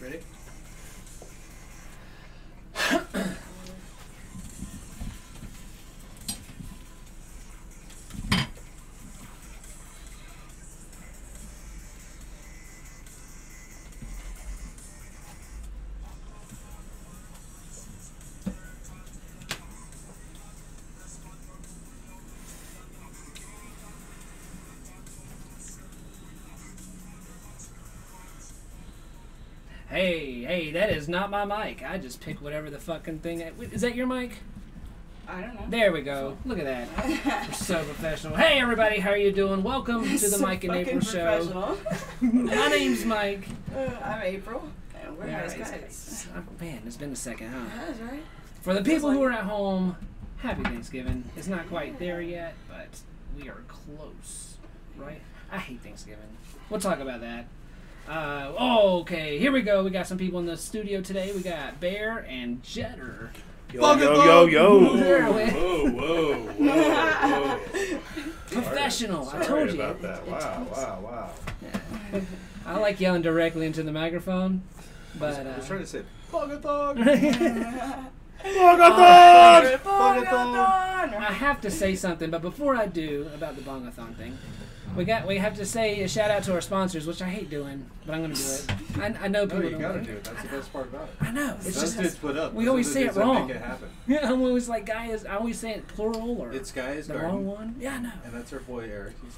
Ready? Hey, that is not my mic. I just picked whatever the fucking thing. Is that your mic? I don't know. There we go. Look at that. We're so professional. Hey, everybody. How are you doing? Welcome to the Mike and April show. My name's Mike. I'm April. And we're nice guys. Man, it's been a second, huh? That's right. For the people who are at home, happy Thanksgiving. It's not quite there yet, but we are close, right? I hate Thanksgiving. We'll talk about that. Okay, here we go. We got some people in the studio today. We got Bear and Jetter. Yo. Whoa. Professional. I told you. About that. Wow. Yeah. I like yelling directly into the microphone, but I was trying to say bong-a-thon. I have to say something, but before I do about the bong-a-thon thing, we have to say a shout out to our sponsors, which I hate doing, but I'm going to do it. I know people don't. You gotta do it. That's the best part about it. I know. It's just split up. We always say it wrong. Make it happen. Yeah, I'm always like, guys. I always say it plural or it's Guy's the Garden. wrong one. Yeah, I know. And that's our boy Eric. He's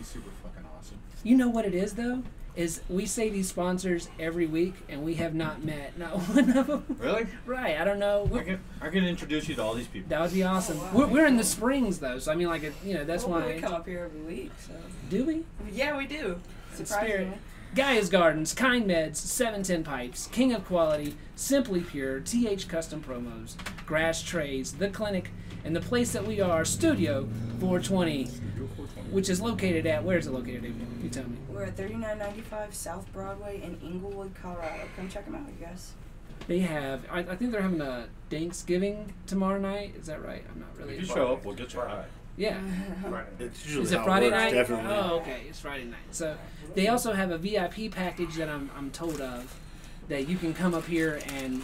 super fucking awesome. You know what it is though? Is we say these sponsors every week, and we have not met not one of them. Really? Right. I don't know. I can introduce you to all these people. That would be awesome. Oh, wow. We're in the Springs though, so I mean, like, that's why. We come up here every week. So. Do we? Yeah, we do. Spirit. Gaia's Gardens, Kind Meds, 710 Pipes, King of Quality, Simply Pure, TH Custom Promos, Grass Trays, The Clinic, and the place that we are, Studio420, which is located at, where is it located at? You tell me. We're at 3995 South Broadway in Englewood, Colorado. Come check them out, you guys. They have, I think they're having a Thanksgiving tomorrow night. Is that right? I'm not really. If you show up, we'll get you high. Yeah. It's usually Is it Friday night? Definitely. Oh, okay. It's Friday night. So they also have a VIP package that I'm told of that you can come up here and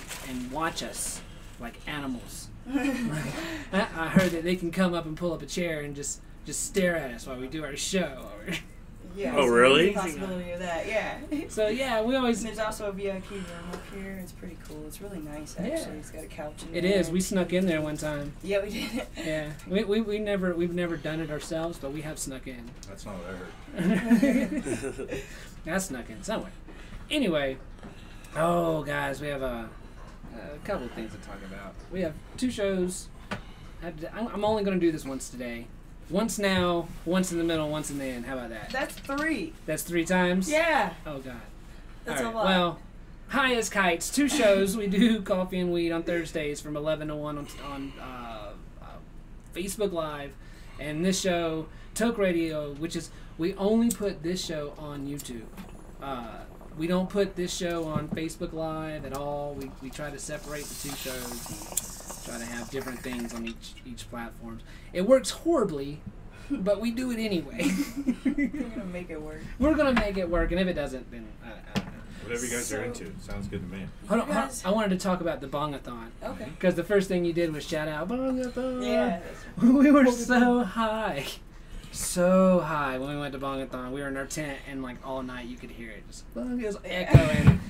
watch us like animals. I heard that they can come up and pull up a chair and just stare at us while we do our show. Yeah. Oh, really? Possibility of that, yeah. So yeah, we always. And there's also a VIP room up here. It's pretty cool. It's really nice, actually. Yeah. It's got a couch in It there. is. We snuck in there one time. Yeah, we did. Yeah, we've never done it ourselves, but we have snuck in. That's not what I heard. I snuck in somewhere. Anyway, guys, we have a couple of things to talk about. We have 2 shows. I'm only going to do this once today. Once now, once in the middle, once in the end. How about that? That's 3. That's 3 times? Yeah. Oh, God. That's all right. a lot. Well, high as kites. 2 shows. We do Coffee and Weed on Thursdays from 11 to 1 on Facebook Live. And this show, Tokeradio, which is, we only put this show on YouTube. We don't put this show on Facebook Live at all. We try to separate the 2 shows. Try to have different things on each platform. It works horribly, but we do it anyway. We're gonna make it work. We're gonna make it work, and if it doesn't, then I don't know. Whatever you guys are into, sounds good to me. Hold on, I wanted to talk about the bong-a-thon. Okay. Because the first thing you did was shout out bong-a-thon. Yeah. We were so high. So high when we went to bong-a-thon. We were in our tent, and like all night you could hear it. Just it was echoing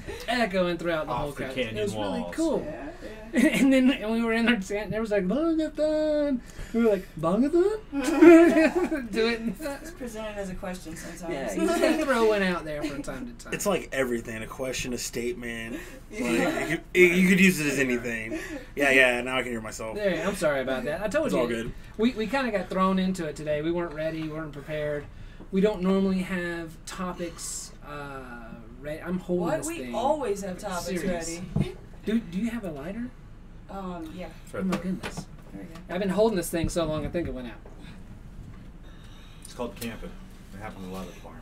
throughout the whole Off the crowd. canyon It was really walls. cool. Yeah. And then we were in our tent, and it was like bong-a-thon. We were like bong-a-thon. Do it. It's presented as a question sometimes. Yeah, you just gotta throw one out there from time to time. It's like everything, a question, a statement. Like, you could use it as anything. Yeah, now I can hear myself. Yeah, I'm sorry about that. I told It's you. all good. We kind of got thrown into it today. We weren't ready. We weren't prepared. We don't normally have topics ready. I'm holding What? this We thing. always have topics Serious. ready. Do you have a lighter? Yeah. It's Oh right my there. goodness. There we go. I've been holding this thing so long I think it went out. It's called camping. It happens a lot at the farm.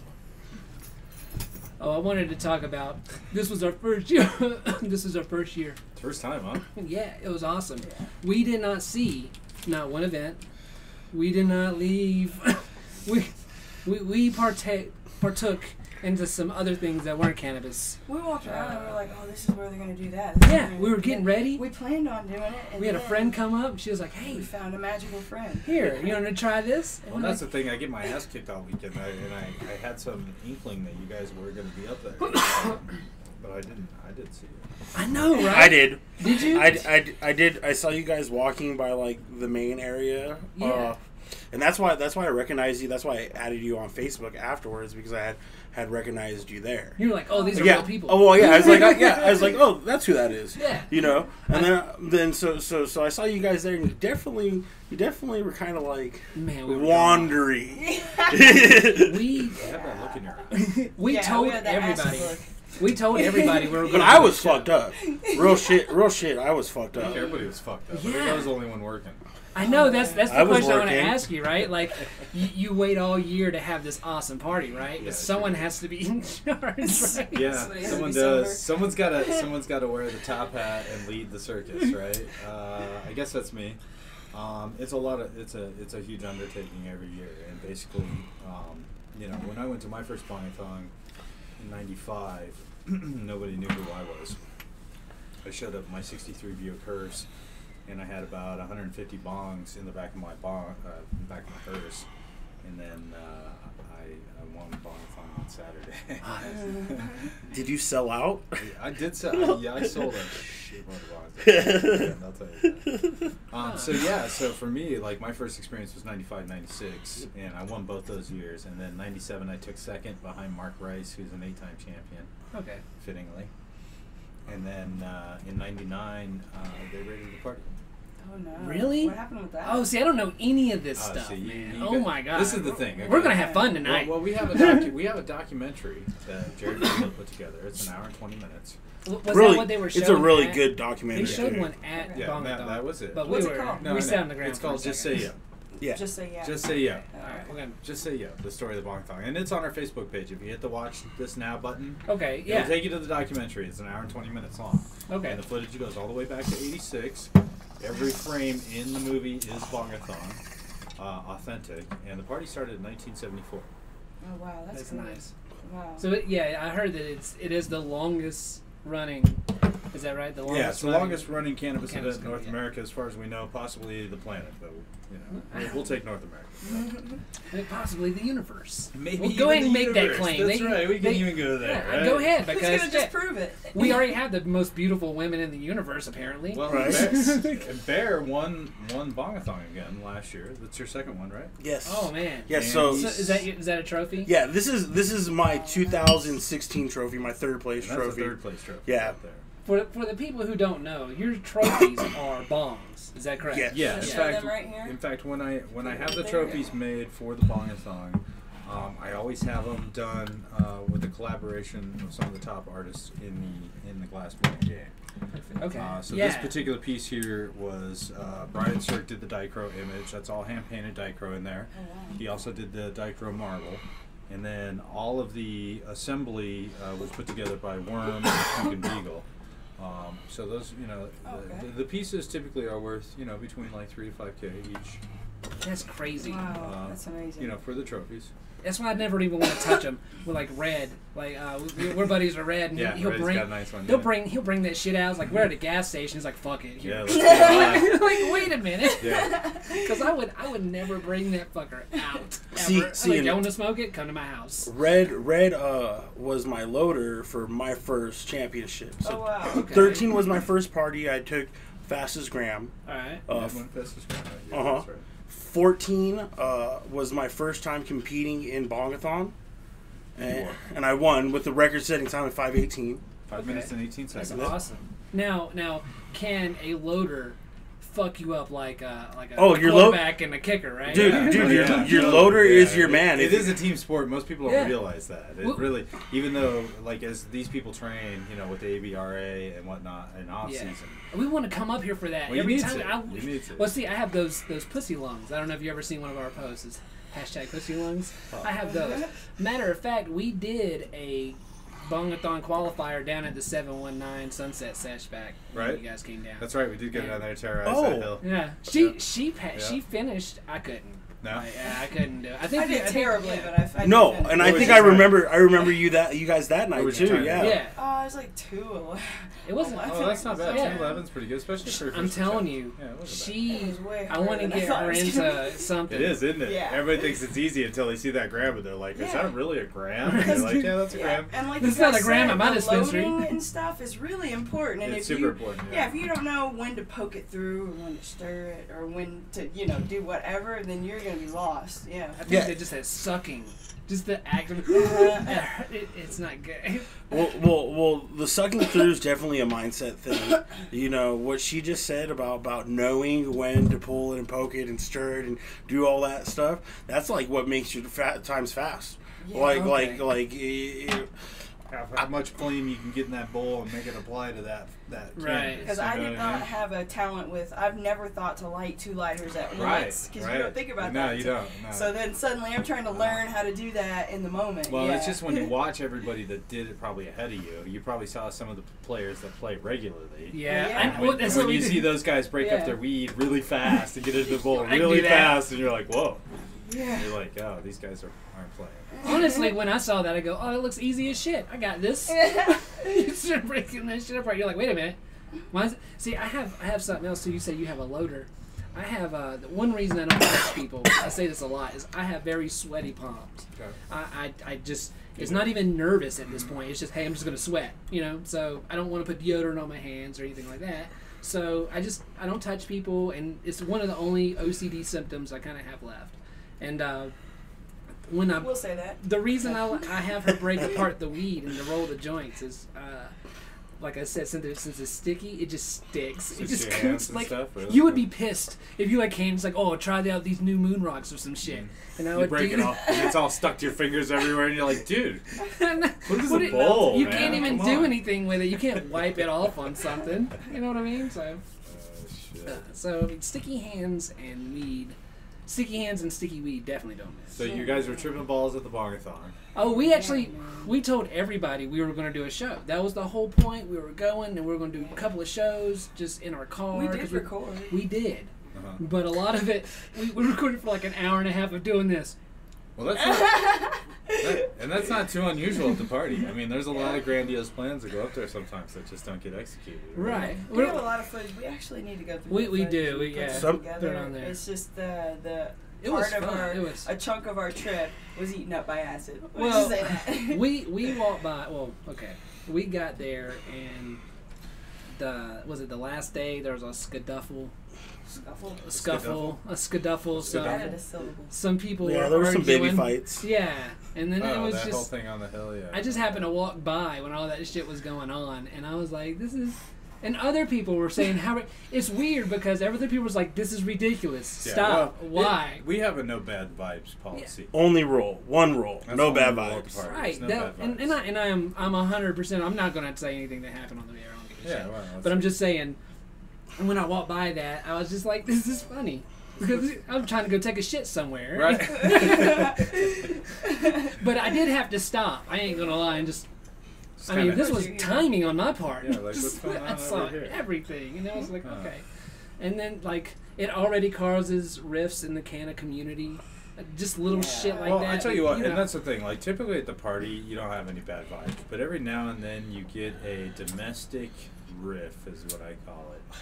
Oh, I wanted to talk about, this was our first year. This is our first year. First time, huh? Yeah, it was awesome. Yeah. We did not see not one event. We did not leave. We partook into some other things that weren't cannabis. We walked around and we were like, oh, this is where they're going to do that. This is Yeah, where we were they're getting gonna-" ready. We planned on doing it. And We had a then friend come up. She was like, We "Hey, found a magical friend. here, you want to try this?" And Well, we're that's like, the thing. I get my ass kicked all weekend, I had some inkling that you guys were going to be up there, but I didn't. I did see you. I know, right? I did. Did you? I did. I saw you guys walking by like the main area. Yeah. And that's why I recognized you. That's why I added you on Facebook afterwards, because I had recognized you there. You were like, "Oh, these are Yeah. real people." Oh well, yeah. I was like, I was like, oh, that's who that is. Yeah. You know. And then so I saw you guys there, and you definitely were kind of like Man, we were wandery. we You have that look in your eye. we Yeah, told we had that acid everybody. look. We told everybody we were going. But I was fucked up. Real shit. I was fucked up. Everybody was fucked up. Yeah. I was the only one working. I know that's the I was question I want to working. ask you, right? Like, you wait all year to have this awesome party, right? Yeah, But someone sure. has to be in charge, right? Yeah, Somebody has to someone be sober. does. Someone's got to wear the top hat and lead the circus, right? I guess that's me. It's a huge undertaking every year, and basically, when I went to my first bong-a-thon in '95, nobody knew who I was. I showed up in my '63 Buick hearse, and I had about 150 bongs in the back of my back of my hearse, and then I won bong-a-thon on Saturday. Did you sell out? I did sell. Yeah, I sold a shitload of bongs. I'll tell you that. So for me, like my first experience was '95, '96, and I won both those years. And then '97, I took second behind Mark Rice, who's an 8-time champion, Okay. fittingly. And then in '99, they raided the party. Oh no. Really? What happened with that? Oh, see, I don't know any of this Oh, stuff, see, man. you Oh got- my god. This is the thing. We're okay? gonna have fun tonight. Well, we have a documentary that Jared put together. It's an hour and 20 minutes. Was Really, that what they were showing? it's a really at- good They documentary. showed too. one at Yeah, Bong-a-thon. that was it. But What's we it were called? we sat on the ground. It's for a called Just Say second. Yeah. Yeah. Just say yeah. Just Say Yeah. All right, we're gonna. Just Say Yeah, the story of the bong-a-thon. And it's on our Facebook page. If you hit the Watch This Now button, Okay. Yeah. it'll take you to the documentary. It's an hour and 20 minutes long. Okay. And the footage goes all the way back to '86. Every frame in the movie is bong-a-thon, authentic. And the party started in 1974. Oh wow, that's cool. nice. Wow. So I heard that it is the longest running. Is that right? The longest. Yeah, it's the running- longest running cannabis Cannabis event in North company, America, as far as we know, possibly the planet. But we'll take North America. Like possibly the universe. Maybe Well, go ahead and even make the that universe. claim. That's right. We can even go there. Yeah, right? go ahead Who's because gonna just prove it? we already have the most beautiful women in the universe, apparently. Well, Right. Bear won bong-a-thon again last year. That's your second one, right? Yes. Oh man. Yeah. And So So is that a trophy? yeah, this is my 2016 trophy, my third place And that's trophy. a third place trophy. Yeah. Right there. For the people who don't know, your trophies are bongs. Is that correct? Yes. Yeah, in Show fact, them right here? in fact, when I have the There. trophies made for the bong-a-thon, I always have them done with a collaboration of some of the top artists in the glass blowing game. Okay. So yeah. this particular piece here was Brian Cirque did the Dichro image. That's all hand painted Dichro in there. Oh, wow. He also did the Dichro marble. And then all of the assembly was put together by Worm and Pumpkin Beagle. So those, Okay. the pieces typically are worth, between like $3 to $5K each, That's crazy. Wow, that's amazing. for the trophies. That's why I never even want to touch them. We're like Red, like we're buddies with Red, and Yeah, he'll Red's bring got a nice one, he'll yeah. bring that shit out. It's like we're at a gas station. He's like, fuck it. Yeah, Here. let's get it like wait a minute. Yeah. Because I would never bring that fucker out. See- Ever. see, Like, and- you want to smoke it? Come to my house. Red was my loader for my first championship. Oh So wow. Okay. 13 was my first party. I took fastest gram. All right. One fastest guy, yeah, Uh-huh. that's right. 14 was my first time competing in bong-a-thon. You And, won. and I won with the record-setting time of 5:18. 5 minutes and 18 That's seconds. awesome. Now, can a loader fuck you up like a Oh, your lo- quarterback and a kicker, right? Dude, Yeah. dude, Yeah. your loader is your man. It If- is a team sport. Most people don't Yeah. realize that. It Well- really, even though, like, as these people train, with the ABRA and whatnot in off Yeah. season. We want to come up here for that Well, you every need time. to. You need to. Well, see, I have those pussy lungs. I don't know if you ever seen one of our posts. It's hashtag pussy lungs. Oh. I have those. Matter of fact, we did a bong-a-thon qualifier down at the 719 Sunset Sesh back when Right. you guys came down. That's right. We did get Yeah. down there, terrorize Oh. that hill. Yeah, Yeah. she Yeah. finished. I couldn't. No. I couldn't do it. I did terribly, but I No, did and finish. I What think was I your remember you guys that night was your too. time? Yeah. Yeah. Oh, I was like 2:11. It wasn't. Oh, that's not bad. Yeah. 2:11's pretty good, especially for your I'm first telling show. you, Yeah, it wasn't bad. she. It was way I harder want to than I get thought her it was into gonna be. something. It is, isn't it? Yeah. Everybody thinks it's easy until they see that gram and they're like, "Is Yeah. that really a gram?" And you're like, "Yeah, that's a gram." And like It's you guys not a gram said, at my the dispensary. loading and stuff is really important. And It's if super you, important. yeah, if you don't know when to poke it through, or when to stir it, or when to do whatever, then you're gonna be lost. Yeah. I think Yeah. they just had sucking. Just the act of it's not good. Well, the sucking through is definitely a mindset thing. You know what she just said about knowing when to pull it and poke it and stir it and do all that stuff. That's like what makes your times fast. Yeah, How much flame you can get in that bowl and make it apply to that Right. canvas, Because you I know did what not mean? have a talent with. I've never thought to light 2 lighters at Right, once. Because right. you don't think about No, that. you don't. No. So then suddenly I'm trying to learn how to do that in the moment. Well, yeah. it's just when you watch everybody that did it probably ahead of you, you probably saw some of the players that play regularly. Yeah. Yeah. When, That's when what we you do. see those guys break Yeah. up their weed really fast and get into the bowl I can really do that. fast, and you're like, whoa. Yeah. You're like, oh, these guys aren't playing. Honestly, when I saw that, I go, "Oh, it looks easy as shit. I got this." You start breaking that shit apart. You're like, "Wait a minute." See, I have something else too. You say you have a loader. I have the one reason I don't touch people. I say this a lot is I have very sweaty palms. Okay. I just it's not even nervous at this point. It's just, hey, I'm just gonna sweat, So I don't want to put deodorant on my hands or anything like that. So I don't touch people, and it's one of the only OCD symptoms I kind of have left. And when I We'll say that. the reason I have her break apart the weed and to roll the joints is, like I said, since it's sticky, it just sticks. It just your hands and like stuff, really? you would be pissed if you came. It's like, oh, try out these new moon rocks or some shit, and I You would break do it off, and it's all stuck to your fingers everywhere, and you're like, dude, what is a it- bowl, You man? can't even Come do on. anything with it. You can't wipe it off on something. You know what I mean? So, Shit. so sticky hands and weed. Sticky hands and sticky weed definitely don't mix. So you guys were tripping balls at the bong-a-thon. Oh, we told everybody we were going to do a show. That was the whole point. We were going, and we were going to do a couple of shows just in our car. We did 'cause record. We did. Uh-huh. But a lot of it, we recorded for like an hour and a half of doing this. Well, that's not too unusual at the party. I mean, there's a lot of grandiose plans that go up there sometimes that just don't get executed. Right. We have a lot of footage. We actually need to go through. We- the we footage do, and we- put yeah. some Put it together. on there. It's just the It was part of fun. our It was- a chunk of our trip was eaten up by acid. We'll Well, just say that. we walked by. Well, okay, we got there and the last day there was a scuffle. Scuffle. A scuffle. Added a syllable. Some people Yeah, were there were some baby arguing. fights. Yeah, and then it Oh, was that whole just. thing on the hill, yeah. I just happened to walk by when all that shit was going on, and I was like, "This is." And other people were saying, "How?" It's weird because other people was like, "This is ridiculous. Yeah, Stop. well, Why?" we have a no bad vibes policy. Only rule, one rule, That's no the bad only rule at the vibes. party. Right. There's no That, bad and vibes. I'm 100%. I'm not going to say anything that happened on the air. I don't give a Yeah, shit. well, that's But I'm just saying, when I walked by that, I was just like, "This is funny." Because I'm trying to go take a shit somewhere. right. But I did have to stop. I ain't gonna lie and just. I mean, kinda- this was timing on my part. Yeah, like, what's going on I saw over here? everything, and I was like, Huh. okay. And then like it already causes rifts in the Canna community, just little Yeah. shit like Well, that. I tell you what, know. and that's the thing. Like, typically at the party, you don't have any bad vibes, but every now and then you get a domestic riff, is what I call it.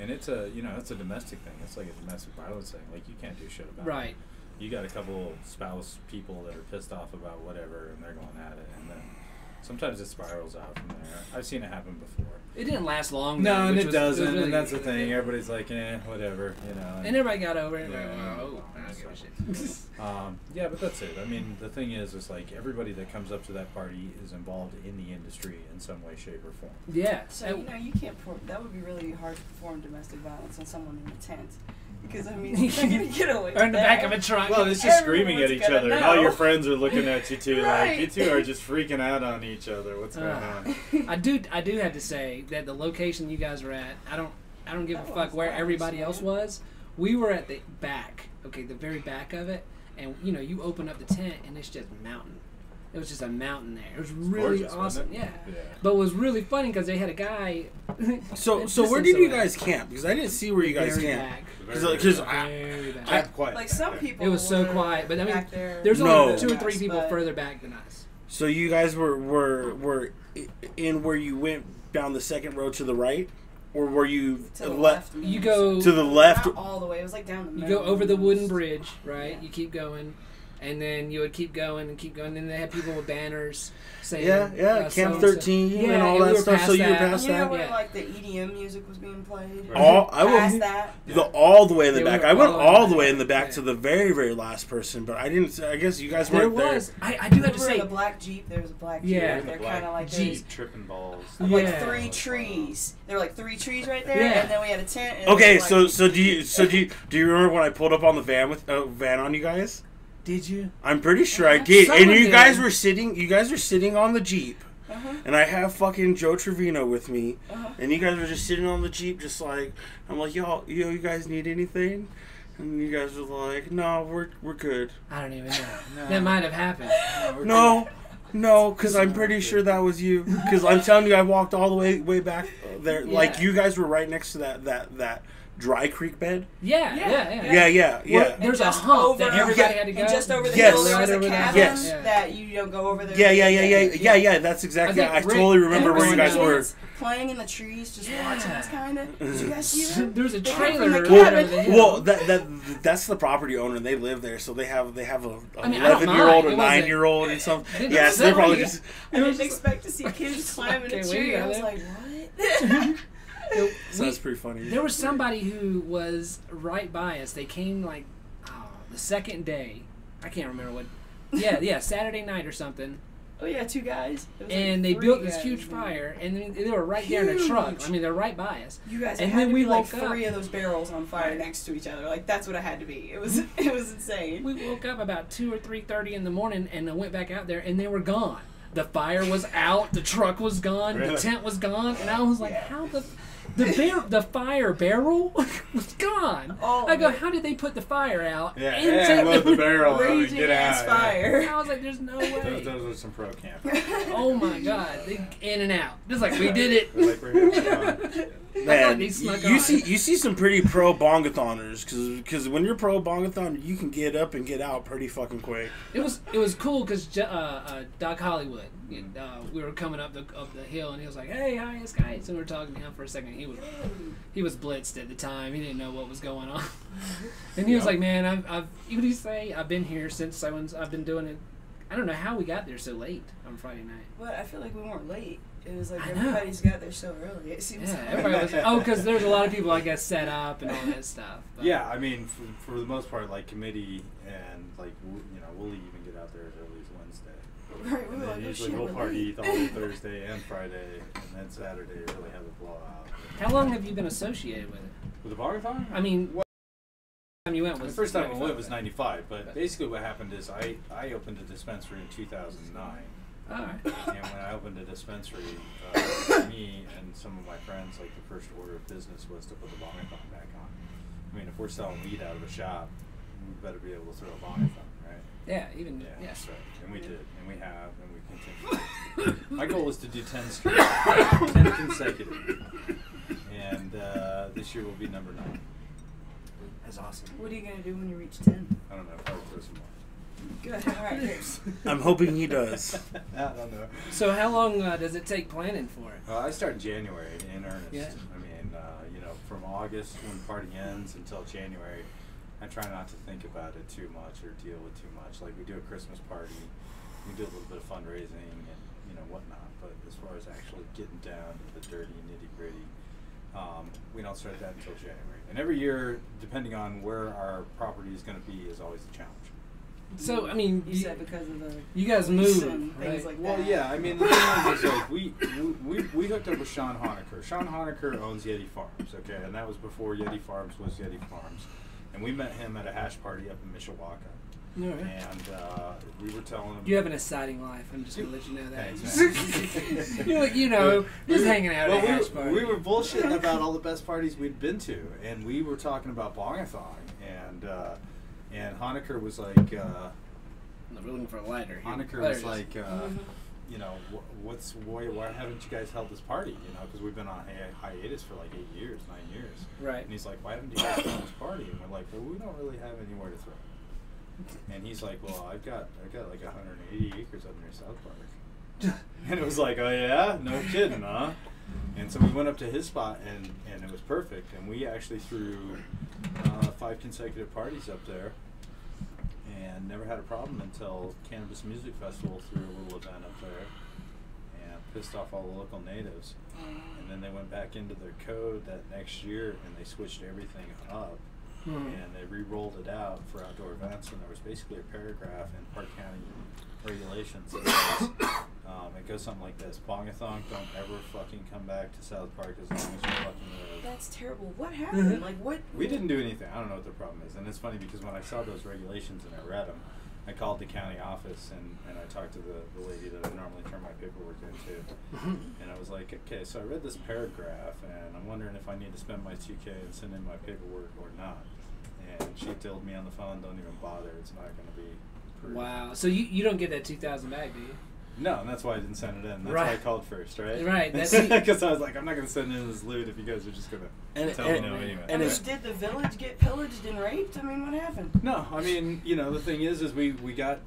And it's a domestic thing. It's like a domestic violence thing. Like, you can't do shit about it. Right. You got a couple spouse people that are pissed off about whatever, and they're going at it, and then sometimes it spirals out from there. I've seen it happen before. It didn't last long. No, though, and which it was- doesn't, was really and that's the good. thing. Everybody's like, whatever, And everybody got over it. Yeah. Like, oh, I don't give a shit. Yeah, but that's it. I mean, the thing is like everybody that comes up to that party is involved in the industry in some way, shape, or form. Yeah. So you can't perform. That would be really hard to perform domestic violence on someone in a tent, because I mean, you're not gonna get away. Or in the with back that. of a truck. Well, it's just screaming at Everyone's each gonna other, and all know. your friends are looking at you too. Right. Like, you two are just freaking out on each other. What's going on? I do have to say that the location you guys were at, I don't give a fuck where everybody else was. We were at the back, okay, the very back of it, and you open up the tent and it's just mountain. It was just a mountain there. It was really Gorgeous, awesome. wasn't it? Yeah. But it was really funny because they had a guy So where did you guys camp? Because I didn't see where you guys camped. Because I quiet. Like some people. It was so quiet, but I mean, there's No. only 2 or 3 people further back than us. So you guys were in where you went down the second road to the right, or were you To the left. You go to the left? Not all the way. It was like down the You middle. go over the wooden bridge, right? Yeah. You keep going, and then you would keep going and keep going. And they had people with banners saying, Yeah, Camp so-and-so. 13 and all we that were stuff. past So you were that. past You know that. where Yeah. like the EDM music was being played? Right. Past that. All the way in the Yeah, back. we I were went all all in the the way back. in the back Yeah. to the very, very last person, but I didn't. I guess you guys There weren't there. was. I do have to We were in say, the black Jeep. There was a black Jeep. Yeah. Right there, kind of like Jeep tripping balls. there's Yeah. like 3 trees. There were like 3 trees right there, Yeah. and then we had a tent. And Okay, it was like- so do you remember when I pulled up on the van on you guys? did you? I'm pretty sure I did. And Someone you did. guys were sitting on the Jeep. Uh-huh. And I have fucking Joe Trevino with me, Uh-huh. and you guys were just sitting on the Jeep, just like, I'm like, you guys need anything? And you guys were like, no, we're good. I don't even know. No. That might have happened. No, because I'm pretty sure that was you. Because I'm telling you, I walked all the way back there. Like, Yeah. you guys were right next to that dry creek bed. Yeah. Yeah. Well, there's a just hump that over- everybody had to go. And just over the Yes. hill, there was Right a over there. cabin Yes. that you don't go over there. Yeah. That's exactly. I I think Rick- totally remember Rick where you was guys in were. Kids playing in the trees, just watching us, kind of. Did you guys see that? There's a They came trailer. from the right cabin. over the hill. Well, that's the property owner, and they live there, so they have a I mean, I don't 11-year-old, mind. a It wasn't- 9-year-old, and something. Didn't Yeah, so they're sound probably like just. I didn't expect to see kids climbing a Okay, tree. we I was got like, what? Sounds pretty funny. There was somebody who was right by us. They came like the second day. I can't remember what. Yeah, Saturday night or something. Oh yeah, 2 guys. It was like And they 3 built this guys, huge man. fire, and then they were right there in a truck. I mean, they're right by us. You guys And had then to we be like woke up. 3 of those barrels on fire next to each other. Like that's what it had to be. It was insane. We woke up about 2 or 3:30 in the morning, and I went back out there, and they were gone. The fire was out. The truck was gone. Really? The tent was gone, and I was like, "How the fire barrel was gone?" Oh, I go, man. "How did they put the fire out?" Yeah, into and load the barrel up and Raging get ass out. fire. I was like, "There's no way." Those are some pro campers. Oh my god, they in and out, just like we did it. They're like, we're here for fun. Man, they snuck you on. see some pretty pro bong-a-thoners, because when you're pro bong-a-thon, you can get up and get out pretty fucking quick. It was cool because Doc Hollywood, we were coming up the hill, and he was like, "Hey, hi, it's guys," and we were talking to him for a second. He was blitzed at the time. He didn't know what was going on, and he was like, "Man, I've what do you say? I've been here since I've been doing it. I don't know how we got there so late on Friday night." But I feel like we weren't late. It was like I know. everybody's got there so early. It seems Yeah, like everybody was. Because there's a lot of people, I guess, set up and all that stuff. But Yeah, I mean, for the most part, like committee and like we'll even get out there as early as Wednesday. Right, we And were then like, oh, usually shit, we'll we're party late. all day Thursday and Friday, and then Saturday really have a blowout. How long have you been associated with it? With the bong-a-thon? I mean, What- the time you went The was first time I 95, went was '95, but basically what happened is I opened a dispensary in 2009. All right. And when I opened a dispensary, me and some of my friends, like the first order of business was to put the bong-a-thon back on. I mean, if we're selling weed out of a shop, we better be able to throw a bong-a-thon, right? Yeah, even Yeah, yes. right. And we did, and we have, and we continue. My goal is to do 10 straight, 10 consecutive, and this year will be number 9. That's awesome. What are you gonna do when you reach 10? I don't know, probably throw some more. Good. All right, here's. I'm hoping he does. I don't know. So how long does it take planning for it? I start in January in earnest. Yeah. I mean, from August when the party ends until January, I try not to think about it too much or deal with too much. Like we do a Christmas party, we do a little bit of fundraising and whatnot. But as far as actually getting down to the dirty nitty gritty, we don't start that until January. And every year, depending on where our property is going to be, is always a challenge. So I mean, You said because of the you guys police move, and right? things like Well, that. yeah. I mean, the thing is like we hooked up with Sean Honecker. Sean Honecker owns Yeti Farms, okay, and that was before Yeti Farms was Yeti Farms, and we met him at a hash party up in Mishawaka, All right. and we were telling him. You have an exciting life. I'm just gonna let you know that. Thanks, man. You're like, just hanging out at a hash party. we were bullshitting about all the best parties we'd been to, and we were talking about bong-a-thon, and Honecker was like. I'm looking for a lighter. Here. Honecker There was it is. like, you know, why haven't you guys held this party? You know, because we've been on hiatus for like 8 years, 9 years. Right. And he's like, why haven't you guys thrown this party? And we're like, well, we don't really have anywhere to throw. And he's like, well, I've got like 180 acres up near South Park. And it was like, oh yeah, no kidding, huh? And so we went up to his spot, and it was perfect. And we actually threw 5 consecutive parties up there, and never had a problem until Cannabis Music Festival threw a little event up there, and pissed off all the local natives. And then they went back into their code that next year, and they switched everything up. And they re-rolled it out for outdoor events, and there was basically a paragraph in Park County regulations that says, it goes something like this: bong-a-thon, don't ever fucking come back to South Park as long as you fucking live. That's terrible. What happened? Like, what? We didn't do anything. I don't know what the problem is. And it's funny because when I saw those regulations and I read them, I called the county office and I talked to the lady that I normally turn my paperwork into. And I was like, okay, so I read this paragraph and I'm wondering if I need to spend my 2K and send in my paperwork or not. And she told me on the phone, don't even bother. It's not going to be approved. Wow. So you don't get that 2,000 back, do you? No, and that's why I didn't send it in. That's Right. why I called first, right? Right. That's Because I was like, I'm not going to send in this loot if you guys are just going to tell me no anyway. And Right? did the village get pillaged and raped? I mean, what happened? No, I mean, you know, the thing is we got,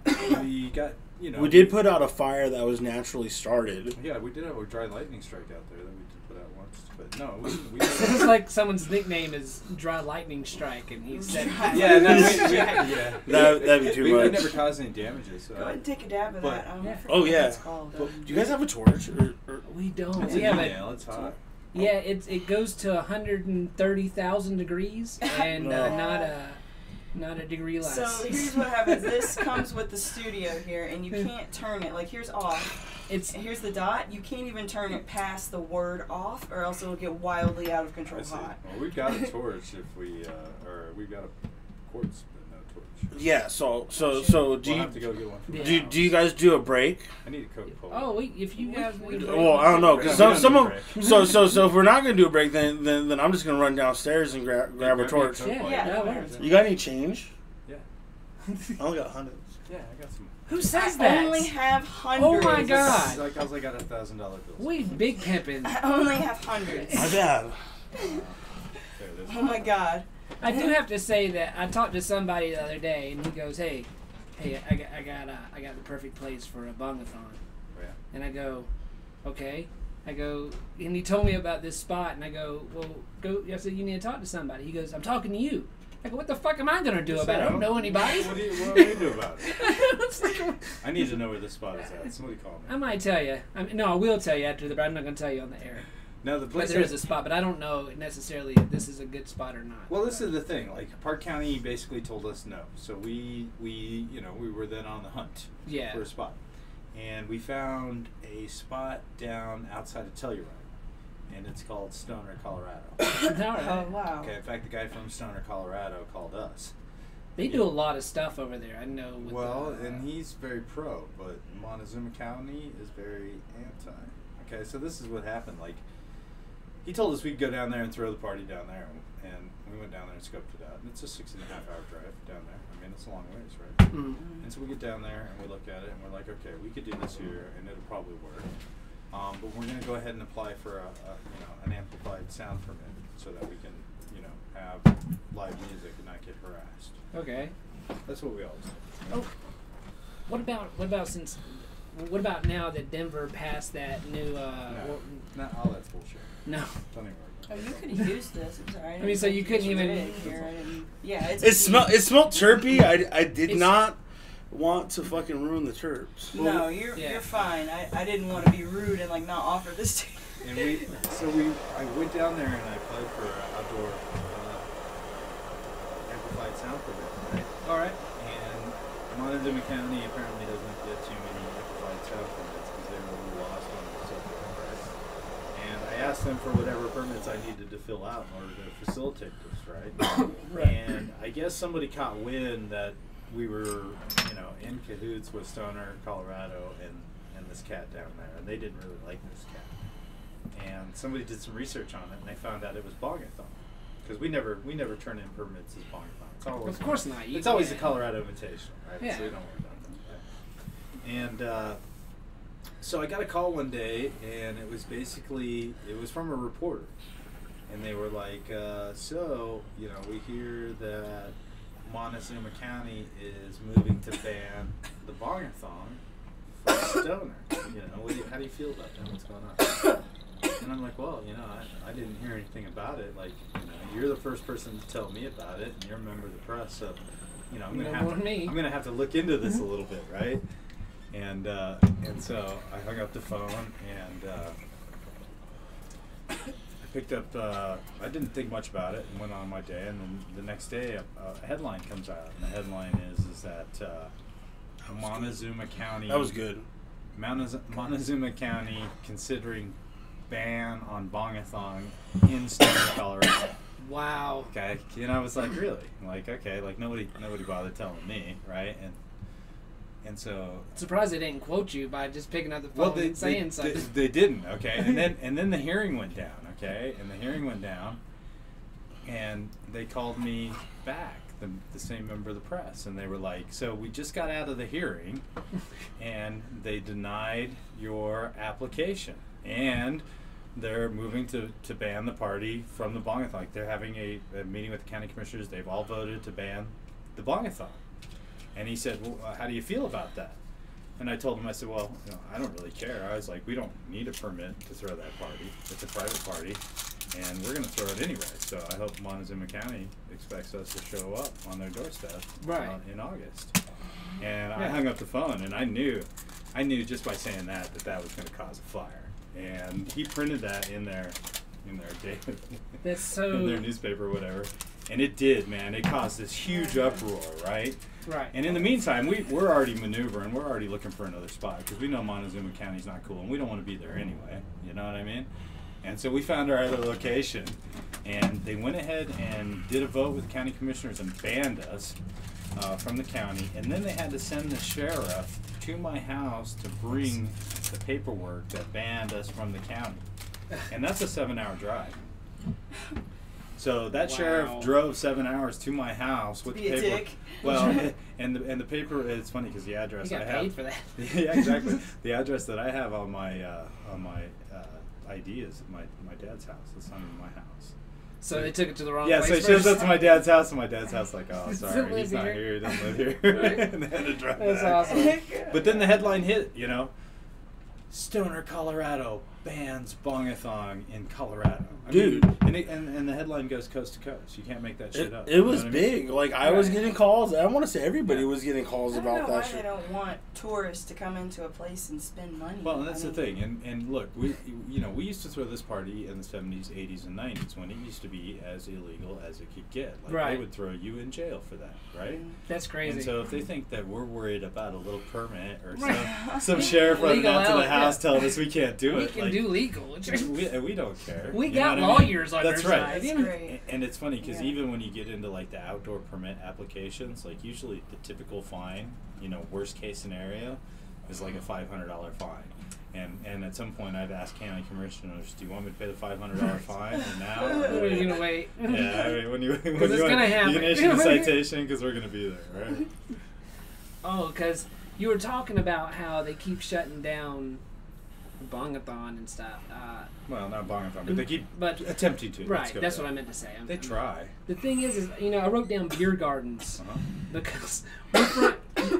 you know. We did put out a fire that was naturally started. Yeah, we did have a dry lightning strike out there that we did put out once. But no, we Sounds like someone's nickname is Dry Lightning Strike, and he said, yeah, no, yeah. That'd be too We much. never caused any damages. Go ahead and take a dab of But- that. Yeah. I forget Oh, what yeah. it's called. Do you guys have a torch? Or we don't. It's We an have email. It's hot. Yeah, it goes to 130,000 degrees, and not a degree less. So here's what happens. This comes with the studio here, and you can't turn it. Like, here's off. It's Here's the dot. You can't even turn it past the word off, or else it'll get wildly out of control I see. hot. Well, we've got a torch if we, or we've got a quartz, but no torch. yeah. So We'll do you have to go get one. From Yeah. the do you guys do a break? I need a Coca-Cola. oh, if you guys need a break, Well, I don't know. Yeah, Cause we don't some do a of break. so if we're not gonna do a break, then I'm just gonna run downstairs and grab a grab me a torch. Coke. Yeah, Yeah, that no works. You got any change? Yeah. I only got hundreds. Yeah, I got some. Who says I that? only have hundreds. Oh my God. I also got $1,000 bills. We big pimping. I only have hundreds. My bad. There it is. Oh my God. I do have to say that I talked to somebody the other day, and he goes, "Hey, I got the perfect place for a bong-a-thon." Oh, yeah. And I go, "Okay." I go, and he told me about this spot, and I go, "Well, go." I said, "You need to talk to somebody." He goes, "I'm talking to you." I go, "What the fuck am I gonna do about it? I don't know anybody." What do you do about it? It's like, I need to know where this spot is at. Somebody call me. I might tell you. No, I will tell you after but I'm not gonna tell you on the air. Now the But place there is a spot, but I don't know necessarily if this is a good spot or not. Well, this is the thing. Like Park County basically told us no, so we were then on the hunt Yeah. for a spot, and we found a spot down outside of Telluride, and it's called Stoner, Colorado. All Oh right. wow. Okay, in fact, the guy from Stoner, Colorado called us. They do a lot of stuff over there. I know. With Well, the, and he's very pro, but Montezuma County is very anti. Okay, so this is what happened. Like, he told us we'd go down there and throw the party down there, and we went down there and scoped it out. And it's a 6.5-hour drive down there. I mean, it's a long ways, right? Mm. And so we get down there and we look at it and we're like, okay, we could do this here and it'll probably work. But we're going to go ahead and apply for an amplified sound permit so that we can, have live music and not get harassed. Okay. That's what we always do. Oh, what about now that Denver passed that new? Not all that's bullshit. No. Don't even worry Oh, about you it. could have used this. I'm sorry. I mean, so you couldn't even- Yeah, it's. It smelled terpy. I did It's- not want to fucking ruin the terps. No, you're fine. I didn't want to be rude and not offer this to you. And I went down there and I applied for an outdoor amplified sound permit, right? All right. And Montezuma County apparently doesn't get too many amplified sound permits because they were a little lost on the subject, right? And I asked them for whatever permits I needed to fill out in order to facilitate this, right? Right. And I guess somebody caught wind that we were, in cahoots with Stoner, Colorado, and this cat down there, and they didn't really like this cat. And somebody did some research on it, and they found out it was bong-a-thon. Because we never turn in permits as bong-a-thon. It's always, Of course not. It's always the Colorado Invitational, right? Yeah. So we don't worry about that. Right? And So I got a call one day, and it was from a reporter, and they were like, so, you know, we hear that Montezuma County is moving to ban the bong-a-thon for stoner. You know, how do you feel about that? What's going on? And I'm like, well, you know, I didn't hear anything about it. Like, you know, you're the first person to tell me about it, and you're a member of the press, so, you know, I'm gonna have to look into this a little bit, right? And so I hung up the phone, and I picked up. I didn't think much about it, and went on my day. And then the next day, a headline comes out, and the headline is that Montezuma County. That was good. Montezuma County considering ban on bong-a-thon in Stoner, Colorado. Wow. Okay, and I was like, really? Like, okay, like nobody bothered telling me, right? And so Surprised they didn't quote you by just picking up the phone and saying something. They didn't, okay. And then the hearing went down, okay. And the hearing went down, and they called me back, the same member of the press, and they were like, so we just got out of the hearing, and they denied your application, and they're moving to ban the party from the bong-a-thon. Like, they're having a meeting with the county commissioners. They've all voted to ban the bong-a-thon. And he said, well, how do you feel about that? And I told him, I said, well, you know, I don't really care. I was like, we don't need a permit to throw that party. It's a private party, and we're going to throw it anyway. So I hope Montezuma County expects us to show up on their doorstep in August. And I hung up the phone, and I knew just by saying that was going to cause a fire. And he printed that in their That's so in their newspaper or whatever. And it did, man. It caused this huge uproar, right? Right. And in the meantime, we're already maneuvering. We're already looking for another spot because we know Montezuma County's not cool, and we don't want to be there anyway. You know what I mean? And so we found our other location, and they went ahead and did a vote with the county commissioners and banned us from the county. And then they had to send the sheriff to my house to bring the paperwork that banned us from the county. And that's a 7-hour drive. So that sheriff drove 7 hours to my house with the paper. Dick. Well, and the paper. It's funny because the address you got I have. paid for that. Yeah, exactly. The address that I have on my ID is my dad's house. It's not even my house. So they took it to the wrong Yeah, place so it first. shows up to my dad's house, and my dad's house like, oh, Doesn't sorry, live he's not here. here. He doesn't live here. And they had to drive That's back. awesome. But then the headline hit, you know, Stoner, Colorado bans bong-a-thon in Colorado. I Dude. mean, and the headline goes coast to coast. You can't make that shit up. It was You know what I mean? big. Like, I was getting calls. I want to say everybody was getting calls I don't about know that why shit. they don't want tourists to come into a place and spend money. Well, and that's I the mean, thing. And look, we used to throw this party in the 70s, 80s, and 90s when it used to be as illegal as it could get. Like, Right. they would throw you in jail for that, right? That's crazy. And so if they think that we're worried about a little permit or Right. some sheriff running Legal out to the out, house yeah. telling us we can't do we it, can like, do legal. we don't care. We You got know what I mean? lawyers on That's our right. side. That's great. And it's funny because Yeah. even when you get into like the outdoor permit applications, like usually the typical fine, you know, worst case scenario, is like a $500 fine. And at some point I've asked county commissioners, do you want me to pay the $500 fine or now? Or are you gonna wait? Yeah, I mean, when you it's gonna happen. you can issue the citation because we're gonna be there, right? Oh, because you were talking about how they keep shutting down bong-a-thon and stuff. Well, not bong-a-thon, but they keep But attempting to. right, that's what I meant to say. They try. The thing is, you know, I wrote down beer gardens Uh-huh. because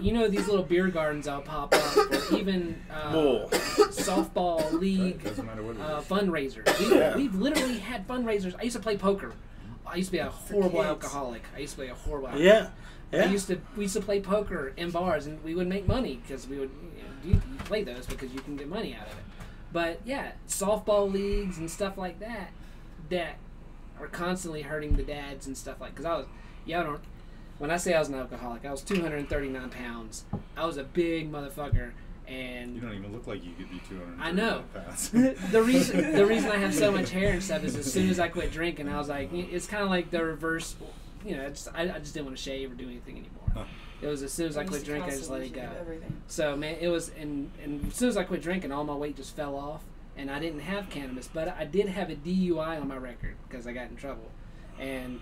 you know these little beer gardens that'll pop up, or even Bull. softball league Doesn't matter what it is. fundraisers. We've literally had fundraisers. I used to play poker. I used to be a horrible kids. alcoholic. We used to play poker in bars, and we would make money because we would you play those because you can get money out of it. But yeah, softball leagues and stuff like that are constantly hurting the dads and stuff like. Because when I say I was an alcoholic, I was 239 pounds. I was a big motherfucker, and You don't even look like you could be 200 I know. pounds. the reason I have so much hair and stuff is as soon as I quit drinking, I was like, it's kind of like the reverse. You know, I just didn't want to shave or do anything anymore. Huh. It was as soon as I used quit to drinking, I just let it constantly go. shave everything. So man, it was and as soon as I quit drinking, all my weight just fell off, and I didn't have cannabis, but I did have a DUI on my record because I got in trouble, and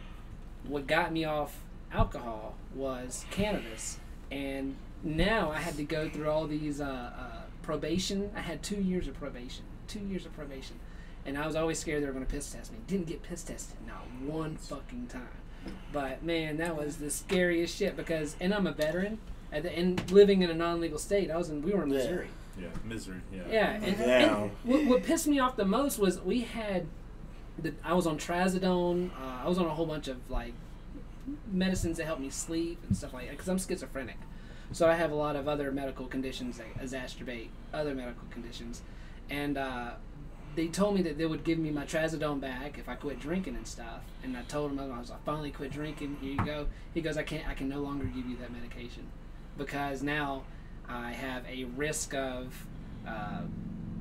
what got me off alcohol was cannabis, and now I had to go through all these probation. I had 2 years of probation. 2 years of probation. And I was always scared they were going to piss test me. Didn't get piss tested. Not one fucking time. But, man, that was the scariest shit because... And I'm a veteran. And living in a non-legal state. We were in Missouri. Yeah, misery. Yeah. Yeah. And what pissed me off the most was we had... I was on trazodone. I was on a whole bunch of, like, medicines that help me sleep and stuff like that. Because I'm schizophrenic. So I have a lot of other medical conditions that exacerbate other medical conditions. And they told me that they would give me my trazodone back if I quit drinking and stuff. And I told him I finally quit drinking. Here you go. He goes, I can no longer give you that medication because now I have a risk of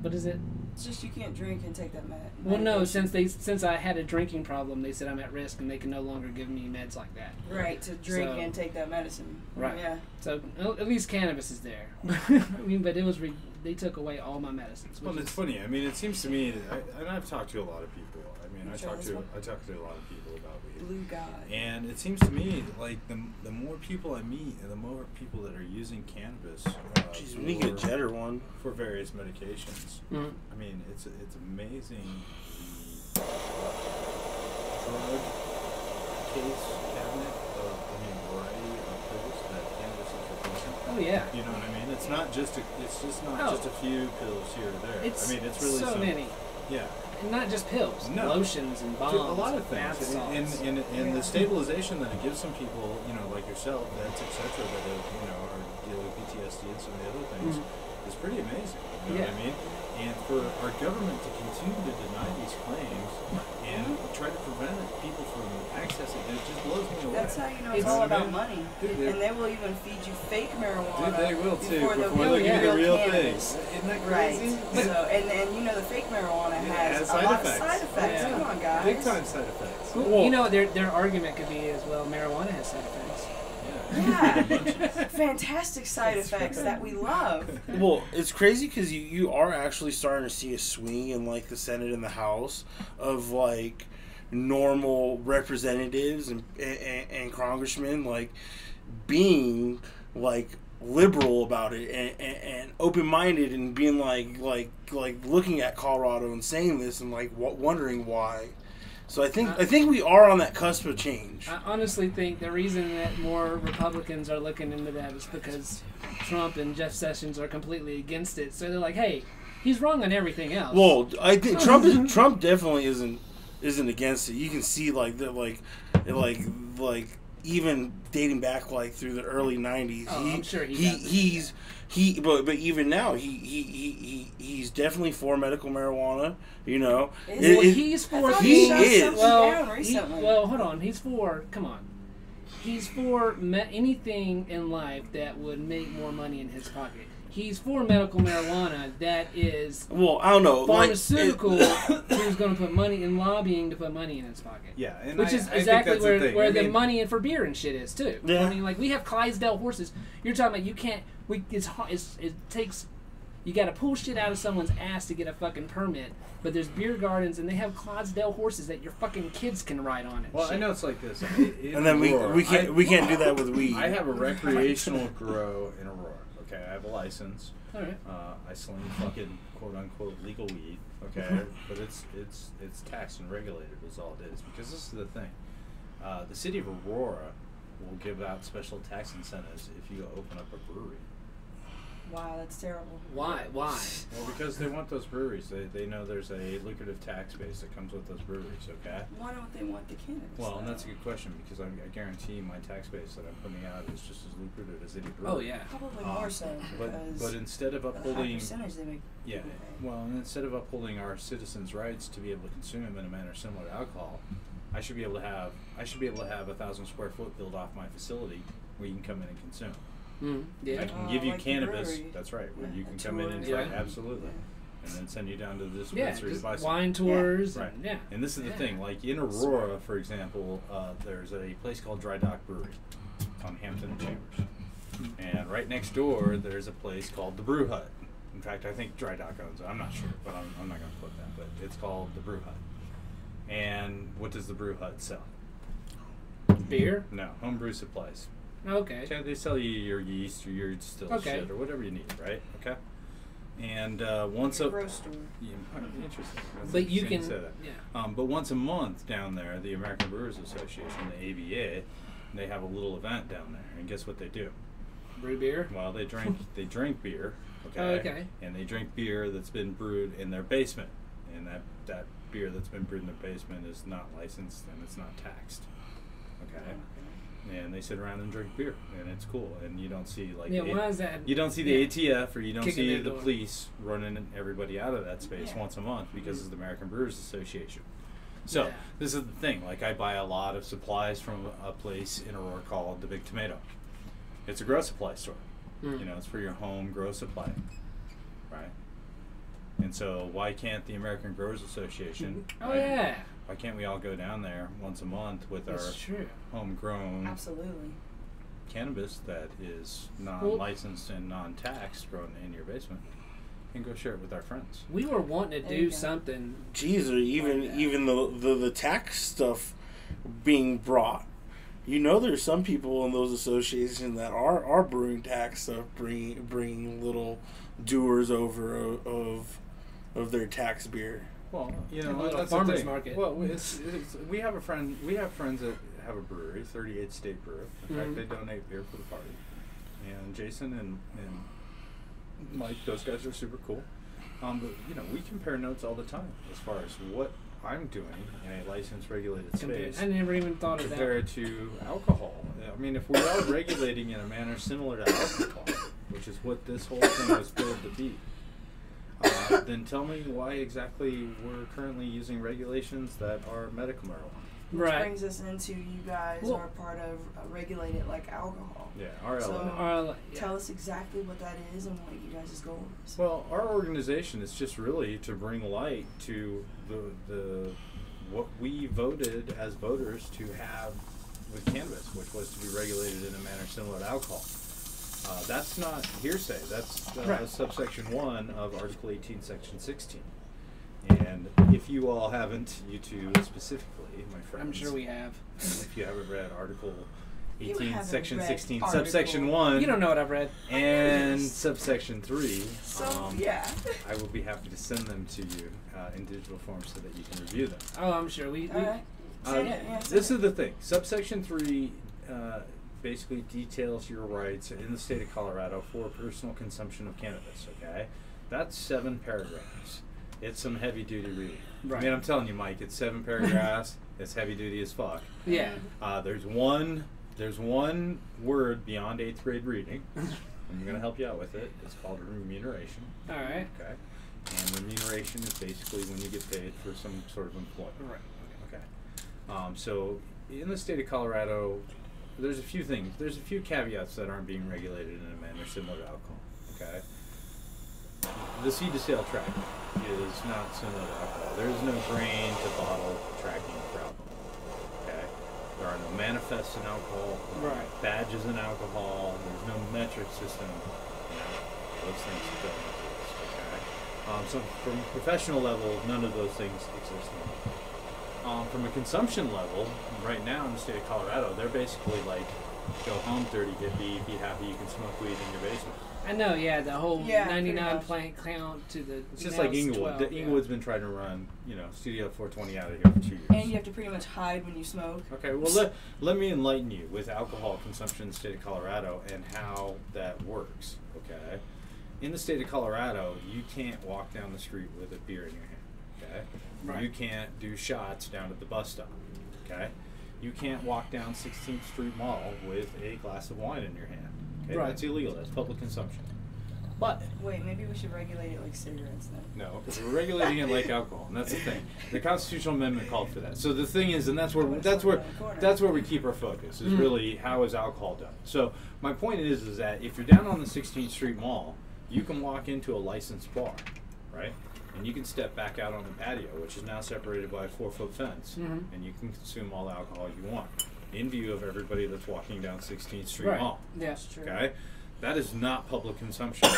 what is it? It's just you can't drink and take that medication. Well, no, since I had a drinking problem, they said I'm at risk and they can no longer give me meds like that. Right, to drink and take that medicine. Right. Yeah. So at least cannabis is there. I mean, but it was they took away all my medicines. Well, it's funny. I mean, it seems to me, and I've talked to a lot of people. I mean, I talked to a lot of people about weed. Blue God. And it seems to me like the more people I meet and the more people that are using cannabis Jeez, we need to get Jetter one for various medications. Mm-hmm. I mean, it's amazing the drug case cabinet of variety of pills that cannabis is replacing. Oh yeah. You know what I mean? It's not just just a few pills here or there. It's, I mean, it's really so many. Yeah. And not just pills, lotions and bombs, a lot of things, and the stabilization that it gives some people, like yourself, vets, etc., that are dealing with PTSD and some of the other things, is pretty amazing. You know what I mean? And for our government to continue to deny these claims and try to prevent people from accessing it, just blows me away. That's how you know it's all about money. And they will even feed you fake marijuana. Dude, they will too before they give you the real cannabis. thing. Isn't that crazy? Right. So, and the fake marijuana has a lot of side effects. Yeah. Come on, guys. Big time side effects. Well, their argument could be as well, marijuana has side effects. Yeah, fantastic side effects that we love. Well, it's crazy because you are actually starting to see a swing in like the Senate and the House of like normal representatives and congressmen like being like liberal about it and open-minded and being like looking at Colorado and saying this and like wondering why. So I think we are on that cusp of change. I honestly think the reason that more Republicans are looking into that is because Trump and Jeff Sessions are completely against it. So they're like, hey, he's wrong on everything else. Well, I think Trump definitely isn't against it. You can see like even dating back like through the early 90s. I'm sure but even now he's definitely for medical marijuana. You know, he's for. He is. Well, hold on. He's for. Come on. He's for anything in life that would make more money in his pocket. He's for medical marijuana that is. Well, I don't know. Pharmaceutical. Who's going to put money in lobbying to put money in his pocket? Yeah, and which is exactly where the money in for beer and shit is too. Yeah. I mean, like we have Clydesdale horses. You're talking about you can't. It takes. You got to pull shit out of someone's ass to get a fucking permit. But there's beer gardens, and they have Clydesdale horses that your fucking kids can ride on. Well, I know it's like this. And then we can't do that with weed. I have a recreational grow in Aurora. Okay, I have a license. All right. I sling fucking quote unquote legal weed. Okay, but it's taxed and regulated is all it is. Because this is the thing. The city of Aurora will give out special tax incentives if you open up a brewery. Wow, that's terrible. Why? Well, because they want those breweries. They know there's a lucrative tax base that comes with those breweries, okay? Why don't they want the cannabis? Well, and that's a good question because I guarantee my tax base that I'm putting out is just as lucrative as any brewery. Oh, yeah. Probably more so. But instead of upholding... The percentage they make. Yeah. Well, and instead of upholding our citizens' rights to be able to consume in a manner similar to alcohol, I should be able to have 1,000 square foot built off my facility where you can come in and consume. Yeah. I can give you cannabis. That's right. Where you can come in and try, absolutely, and then send you down to the dispensary to buy some wine tours. Right. Yeah. And this is the thing. Like in Aurora, for example, there's a place called Dry Dock Brewery on Hampton and Chambers, and right next door there's a place called the Brew Hut. In fact, I think Dry Dock owns it. I'm not sure, but I'm not going to quote that. But it's called the Brew Hut. And what does the Brew Hut sell? Beer? No, homebrew supplies. Okay. They sell you your yeast or your distilled shit or whatever you need, right? Okay. And once a Grocery store. yeah, interesting. That's But you interesting can, say that. yeah. But once a month down there, the American Brewers Association, the ABA, they have a little event down there, and guess what they do? Brew beer. Well, they drink beer, okay? Oh, okay. And they drink beer that's been brewed in their basement, and that beer that's been brewed in their basement is not licensed and it's not taxed, okay? And they sit around and drink beer, and it's cool. And you don't see like why is that? you don't see the ATF or you don't Kicking see their the door. police running everybody out of that space once a month because it's the American Brewers Association. So this is the thing. Like I buy a lot of supplies from a place in Aurora called the Big Tomato. It's a grow supply store. You know, it's for your home grow supply, right? And so why can't the American Growers Association? Oh yeah. Why can't we all go down there once a month with That's our true. homegrown Absolutely. cannabis that is non-licensed and non-taxed grown in your basement and go share it with our friends? We were wanting to There you do go. something. Jeez, or even the tax stuff being brought. You know, there's some people in those associations that are brewing tax stuff, bringing little doers over of their tax beer. Well, you know, A little that's farmer's the thing. market. Well, we have friends that have a brewery, 38 State Brewer. In fact, they donate beer for the party. And Jason and Mike, those guys are super cool. But you know, we compare notes all the time as far as what I'm doing in a licensed regulated space I never even thought of that. compared to alcohol. I mean, if we are regulating in a manner similar to alcohol, which is what this whole thing was built to be, then tell me why exactly we're currently using regulations that are medical marijuana. Which Right. brings us into you guys Well- are part of regulated like alcohol. Yeah, R.L.A. So- R.L.A, yeah. Tell us exactly what that is and what you guys' goal is. Well, our organization is just really to bring light to the what we voted as voters to have with cannabis, which was to be regulated in a manner similar to alcohol. That's not hearsay. That's Right. subsection 1 of Article 18, Section 16. And if you all haven't, you two specifically, my friends. I'm sure we have. If you haven't read Article You 18, haven't Section read 16, Article- subsection 1. You don't know what I've read. And subsection 3. So yeah. I will be happy to send them to you in digital form so that you can review them. Oh, I'm sure we. All right. Send it, yeah, This send is the thing. Subsection 3 basically details your rights in the state of Colorado for personal consumption of cannabis, okay? That's 7 paragraphs. It's some heavy duty reading. Right. I mean, I'm telling you, Mike, it's 7 paragraphs. It's heavy duty as fuck. Yeah. There's one word beyond 8th grade reading. I'm going to help you out with it. It's called remuneration. All right. Okay. And remuneration is basically when you get paid for some sort of employment. Right. Okay. So in the state of Colorado, there's a few things. There's a few caveats that aren't being regulated in a manner similar to alcohol. Okay. The seed to sale tracking is not similar to alcohol. There is no grain to bottle tracking for alcohol. Okay. There are no manifests in alcohol. Right. Badges in alcohol. There's no metric system. You know, those things don't exist. Okay. So from a professional level, none of those things exist anymore. From a consumption level, right now in the state of Colorado, they're basically like, go home 30, get be happy, you can smoke weed in your basement. I know. Yeah. The whole Yeah, 99 pretty much. plant count to the. It's just now like it's Englewood. 12, Englewood's been trying to run, Studio420 out of here for 2 years. And you have to pretty much hide when you smoke. Okay, well, let me enlighten you with alcohol consumption in the state of Colorado and how that works, okay? In the state of Colorado, you can't walk down the street with a beer in your hand, okay? Right. You can't do shots down at the bus stop, okay? You can't walk down 16th Street Mall with a glass of wine in your hand, okay? Right. That's illegal. That's public consumption. But Wait, maybe we should regulate it like cigarettes then. no, because we're regulating it like alcohol, and that's the thing. The constitutional amendment called for that. So the thing is, and that's where we keep our focus is really how is alcohol done. So my point is that if you're down on the 16th Street Mall, you can walk into a licensed bar, right? And you can step back out on the patio, which is now separated by a 4-foot fence, and you can consume all the alcohol you want in view of everybody that's walking down 16th Street Right. Mall. Yeah. That's true. Okay. That is not public consumption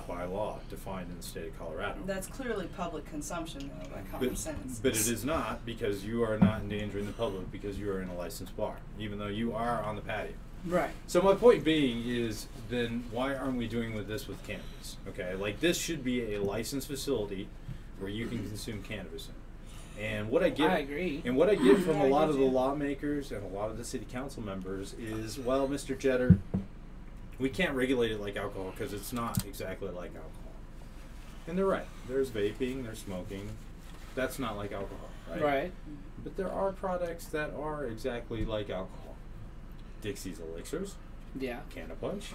by law defined in the state of Colorado. That's clearly public consumption though, by common sense. But it is not because you are not endangering the public because you are in a licensed bar, even though you are on the patio. Right. So my point being is, then why aren't we doing this with cannabis? Okay, like this should be a licensed facility where you can consume cannabis in. And what I get, I agree. And what I get from Yeah, a I lot do of the too. lawmakers and a lot of the city council members is, well, Mr. Jetter, we can't regulate it like alcohol because it's not exactly like alcohol. And they're right. There's vaping, there's smoking. That's not like alcohol, right? Right. But there are products that are exactly like alcohol. Dixie's Elixirs, Yeah. Canna Punch,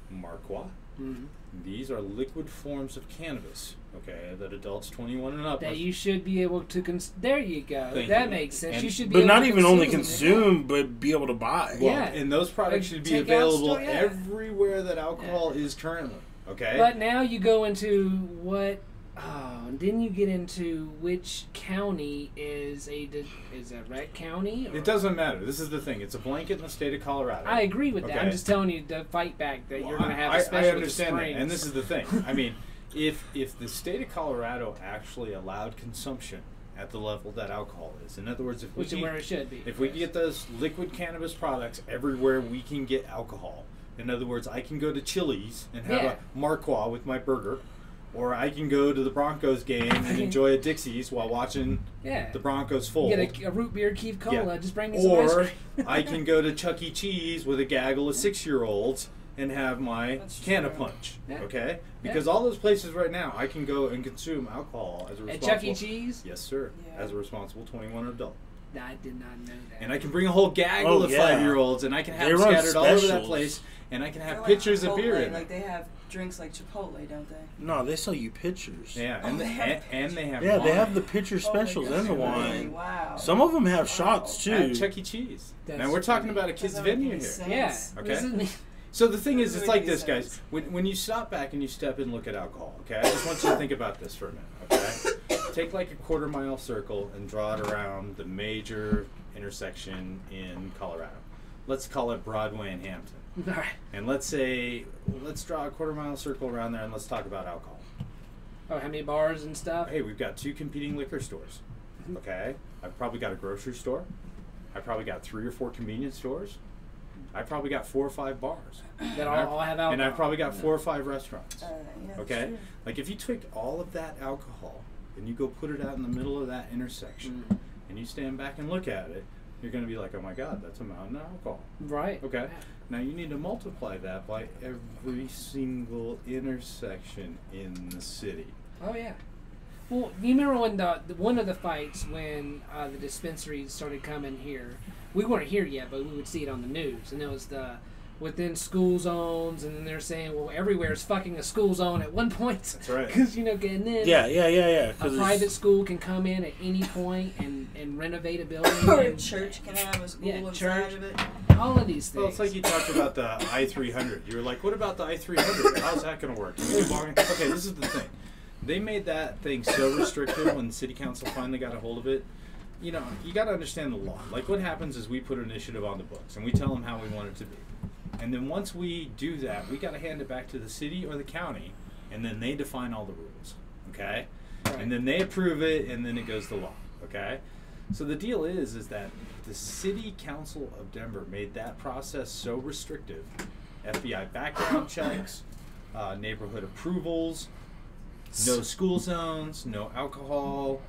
Marquois. Mm-hmm. These are liquid forms of cannabis, okay, that adults 21 and up. That must- you should be able to there you go. Thank That you. makes sense. And- You should be But able not to even only it. consume, but be able to buy. Well, Yeah. and those products Like should be takeout available store, yeah. everywhere that alcohol is currently, okay? But now you go into what? Oh, and then you get into which county is that Wreck County? Or? It doesn't matter. This is the thing. It's a blanket in the state of Colorado. I agree with that. I'm Okay. just telling you to fight back that Well, you're going to have I a special understand with that, the and this Springs. is the thing. I mean, if the state of Colorado actually allowed consumption at the level that alcohol is, in other words, if we Which is where it should be. if we can get those liquid cannabis products everywhere we can get alcohol, in other words, I can go to Chili's and have Yeah. a Marquois with my burger, or I can go to the Broncos game and enjoy a Dixie's while watching Yeah. the Broncos fold. Get a root beer Keith Cola. Yeah. Just bring me some ice Or cream. I can go to Chuck E. Cheese with a gaggle of 6-year-olds and have my That's Canna true. Punch. Yeah. Okay? Yeah. Because all those places right now, I can go and consume alcohol as a At responsible. Chuck E. Cheese? Yes, sir. Yeah. As a responsible 21 adult. I did not know that. And I can bring a whole gaggle Oh, of yeah. 5-year-olds, and I can have They them run scattered all over that specials. place, and I can have They're like pictures of Chipotle, beer in Like it. they have drinks like Chipotle, don't they? No, they sell you pictures. Yeah, Oh, and, they have and they have Yeah, they wine. have the picture Oh my specials gosh, and the really? wine. Wow. Some of them have Wow. shots too. At Chuck E. Cheese. That's Now we're talking funny. about a kid's Doesn't make venue any here. sense. Yeah. Okay. This is- So the thing is, Doesn't it's make like any this, guys. sense. When you stop back and you step and look at alcohol, okay? I just want you to think about this for a minute, okay? Take like a quarter-mile circle and draw it around the major intersection in Colorado. Let's call it Broadway and Hampton. All right. And let's draw a quarter-mile circle around there and let's talk about alcohol. Oh, how many bars and stuff? Hey, we've got 2 competing liquor stores, okay? I've probably got a grocery store. I've probably got 3 or 4 convenience stores. I've probably got 4 or 5 bars. That all have alcohol. And I've probably got 4 or 5 restaurants. Yeah, that's Okay? true. Like if you took all of that alcohol and you go put it out in the middle of that intersection and you stand back and look at it, you're going to be like, oh my God, that's a mountain of alcohol. Right. Okay? Now you need to multiply that by every single intersection in the city. Oh yeah. Well, you remember when the one of the fights when the dispensaries started coming here? We weren't here yet, but we would see it on the news, and it was the within school zones, and then they're saying, well, everywhere is fucking a school zone at one point. That's right. Because and then Yeah. a 'cause it's- private school can come in at any point and renovate a building. Or a and church can have a school Yeah, inside church. of it. all of these things. Well, it's like you talked about the I-300. You were like, what about the I-300? How's that going to work? Can we keep walking? Okay, this is the thing. They made that thing so restrictive when the city council finally got a hold of it. You know, you got to understand the law. Like what happens is we put an initiative on the books and we tell them how we want it to be. And then once we do that, we got to hand it back to the city or the county, and then they define all the rules, okay? Right. And then they approve it, and then it goes to law, okay? So the deal is that the city council of Denver made that process so restrictive. FBI background checks, neighborhood approvals, no school zones, no alcohol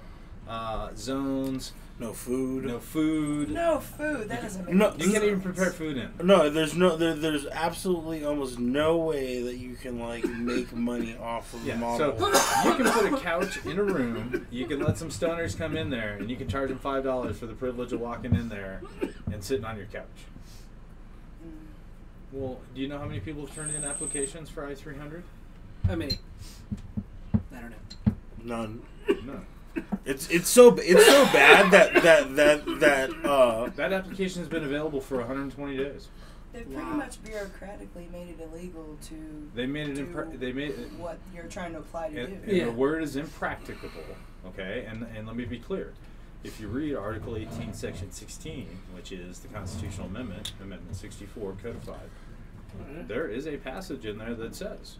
zones, no food. no food. No food. That doesn't make No, any You can't even sense. prepare food in. No, there's absolutely almost no way that you can like make money off of the Yeah, model. so you can put a couch in a room, you can let some stoners come in there, and you can charge them $5 for the privilege of walking in there and sitting on your couch. Well, do you know how many people have turned in applications for I-300? How many? I don't know. None. No. It's so bad that That application has been available for 120 days. They've Wow. pretty much bureaucratically made it illegal to They made it. do They made it. what you're trying to apply to And do. Yeah. the word is impracticable. Okay, and let me be clear. If you read Article 18, Section 16, which is the constitutional amendment, Amendment 64, codified, there is a passage in there that says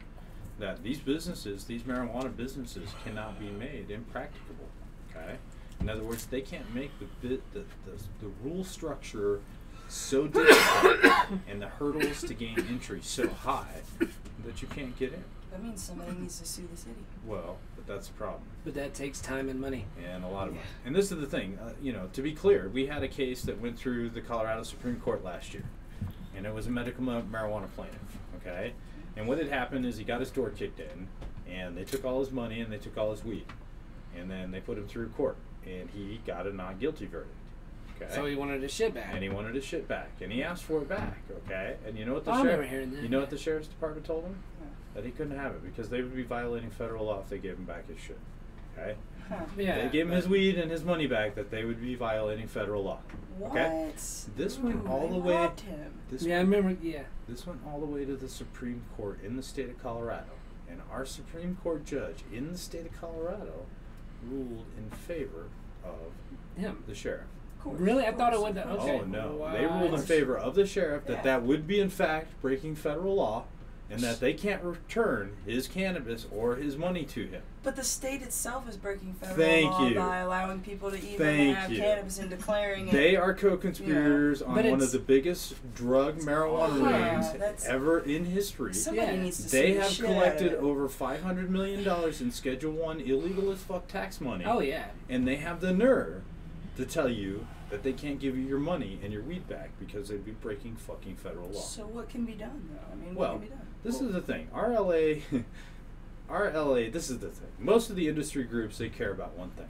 that these businesses, these marijuana businesses, cannot be made impracticable. Okay, in other words, they can't make the rule structure so difficult and the hurdles to gain entry so high that you can't get in. That means somebody needs to sue the city. Well, but that's the problem. But that takes time and money. And a lot of money. And this is the thing, to be clear, we had a case that went through the Colorado Supreme Court last year. And it was a medical marijuana plaintiff, okay? And what had happened is he got his door kicked in, and they took all his money and they took all his weed. And then they put him through court, and he got a not guilty verdict. Okay? So he wanted his shit back. And he wanted his shit back, and he asked for it back, okay? And you know what the I remember hearing that. You know what the sheriff's department told him? That he couldn't have it because they would be violating federal law if they gave him back his shit. Okay? Huh. Yeah. They gave him his weed and his money back, that they would be violating federal law. Okay? What? This went all they the way. robbed him. This Yeah, I went, remember. Yeah. This went all the way to the Supreme Court in the state of Colorado, and our Supreme Court judge in the state of Colorado ruled in favor of Him. the sheriff. Of course, Really? I of thought it course, went of to. course. Okay. Oh no! Wow. They ruled in favor of the sheriff that Yeah. that would be in fact breaking federal law, and that they can't return his cannabis or his money to him. But the state itself is breaking federal Thank law you. by allowing people to even Thank have you. cannabis and declaring They it. are co-conspirators on But one it's- of the biggest drug marijuana Yeah, rings that's- ever in history. Somebody Yeah. needs to They sue the have shit out of collected it. over $500 million in Schedule 1 illegal as fuck tax money. Oh yeah. And they have the nerve to tell you that they can't give you your money and your weed back because they'd be breaking fucking federal law. So what can be done, though? I mean, Well, what can be done? this is the thing. R.L.A, this is the thing. Most of the industry groups, they care about one thing.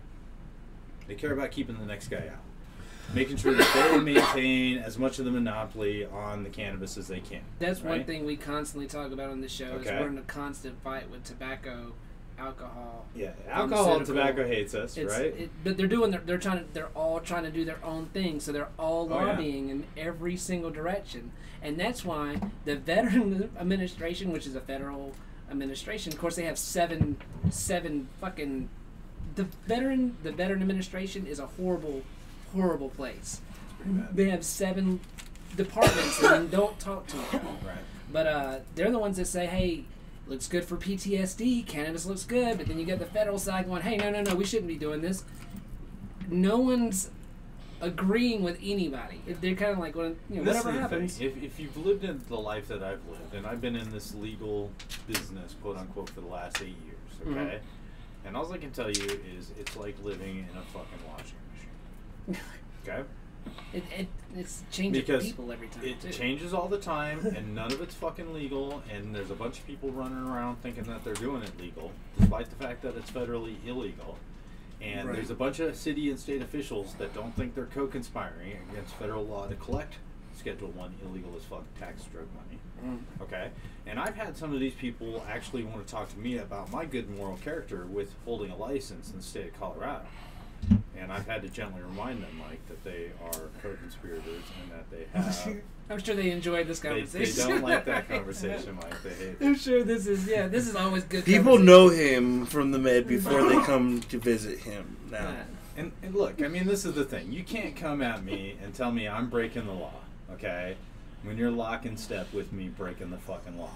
They care about keeping the next guy out. Making sure that they maintain as much of the monopoly on the cannabis as they can. That's one right? thing we constantly talk about on the show. Is Okay. we're in a constant fight with tobacco, alcohol. Yeah, alcohol and Pharmaceutical. tobacco hates us, right? But they're doing. They're all trying to do their own thing. So they're all Oh, yeah. lobbying in every single direction, and that's why the Veteran Administration, which is a federal administration, of course, they have seven fucking. The veteran administration is a horrible place. bad. They have 7 departments and don't talk to them. Right. But they're the ones that say, hey, looks good for PTSD, cannabis looks good, but then you get the federal side going, hey, no, we shouldn't be doing this. No one's agreeing with anybody. They're kind of like, well, This whatever is the happens. thing. If you've lived in the life that I've lived, and I've been in this legal business, quote unquote, for the last 8 years, okay? Mhm. And all I can tell you is it's like living in a fucking washing machine. Okay? It's changing Because people every time. it too. changes all the time, and none of it's fucking legal, and there's a bunch of people running around thinking that they're doing it legal, despite the fact that it's federally illegal. And Right. there's a bunch of city and state officials that don't think they're co-conspiring against federal law to collect Schedule 1 illegal as fuck tax drug money. Mm. Okay? And I've had some of these people actually want to talk to me about my good moral character with holding a license in the state of Colorado. And I've had to gently remind them, like, that they are co-conspirators and that they have... I'm sure they enjoyed this They conversation. don't like that conversation, Mike. They hate I'm it. sure this is always good. People conversation. know him from the Med before they come to visit him now. Yeah. And look, I mean, this is the thing. You can't come at me and tell me I'm breaking the law, okay? When you're lock in step with me breaking the fucking law,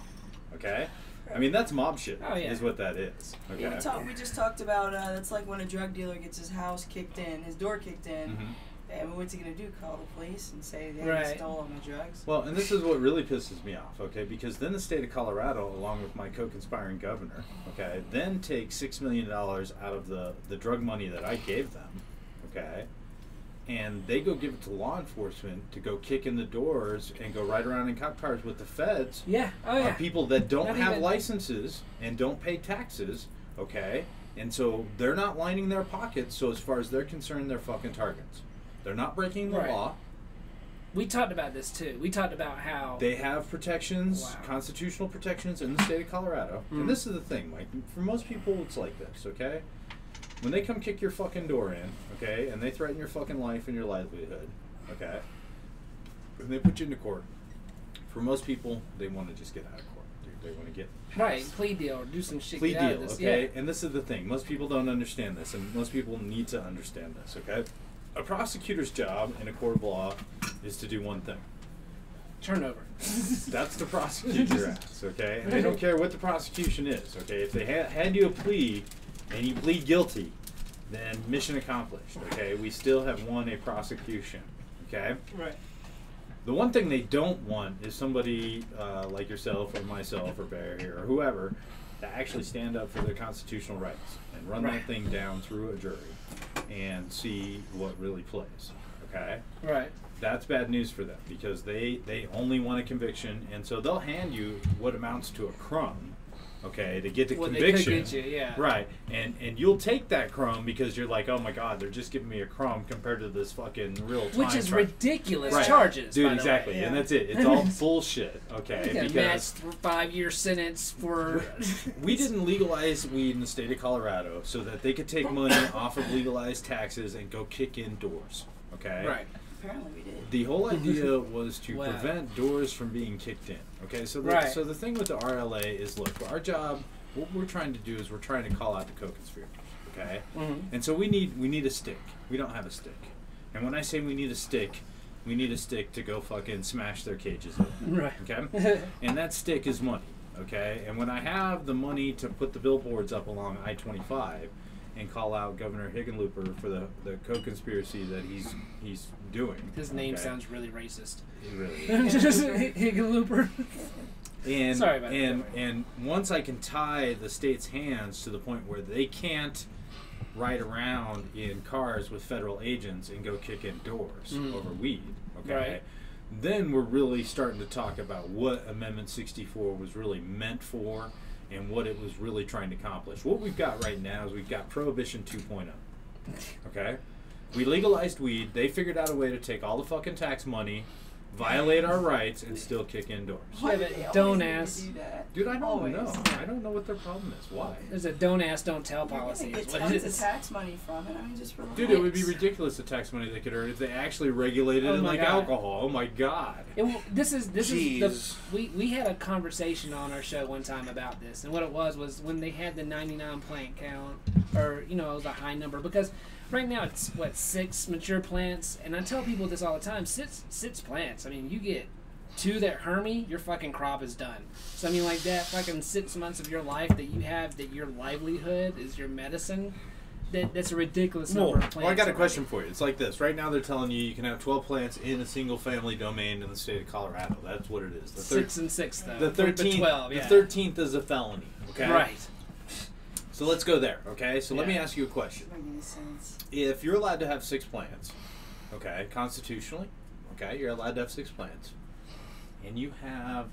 okay? I mean, that's mob shit, Oh, yeah. is what that is, okay? We just talked about that's like when a drug dealer gets his house kicked in, his door kicked in, Mhm. and what's he gonna do? Call the police and say they Right. stole all my drugs? Well, and this is what really pisses me off, okay? Because then the state of Colorado, along with my co-conspiring governor, okay, then takes $6 million out of the drug money that I gave them, okay? And they go give it to law enforcement to go kick in the doors and go ride around in cop cars with the feds. Yeah. Oh yeah. On people that don't Not have even- licenses and don't pay taxes, okay? And so they're not lining their pockets, so as far as they're concerned, they're fucking targets. They're not breaking the Right. law. We talked about this too. We talked about how They have protections, Wow. constitutional protections in the state of Colorado. Mm. And this is the thing, Mike. For most people, it's like this, okay? When they come kick your fucking door in, okay, and they threaten your fucking life and your livelihood, okay, and they put you into court, for most people, they want to just get out of court. They want to get right plea deal or do some shit. plea get out deal, of this. okay? Yeah. And this is the thing. Most people don't understand this, and most people need to understand this, okay? A prosecutor's job in a court of law is to do one thing. Turnover. That's the prosecutor ass, okay? And they don't care what the prosecution is, okay? If they hand you a plea and you plead guilty, then mission accomplished, okay? We still have won a prosecution, okay? Right. The one thing they don't want is somebody like yourself or myself or Bear here or whoever to actually stand up for their constitutional rights and run that thing down through a jury and see what really plays. Okay? Right. That's bad news for them because they only want a conviction, and so they'll hand you what amounts to a crumb, okay, to get the conviction. They could get you, yeah. Right, and you'll take that crumb because you're like, oh my God, they're just giving me a crumb compared to this fucking real time. Which is ridiculous right. charges, dude. by exactly, the way. and that's it. It's all bullshit. Okay, You because for 5-year sentence for. we didn't legalize weed in the state of Colorado so that they could take money off of legalized taxes and go kick in doors. Okay. Right. Apparently we did. The whole idea was to prevent doors from being kicked in. Okay, so the thing with the R.L.A. is, look, our job, what we're trying to do is we're trying to call out the co-conspirators. Okay, and so we need a stick. We don't have a stick, and when I say we need a stick to go fucking smash their cages open. Right. Okay, and that stick is money. Okay, and when I have the money to put the billboards up along I-25. And call out Governor Hickenlooper for the co-conspiracy that he's doing. His name sounds really racist. It really is. Just Hickenlooper. And, Sorry about that. And once I can tie the state's hands to the point where they can't ride around in cars with federal agents and go kick in doors over weed, okay? Right. Then we're really starting to talk about what Amendment 64 was really meant for and what it was really trying to accomplish. What we've got right now is we've got Prohibition 2.0. Okay? We legalized weed. They figured out a way to take all the fucking tax money, violate our rights, and still kick in doors. Yeah, but don't ask. Dude, I don't know. I don't know what their problem is. Why? There's a don't ask, don't tell policy. Get Is what tons it of is. tax money from it. I mean, just relax. Dude, it would be ridiculous the tax money they could earn if they actually regulated it like alcohol. Oh my God. This is we had a conversation on our show one time about this, and what it was when they had the 99 plant count, or it was a high number, because right now it's 6 mature plants, and I tell people this all the time: six plants. I mean, you get 2 that Hermy, your fucking crop is done. So I mean, like that fucking 6 months of your life that you have, that your livelihood is your medicine. That's a ridiculous number of plants. Well, I got a question for you. It's like this. Right now they're telling you can have 12 plants in a single-family domain in the state of Colorado. That's what it is. 6 and 6, though. The 13th, 12, yeah. The 13th is a felony. Okay. Right. So let's go there. Okay. So let me ask you a question. Doesn't make any sense. If you're allowed to have 6 plants, okay, constitutionally, okay, you're allowed to have 6 plants, and you have,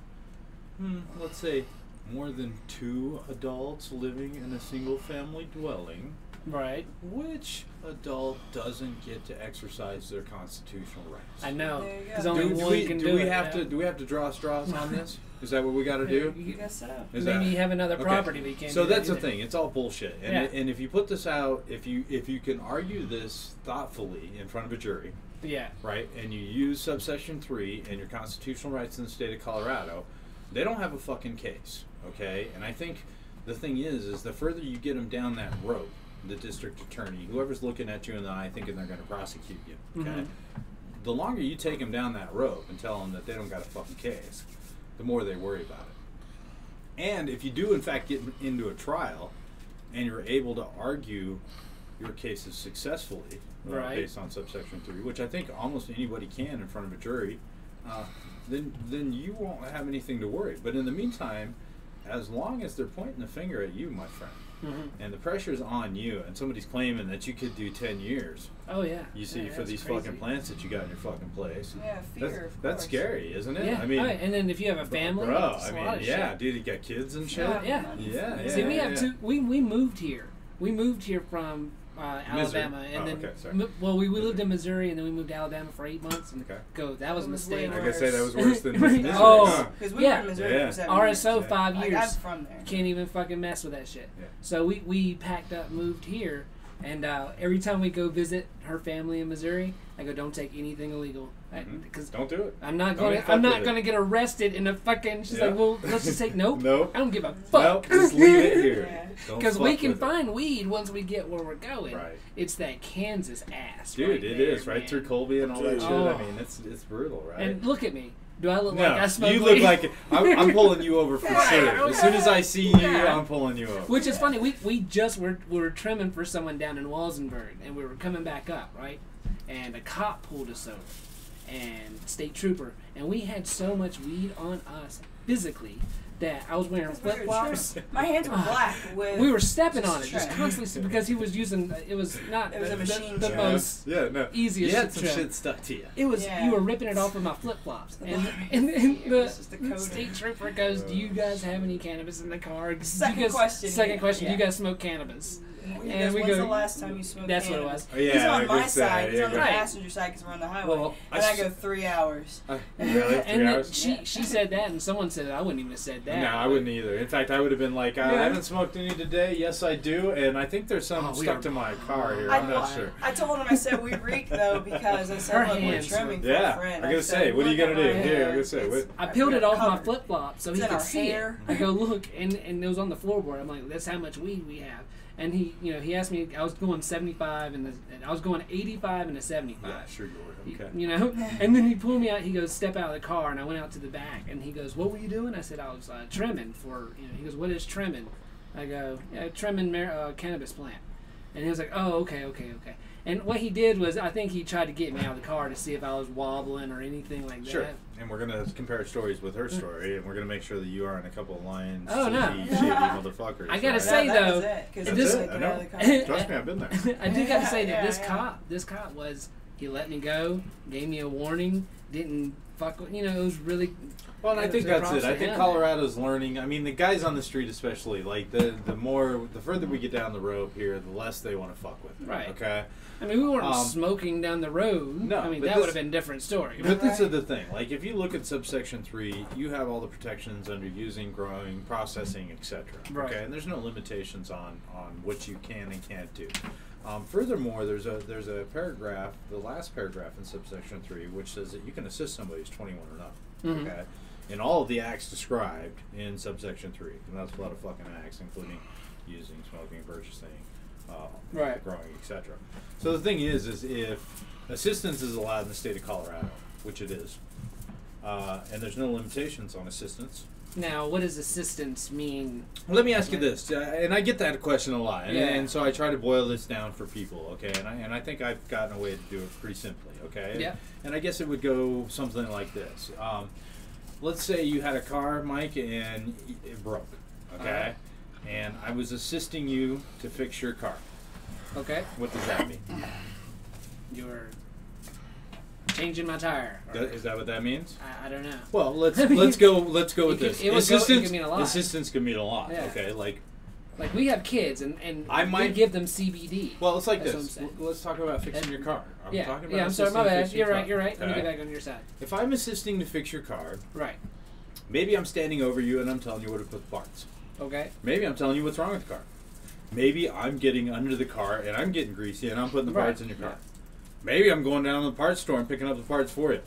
let's say, more than 2 adults living in a single-family dwelling. Right. Which adult doesn't get to exercise their constitutional rights? I know, There you because go. only one can do it. Do we have to draw straws on this? Is that what we got to do? I guess so. Maybe you have another property that you can't. So do that's that the thing. It's all bullshit. And and if you put this out, if you can argue this thoughtfully in front of a jury, right, and you use subsection 3 and your constitutional rights in the state of Colorado, they don't have a fucking case. Okay, and I think the thing is the further you get them down that road, the district attorney, whoever's looking at you in the eye thinking they're going to prosecute you, okay? The longer you take them down that road and tell them that they don't got a fucking case, the more they worry about it. And if you do, in fact, get into a trial and you're able to argue your cases successfully, based on subsection 3, which I think almost anybody can in front of a jury, then you won't have anything to worry. But in the meantime, as long as they're pointing the finger at you, my friend, and the pressure's on you, and somebody's claiming that you could do 10 years. Oh yeah. You see, for these crazy. fucking plants that you got in your fucking place. Yeah, fear. That's scary, isn't it? Yeah. I mean, and then if you have a family, bro. it's I a mean, lot of yeah, shit. dude, you got kids and shit. Yeah. Yeah. See, we have two. We moved here. We moved here from Alabama, and then okay, sorry. we lived in Missouri, and then we moved to Alabama for 8 months. And that was a mistake. Like I say, that was worse than Missouri. Oh, because we were in Missouri for 7 years. RSO 5 years. I'm from there. Can't even fucking mess with that shit. Yeah. So we packed up, moved here, and every time we go visit her family in Missouri, I go, don't take anything illegal, because don't do it. I'm not gonna get arrested in a fucking. She's like, well, let's just take nope. I don't give a fuck. Nope, just leave it here. Because we can find weed once we get where we're going. Right. It's that Kansas ass. Dude, right it there, is right man. through Colby and all that shit. Oh. I mean, it's brutal, right? And look at me. Do I look no, like I smoke you weed? look like I'm pulling you over for sure. As soon as I see you, I'm pulling you over. Which is funny. We were trimming for someone down in Walsenburg, and we were coming back up, right? And a cop pulled us over, and state trooper, and we had so much weed on us physically that I was wearing flip flops. My hands were black. We were stepping on it just trim. constantly because he was using. It was not. It was a machine the trim. most easiest. You had to some trim. shit stuck to you. It was you were ripping it off with my flip flops, and the coating. state trooper goes, "Do you guys have any cannabis in the car?" Second question. Second question. Yeah. Do you guys smoke cannabis? And when's the last time you smoked That's cannabis? what it was. Oh, yeah, he's on I my could say, side. He's on the right. passenger side because we're on the highway. Well, and I go 3 hours. Really? 3 And then hours? she said that, and someone said I wouldn't even have said that. No, I wouldn't either. In fact, I would have been like, I Yeah. haven't smoked any today. Yes, I do. And I think there's some stuck to my car here. I'm not sure. I told him, I said, we reek though, because I said, Her look, we're hands trimming for Yeah, a friend. I'm going to said, say, what are you going to do? look at Here, my I'm going to say, hair. what? I peeled it off my covered. flip flop so It's he in could our see hair. it. I go look, and it was on the floorboard. I'm like, that's how much weed we have. And he asked me. I was going 75 and I was going 85 and a 75. Yeah, sure you were. Okay. You know, and then he pulled me out. He goes, step out of the car, and I went out to the back. And he goes, what were you doing? I said, I was trimming for. He goes, what is trimming? I go, yeah, trimming cannabis plant. And he was like, oh, okay. And what he did was, I think he tried to get me out of the car to see if I was wobbling or anything like that. Sure. And we're going to compare stories with her story, and we're going to make sure that you aren't a couple of lying, Oh, no. shady motherfuckers. I gotta right? say, that though, was it, 'cause That's this- it. I know. car. Trust me, I've been there. I do got to say that Yeah. this cop was, he let me go, gave me a warning, didn't fuck with, it was really. Well, and I think that's it. I think Yeah. Colorado's learning. I mean, the guys on the street, especially, like the further we get down the road here, the less they want to fuck with it. Right. Okay. I mean, we weren't Um, smoking down the road. No, I mean, but that this- would have been a different story. But this is the thing. Like, if you look at subsection 3, you have all the protections under using, growing, processing, etc. Right. Okay, and there's no limitations on what you can and can't do. Furthermore, there's a paragraph, the last paragraph in subsection 3, which says that you can assist somebody who's 21 or not. Mhm. Okay, in all of the acts described in subsection 3, and that's a lot of fucking acts, including using, smoking, purchasing, Right. growing, etc. So the thing is if assistance is allowed in the state of Colorado, which it is, and there's no limitations on assistance. Now, what does assistance mean? Let me ask you this, and I get that question a lot, and, Yeah. and so I try to boil this down for people, okay? And I think I've gotten a way to do it pretty simply, okay? Yeah. And I guess it would go something like this. Let's say you had a car, Mike, and it broke, okay? And I was assisting you to fix your car. Okay. What does that mean? You're changing my tire. Is that what that means? I don't know. Well, let's I mean, let's go with could- this. it would go- it could mean a lot. Assistance can mean a lot. Yeah. Okay, like Like, we have kids, and I we might give them CBD. well, it's like That's this. what I'm saying. Let's talk about fixing your car. I'm yeah, talking about yeah. I'm sorry, my assisting bad. fixing You're your right. car, You're right. Let me okay? get back on your side. If I'm assisting to fix your car, Right. maybe I'm standing over you and I'm telling you where to put the parts. Okay. Maybe I'm telling you what's wrong with the car. Maybe I'm getting under the car and I'm getting greasy and I'm putting the Right, parts in your car. yeah. Maybe I'm going down to the parts store and picking up the parts for you.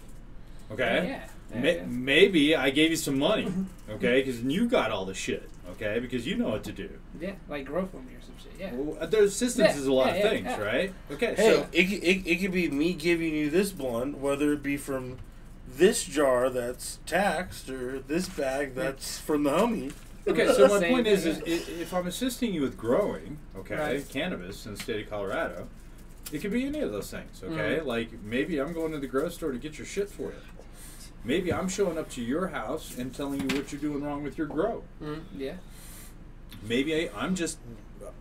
Okay? Yeah. Maybe I gave you some money, okay, because you got all the shit, okay, because you know what to do. Yeah, like grow for me or some shit. Yeah. Well, there's assistance Yeah, is a lot yeah, of yeah, things, yeah. right? Okay, Hey, so it could be me giving you this blunt, whether it be from this jar that's taxed or this bag that's from the homie. okay, so my Same point is thing. if I'm assisting you with growing, okay, Right. cannabis in the state of Colorado, it could be any of those things, okay? Mhm. Like maybe I'm going to the grocery store to get your shit for you. Maybe I'm showing up to your house and telling you what you're doing wrong with your grow. Yeah. Maybe I'm just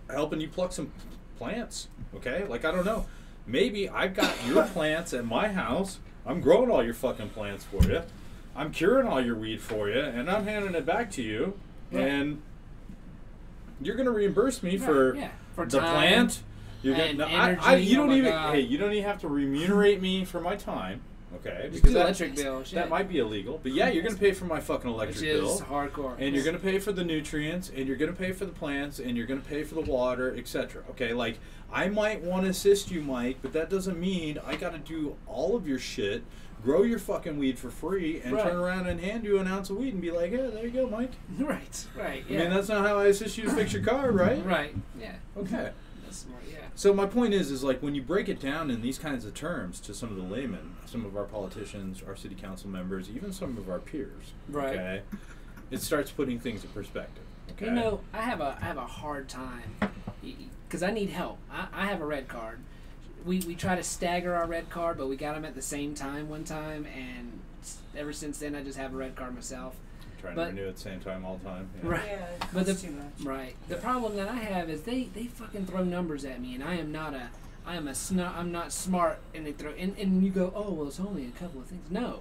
helping you pluck some plants, okay? Like, I don't know. Maybe I've got your plants at my house. I'm growing all your fucking plants for you. I'm curing all your weed for you, and I'm handing it back to you. Right. And you're going to reimburse me for yeah. For the time plant. You're and gonna, energy. you Oh don't my even. God. Hey, you don't even have to remunerate me for my time, okay? Just Because do that, electric bill. Shit. that might be illegal. But yeah, you're going to pay for my fucking electric Which is bill. hardcore. And you're going to pay for the nutrients, and you're going to pay for the plants, and you're going to pay for the water, etc. Okay, like, I might want to assist you, Mike, but that doesn't mean I got to do all of your shit, grow your fucking weed for free, and Right. turn around and hand you an ounce of weed and be like, hey, there you go, Mike. Right. Right. I Yeah. mean, that's not how I assist you to fix your car, right? Right. Yeah. Okay. That's smart. Yeah. So my point is like when you break it down in these kinds of terms to some of the laymen, some of our politicians, our city council members, even some of our peers, Right. okay, it starts putting things in perspective. Okay. You know, I have a hard time because I need help. I have a red card. we try to stagger our red card, but we got them at the same time one time, and ever since then I just have a red card myself. Trying to renew at the same time all the time. Yeah. Right. Yeah, But that's too much. Right. The problem that I have is they fucking throw numbers at me, and I'm not smart, and they throw and you go, oh well, it's only a couple of things. No,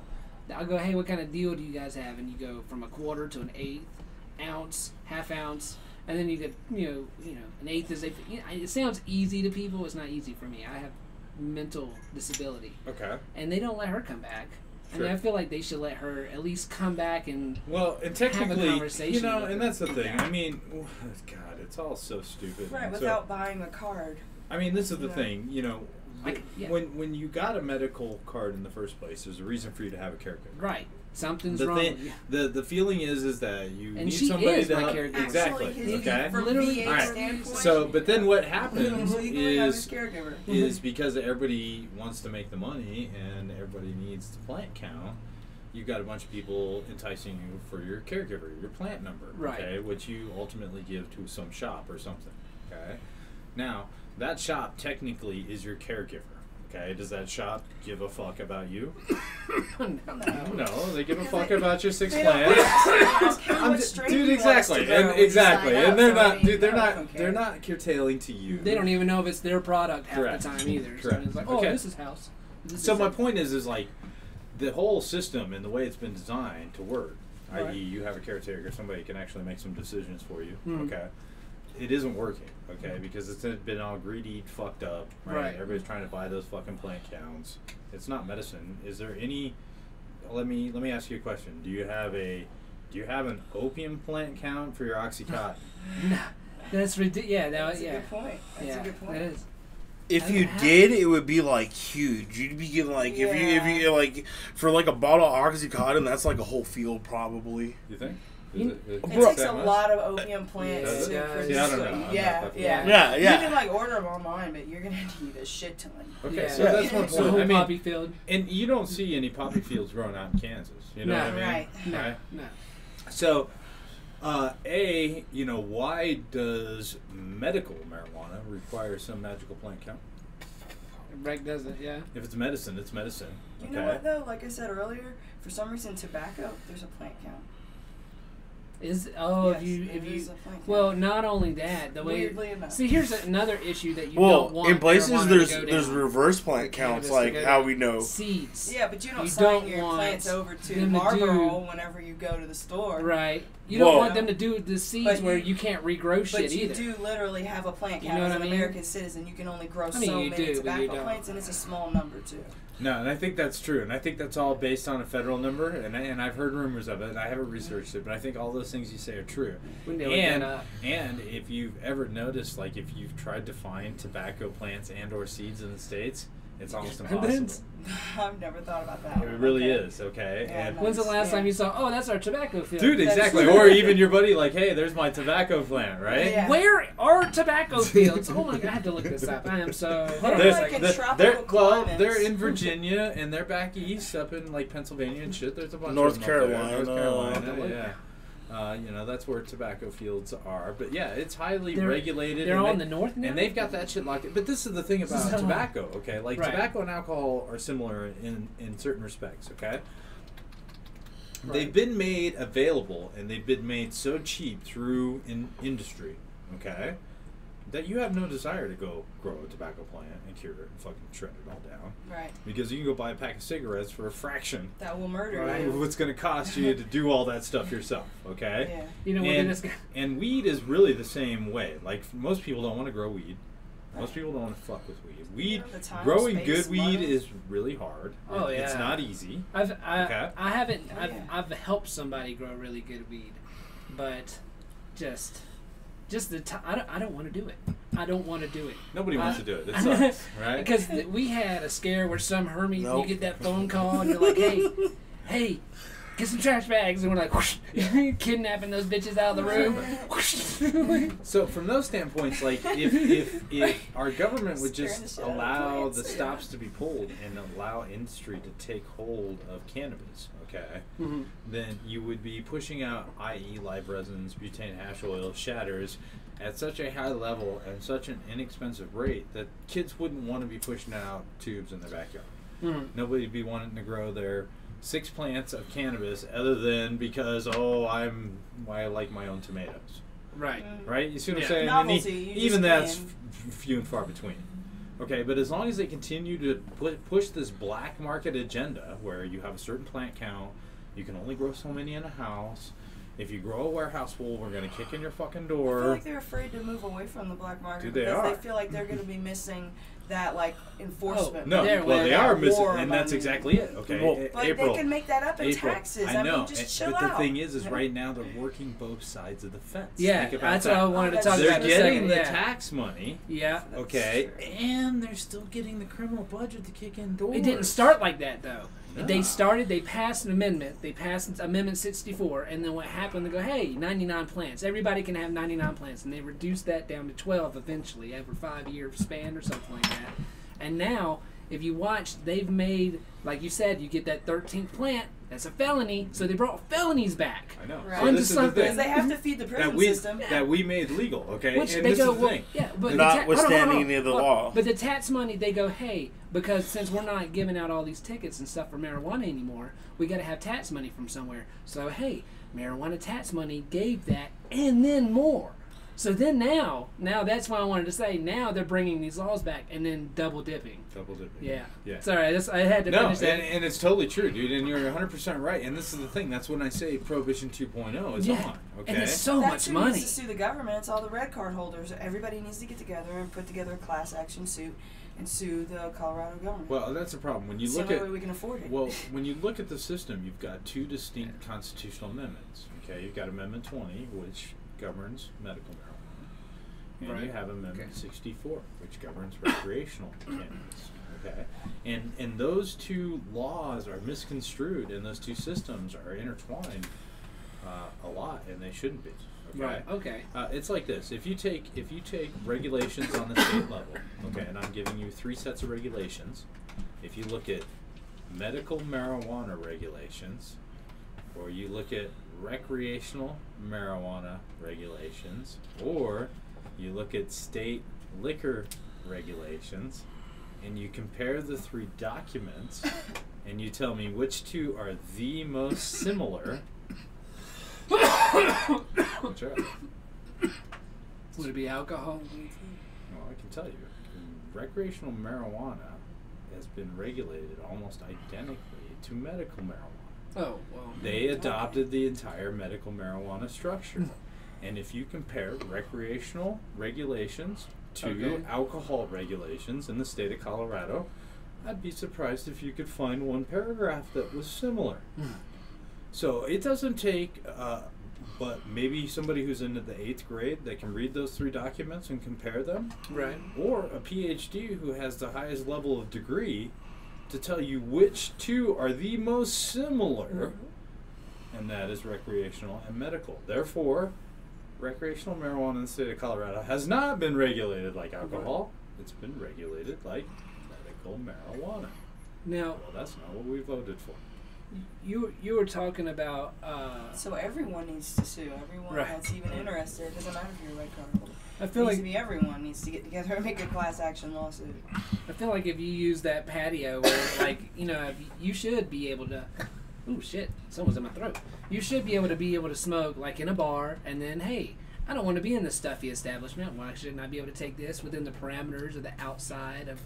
I'll go, hey, what kind of deal do you guys have? And you go from a quarter to an eighth, ounce, half ounce, and then you get you know an eighth is it sounds easy to people. It's not easy for me. I have mental disability. Okay. And they don't let her come back. Sure. I mean, I feel like they should let her at least come back and technically, have a conversation. you know, with and her. that's the thing. I mean, God, it's all so stupid. Right, And without buying a card. I mean, this is the Yeah. thing. You know, Yeah. when you got a medical card in the first place, there's a reason for you to have a caregiver. Right. Something's The wrong. thing, the feeling is that you And need she somebody is to my help. caregiver. Exactly. Actually, Okay. from Literally. VA All right. standpoint, So, but then what happens legally have is a caregiver. is because everybody wants to make the money and everybody needs the plant count. You've got a bunch of people enticing you for your caregiver, your plant number, Right. okay, which you ultimately give to some shop or something, okay? Now, that shop technically is your caregiver, okay? Does that shop give a fuck about you? No, they give a fuck about your 6 They don't plants. ask how I'm much ju- strength dude, you want us to exactly, go and when you exactly, sign and up, they're so not, they- dude, they're no, not, don't they're care. not curtailing to you. They don't even know if it's their product half Correct. the time either. So Correct. it's like, oh, Okay. this is house. This So is my it. point is like the whole system and the way it's been designed to work, Right. i.e., you have a caretaker, somebody can actually make some decisions for you. Mhm. Okay, it isn't working. Okay, because it's been all greedy, fucked up. Right. Everybody's trying to buy those fucking plant counts. It's not medicine. Is there any? Let me ask you a question. Do you have an opium plant count for your OxyContin? That's ridiculous. Yeah, That's yeah. a good point. That's Yeah, a good point. that is. If I you don't have- did, it would be like huge. You'd be getting like if you like for like a bottle of OxyContin, that's like a whole field probably. You think? You- It Bro, takes a lot of opium plants Does to it? produce. See, I don't know. I'm not Yeah, that yeah. Yeah, yeah. You can like order them online, but you're gonna need a shit ton. Okay, Yeah. so that's my The point. whole I mean, poppy field. and you don't see any poppy fields growing out in Kansas. You know No. what I mean? Right. No, Right? no. So, why does medical marijuana require some magical plant count? Rec does it, yeah. If it's medicine, it's medicine. You Okay. know what though? Like I said earlier, for some reason, tobacco there's a plant count. If Yes, you there is a plant count. well, not only that, the way. Weirdly enough. See, here's another issue that you Well, don't want in places marijuana there's to go there's down. reverse plant counts Cannabis to like go how down. we know. Seeds. Yeah, but you don't You sign don't your want plants over to them to Marlboro do- whenever you go to the store. Right. You Well- don't want them to do the seeds But where you- you can't regrow But shit you either. do literally have a plant You count know as what an I mean? American citizen. You can only grow I mean, so you many do, but you tobacco don't. plants, and it's a small number too. No, and I think that's true, and I think that's all based on a federal number, and I've heard rumors of it, and I haven't researched it, but I think all those things you say are true. We need to look that And up. and if you've ever noticed, like if you've tried to find tobacco plants and or seeds in the States, it's almost impossible. I've never thought about that. It really Okay. is, okay? Yeah, And no. When's the last Yeah. time you saw? Oh, that's our tobacco field. dude, That's exactly. true. Or even your buddy, like, hey, there's my tobacco plant, right? Yeah. Where are tobacco fields? Oh my god, I have to look this up. I am so. Hold on They're a like second. in tropical climates. they're in Virginia and they're back east, up in like Pennsylvania and shit. There's a bunch North of them up there. Carolina. North Carolina, Okay. yeah. That's where tobacco fields are. But yeah, it's highly They're- regulated. They're and all they- in the north now. and they've got that shit locked in. But this is the thing about So- tobacco, okay? Like, Right. tobacco and alcohol are similar in certain respects, okay? Right. They've been made available, and they've been made so cheap through industry, okay, that you have no desire to go grow a tobacco plant and cure it and fucking shred it all down. Right. Because you can go buy a pack of cigarettes for a fraction That will murder Right. you. of what's going to cost you to do all that stuff yourself, okay? Yeah. You know what? And, This guy. and weed is really the same way. Like, most people don't want to grow weed. Most people don't want to fuck with weed. Weed, The time, growing space, good weed money. is really hard. Oh, It's yeah. not easy. I Okay. haven't. Oh, yeah. I've helped somebody grow really good weed, but just I don't want to do it. I don't want to do it. Nobody wants to do it. It I- sucks, right? Because we had a scare where some hermit, Nope. you get that phone call and you're like, hey, get some trash bags, and we're like, whoosh, kidnapping those bitches out of the room. Whoosh. So from those standpoints, like if our government would Scaring the just shit out of allow plants, the yeah. stops to be pulled and allow industry to take hold of cannabis, okay, then you would be pushing out, i.e., live resins, butane hash oil, shatters, at such a high level and such an inexpensive rate that kids wouldn't want to be pushing out tubes in their backyard. Nobody would be wanting to grow their 6 plants of cannabis other than because I like my own tomatoes. Right. Right? You see what I'm Yeah. saying? Novelty, And you even just that's can. few and far between. Okay, but as long as they continue to push this black market agenda where you have a certain plant count, you can only grow so many in a house. If you grow a warehouse full, we're going to kick in your fucking I feel door. like they're afraid to move away from the black market Dude, they because are. they feel like they're going to be missing that like enforcement. No, They're- well, they that are missing, war and that's money. exactly it. Okay, Well, But April. they can make that up in April, taxes. I know, mean, just chill but out. the thing is right now they're working both sides of the fence. Yeah, Think about that's that. what I wanted to That's talk They're about in a getting second. the Yeah. tax money, Yeah. okay, That's true. and they're still getting the criminal budget to kick in doors. It didn't start like that though. Yeah. They passed an amendment. They passed Amendment 64, and then what happened? They go, hey, 99 plants. Everybody can have 99 plants, and they reduced that down to 12 eventually over 5-year span or something like that. And now, if you watch, they've made, like you said, you get that 13th plant. That's a felony, so they brought felonies back. I know. Right. So Onto this is the something. thing Because they have to feed the prison system. that we made legal, okay? Which and they this go, is the well, thing. yeah, but Notwithstanding any of the law. But the tax money, they go, hey, because since we're not giving out all these tickets and stuff for marijuana anymore, we got to have tax money from somewhere. So hey, marijuana tax money gave that, and then more. So then now that's why I wanted to say, now they're bringing these laws back and then double dipping. Double dipping. Yeah. Yeah. Sorry, I had to No, finish that. and it's totally true, dude, and you're 100% right. And this is the thing. That's when I say Prohibition 2.0 is on, okay? And it's so That's much who money. needs to sue the government. It's all the red card holders. Everybody needs to get together and put together a class action suit and sue the Colorado government. Well, that's the problem. When you it's look the at only way we can afford it. Well, when you look at the system, you've got 2 distinct constitutional amendments. Okay, you've got Amendment 20, which governs medical marijuana, and Right. you have Amendment 64, which governs recreational cannabis. Okay, and those 2 laws are misconstrued, and those 2 systems are intertwined a lot, and they shouldn't be. Okay? Right. Okay. It's like this: if you take regulations on the state level, okay, and I'm giving you 3 sets of regulations. If you look at medical marijuana regulations, or you look at recreational marijuana regulations, or you look at state liquor regulations, and you compare the 3 documents, and you tell me which 2 are the most similar. That's right. Would it be alcohol? Well, I can tell you, recreational marijuana has been regulated almost identically to medical marijuana. Oh, well. They adopted the entire medical marijuana structure. And if you compare recreational regulations to Okay. alcohol regulations in the state of Colorado, I'd be surprised if you could find one paragraph that was similar. So it doesn't take, but maybe somebody who's into the 8th grade that can read those 3 documents and compare them, Right. or a PhD who has the highest level of degree to tell you which 2 are the most similar, and that is recreational and medical. Therefore, recreational marijuana in the state of Colorado has not been regulated like alcohol. It's been regulated like medical marijuana. Now, Well, that's not what we voted for. you were talking about So everyone needs to sue. Everyone Right. that's even interested. It doesn't matter if you're a red card holder. I It feel needs like to be everyone needs to get together and make a class action lawsuit. if you use that patio where like you should be able to ooh shit, someone's in my throat. You should be able to smoke like in a bar, and then hey, I don't want to be in this stuffy establishment. Why shouldn't I be able to take this within the parameters of the outside of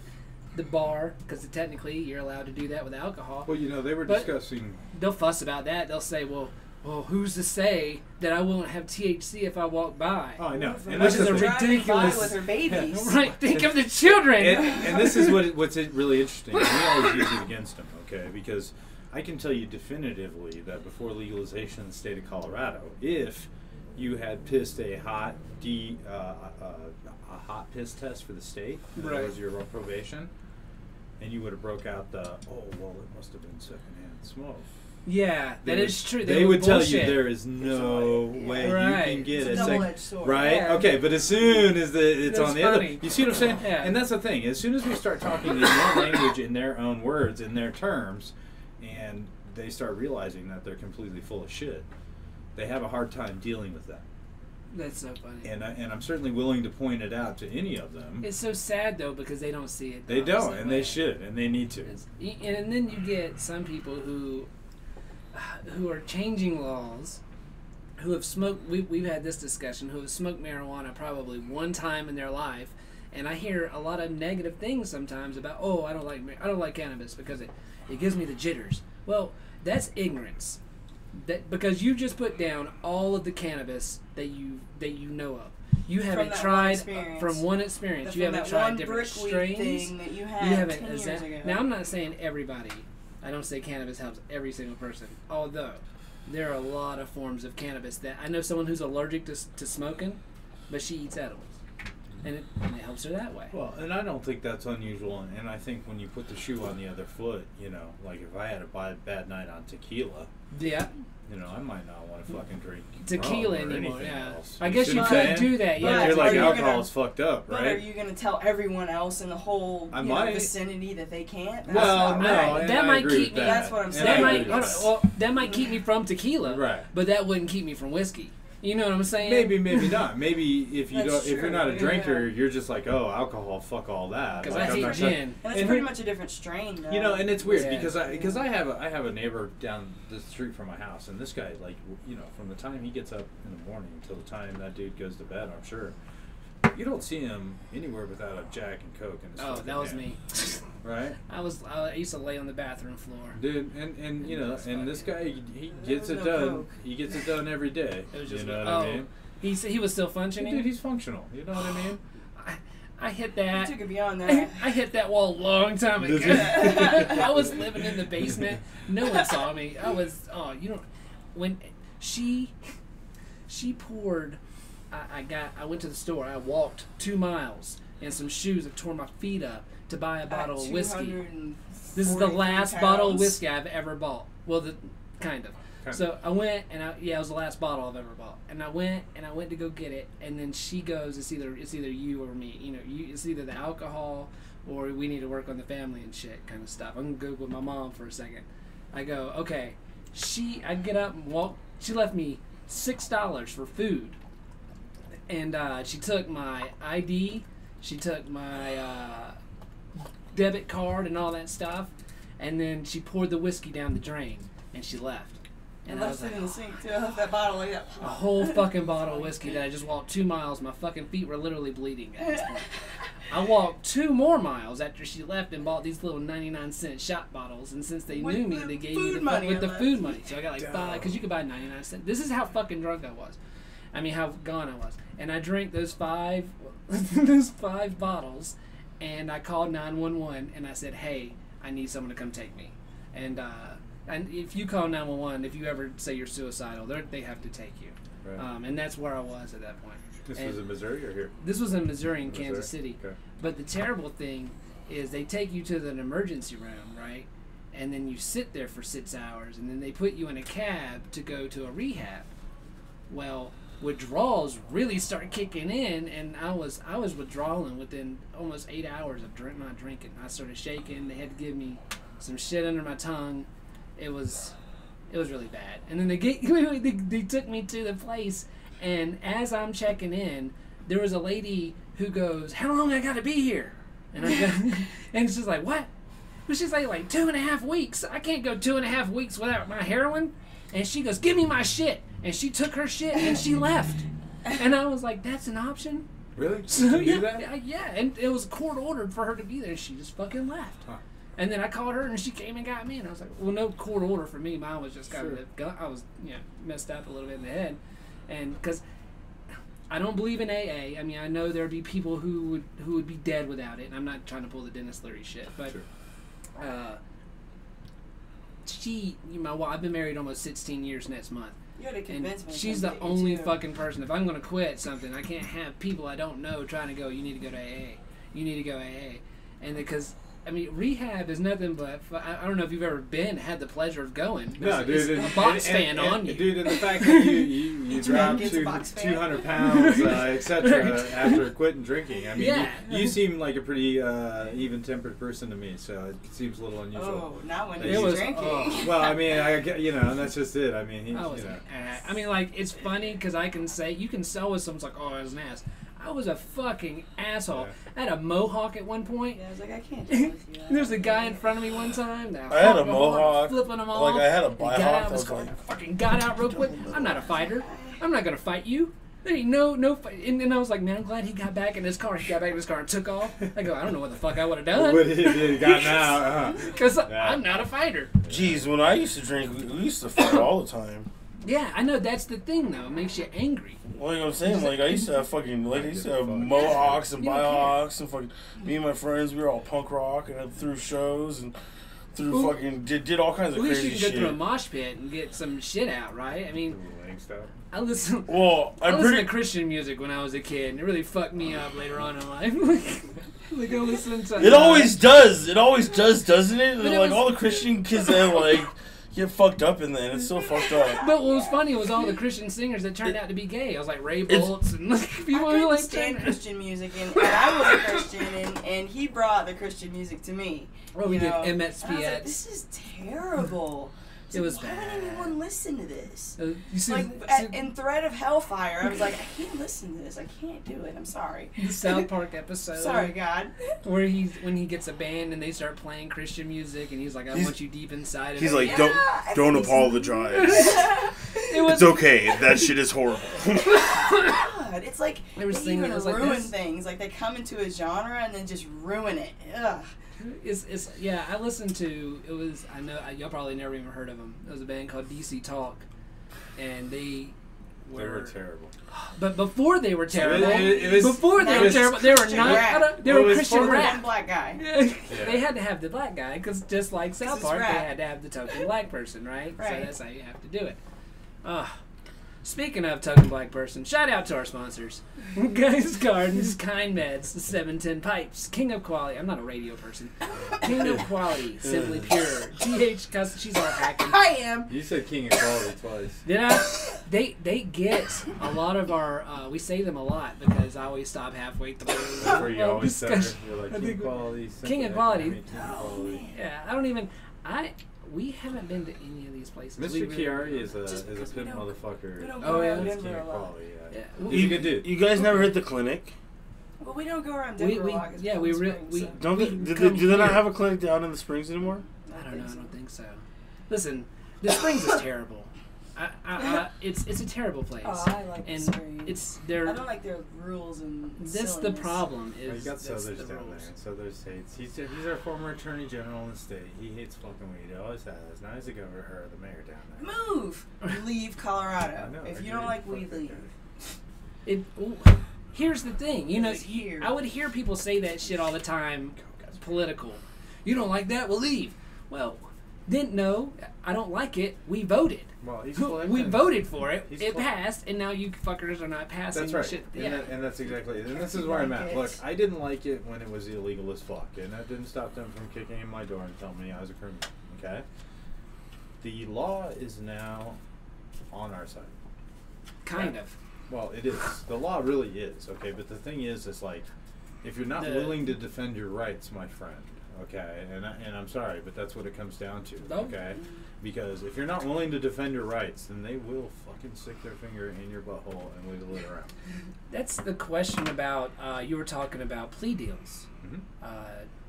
the bar? Because technically you're allowed to do that with alcohol. Well, they were But- discussing. They'll fuss about that. They'll say, well, who's to say that I won't have THC if I walk by? Oh, I know. What if And a that's Which is the a thing. driving by ridiculous- with her babies. Right. Think of the children. And this is what's really interesting. We always use it against them, okay? Because I can tell you definitively that before legalization in the state of Colorado, if you had pissed a hot piss test for the state, that Right. was your probation, and you would have broke out it must have been secondhand smoke. Yeah, that is true. They would tell bullshit. you there is no way Right. you can get It's a a second. double-edged sword. Right? Yeah. Okay, but as soon as it's That's on the funny. other, you see what I'm saying? Yeah. And that's the thing. As soon as we start talking in their language, in their own words, in their terms, and they start realizing that they're completely full of shit, they have a hard time dealing with that. That's so funny. And I'm certainly willing to point it out to any of them. It's so sad though because they don't see it. They the don't, opposite and way. they should, and they need to. And then you get some people who are changing laws, who have smoked. We've had this discussion. Who have smoked marijuana probably one time in their life, and I hear a lot of negative things sometimes about. Oh, I don't like cannabis because it gives me the jitters. Well, that's ignorance. That because you just put down all of the cannabis that you know of. You haven't that one tried experience. from one experience. From You haven't that tried one different brickweed strains. thing that you You had haven't 10 years ago. Now I'm not saying everybody. I don't say cannabis helps every single person. Although there are a lot of forms of cannabis that I know someone who's allergic to smoking, but she eats edibles, and it helps her that way. Well, and I don't think that's unusual. And I think when you put the shoe on the other foot, like if I had a bad night on tequila, Yeah, I might not want to fucking drink tequila rum or anymore. anything Yeah, else. I guess see you what could I'm saying? do that. But Yeah, You're like Are you alcohol's gonna- fucked up, But are right? you going to tell everyone else in the whole I might. vicinity that they can't? That's Well, not no, right. and that I might agree keep with me- that. That's what I'm And saying. I that agree might with that. well, that might keep me from tequila, Right. But that wouldn't keep me from whiskey. You know what I'm saying? Maybe not. Maybe if you That's don't, if you're not a true, drinker, yeah. you're just like, oh, alcohol, fuck all that. Because Like, I I'm hate not gin. And it's And pretty who- much a different strain, though. And it's weird Yeah. because I have a neighbor down the street from my house, and this guy, like, from the time he gets up in the morning until the time that dude goes to bed, I'm sure you don't see him anywhere without a Jack and Coke in his Oh, fucking that was hand, me. right? I used to lay on the bathroom floor. Dude, and That's and this guy, he There gets was it no done. Coke. He gets it done every day. It was just you know what I mean? He was still functioning. Dude, he's functional. You know what I mean? I hit You that. took it beyond that. I hit that wall a long time ago. Did you? I was living in the basement. No one saw me. When she poured. I went to the store. I walked 2 miles in some shoes that tore my feet up to buy a bottle of whiskey. This is the 243 last bottle of pounds. whiskey I've ever bought. Well, kind of. So I went and it was the last bottle I've ever bought. And I went to go get it, and then she goes, it's either you or me. It's either the alcohol or we need to work on the family and shit kind of stuff. I'm gonna go with my mom for a second. I go, okay. I get up and walk. She left me $6 for food, and she took my ID. She took my debit card and all that stuff, and then she poured the whiskey down the drain, and she left. And I left was it like, in the sink, too. I left that bottle like that. a whole fucking bottle of whiskey that I just walked 2 miles. My fucking feet were literally bleeding at this point. I walked 2 more miles after she left and bought these little 99-cent shot bottles. And since they With knew me, the they gave food me money with the on food that. money. So I got like 5, because you could buy 99 cents. This is how fucking drunk I was. I mean, how gone I was. And I drank those 5 bottles, and I called 911 and I said, hey, I need someone to come take me. And if you call 911, if you ever say you're suicidal, they have to take you. Right. And that's where I was at that point. This and was in Missouri or here? This was in Missouri and Missouri? Kansas City. Okay. But the terrible thing is they take you to an emergency room, right? And then you sit there for 6 hours, and then they put you in a cab to go to a rehab. Well, withdrawals really start kicking in, and I was withdrawing within almost 8 hours of not drinking. I started shaking. They had to give me some shit under my tongue. It was really bad. And then they took me to the place, and as I'm checking in, there was a lady who goes, "How long I gotta be here?" And I go, and she's like, "What?" But she's like 2.5 weeks. I can't go 2.5 weeks without my heroin. And she goes, "Give me my shit." And she took her shit and she left. And I was like, "That's an option?" Really? So You do that? yeah, and it was court ordered for her to be there. She just fucking left. Huh. And then I called her, and she came and got me, and I was like, "Well, no court order for me. Mine was just kind of I was messed up a little bit in the head, and because I don't believe in AA. I mean, I know there'd be people who would be dead without it, and I'm not trying to pull the Dennis Leary shit, but Sure. I've been married almost 16 years next month. You had to And convince me. to she's come the get you, only too. fucking person. If I'm going to quit something, I can't have people I don't know trying to go, "You need to go to AA. You need to go AA." And because I mean, rehab is nothing but. I don't know if you've ever had the pleasure of going. No, dude. It's a box fan on you. Dude, and the fact that you dropped 200 pounds, etc. after quitting drinking. I mean, you seem like a pretty even-tempered person to me, so it seems a little unusual. Oh, not when he's drinking. Well, I mean, and that's just it. I mean, I mean, like, it's funny because I can say, you can sell with someone's like, oh, I was an ass. I was a fucking asshole. Yeah. I had a mohawk at one point. Yeah, I was like, I can't deal with you. There's a guy in front of me one time. I had a mohawk. Flipping him off. Like, I had a bihawk. Fucking got out real quick. I'm not a fighter. I'm not going to fight you. There ain't no fight. And I was like, man, I'm glad he got back in his car. He got back in his car and took off. I go, I don't know what the fuck I would have done. What he gotten out? Because I'm not a fighter. Jeez, when I used to drink, we used to fight all the time. Yeah, I know. That's the thing, though. It makes you angry. Like I'm saying, like I used to have fucking, like I used to have mohawks and bihawks and fucking. Me and my friends, we were all punk rock and threw shows and fucking did all kinds of crazy shit. At least you can go through a mosh pit and get some shit out, right? I mean, I listened to Christian music when I was a kid, and it really fucked me up later on in life. Like I listened to. It always does. It always does, doesn't it? Like all the Christian kids that like. Get fucked up in there. It's so fucked up. But what was funny was all the Christian singers that turned out to be gay. I was like Ray Boltz and people who like stand Christian music, and I was a Christian, and he brought the Christian music to me. Well, we did MSPX. I was like, this is terrible. It was why bad. would anyone listen to this? You see, in Thread of Hellfire, I was like, I can't listen to this. I can't do it. I'm sorry. The South Park episode. Sorry, God. Where when he gets a band and they start playing Christian music, and he's like, I want you deep inside. He's like, don't apologize. It's okay. That shit is horrible. God, it's like they even ruin things. Like they come into a genre and then just ruin it. Ugh. I listened to I know y'all probably never even heard of them. It was a band called DC Talk, and they were terrible. But before they were terrible, they were Christian rap. Black guy. They had to have the black guy because just like South Park, they had to have the token black person, right? So that's how you have to do it. Speaking of token black person, shout out to our sponsors. Guys Gardens, Kind Meds, the 710 Pipes, King of Quality. I'm not a radio person. King of Quality, Simply Pure. GH Custom, she's all hacking. I am. You said King of Quality twice. Did I? They get a lot of our, we say them a lot because I always stop halfway through. That's where you always say you're like King of Quality. King of Quality. Quality. Yeah, I don't even, we haven't been to any of these places. Mr. Chiari is a pimp motherfucker. Oh yeah, King of Quality. Yeah. He's a good dude. You guys never hit the clinic? Well, we don't go around Denver a lot. Do they not have a clinic down in the Springs anymore? I don't know. I don't think so. Listen, the Springs is terrible. It's a terrible place. Oh, I like the Springs. I don't like their rules and that's the problem. You got Southers down there in Southern states. He's our former attorney general in the state. He hates fucking weed. He always has. Now he's the governor or the mayor down there. Move! Leave Colorado. If you don't like weed, leave. Here's the thing. I would hear people say that shit all the time. Political. You don't like that? Well, leave. Well, didn't know. I don't like it. We voted. Well, we voted for it. It passed, and now you fuckers are not passing. That's right. Shit. And that's exactly it. And this is where I'm at. Look, I didn't like it when it was illegal as fuck, and that didn't stop them from kicking in my door and telling me I was a criminal. Okay? The law is now on our side. Kind of. Well, it is. The law really is. Okay, but the thing is, it's like, if you're not willing to defend your rights, my friend. Okay, and I'm sorry, but that's what it comes down to. Okay, because if you're not willing to defend your rights, then they will fucking stick their finger in your butthole and wiggle it around. That's the question about. You were talking about plea deals. Mm-hmm.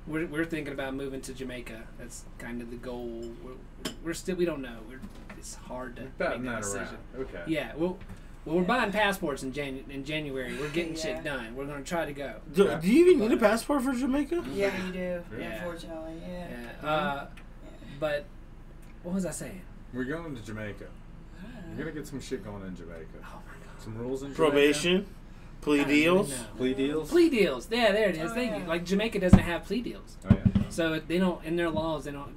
We're thinking about moving to Jamaica. That's kind of the goal. We don't know. It's hard to make that decision. Okay. Yeah. Well, we're buying passports in January. We're getting shit done. We're going to try to go. Do you even need a passport for Jamaica? Yeah, you do. Yeah. Unfortunately, But what was I saying? We're going to Jamaica. You're going to get some shit going in Jamaica. Oh my God. Some rules in Probation? Jamaica? Plea deals? Plea deals? Plea deals. Yeah, there it is. Thank you. Like Jamaica doesn't have plea deals. Oh yeah. So they don't in their laws. They don't.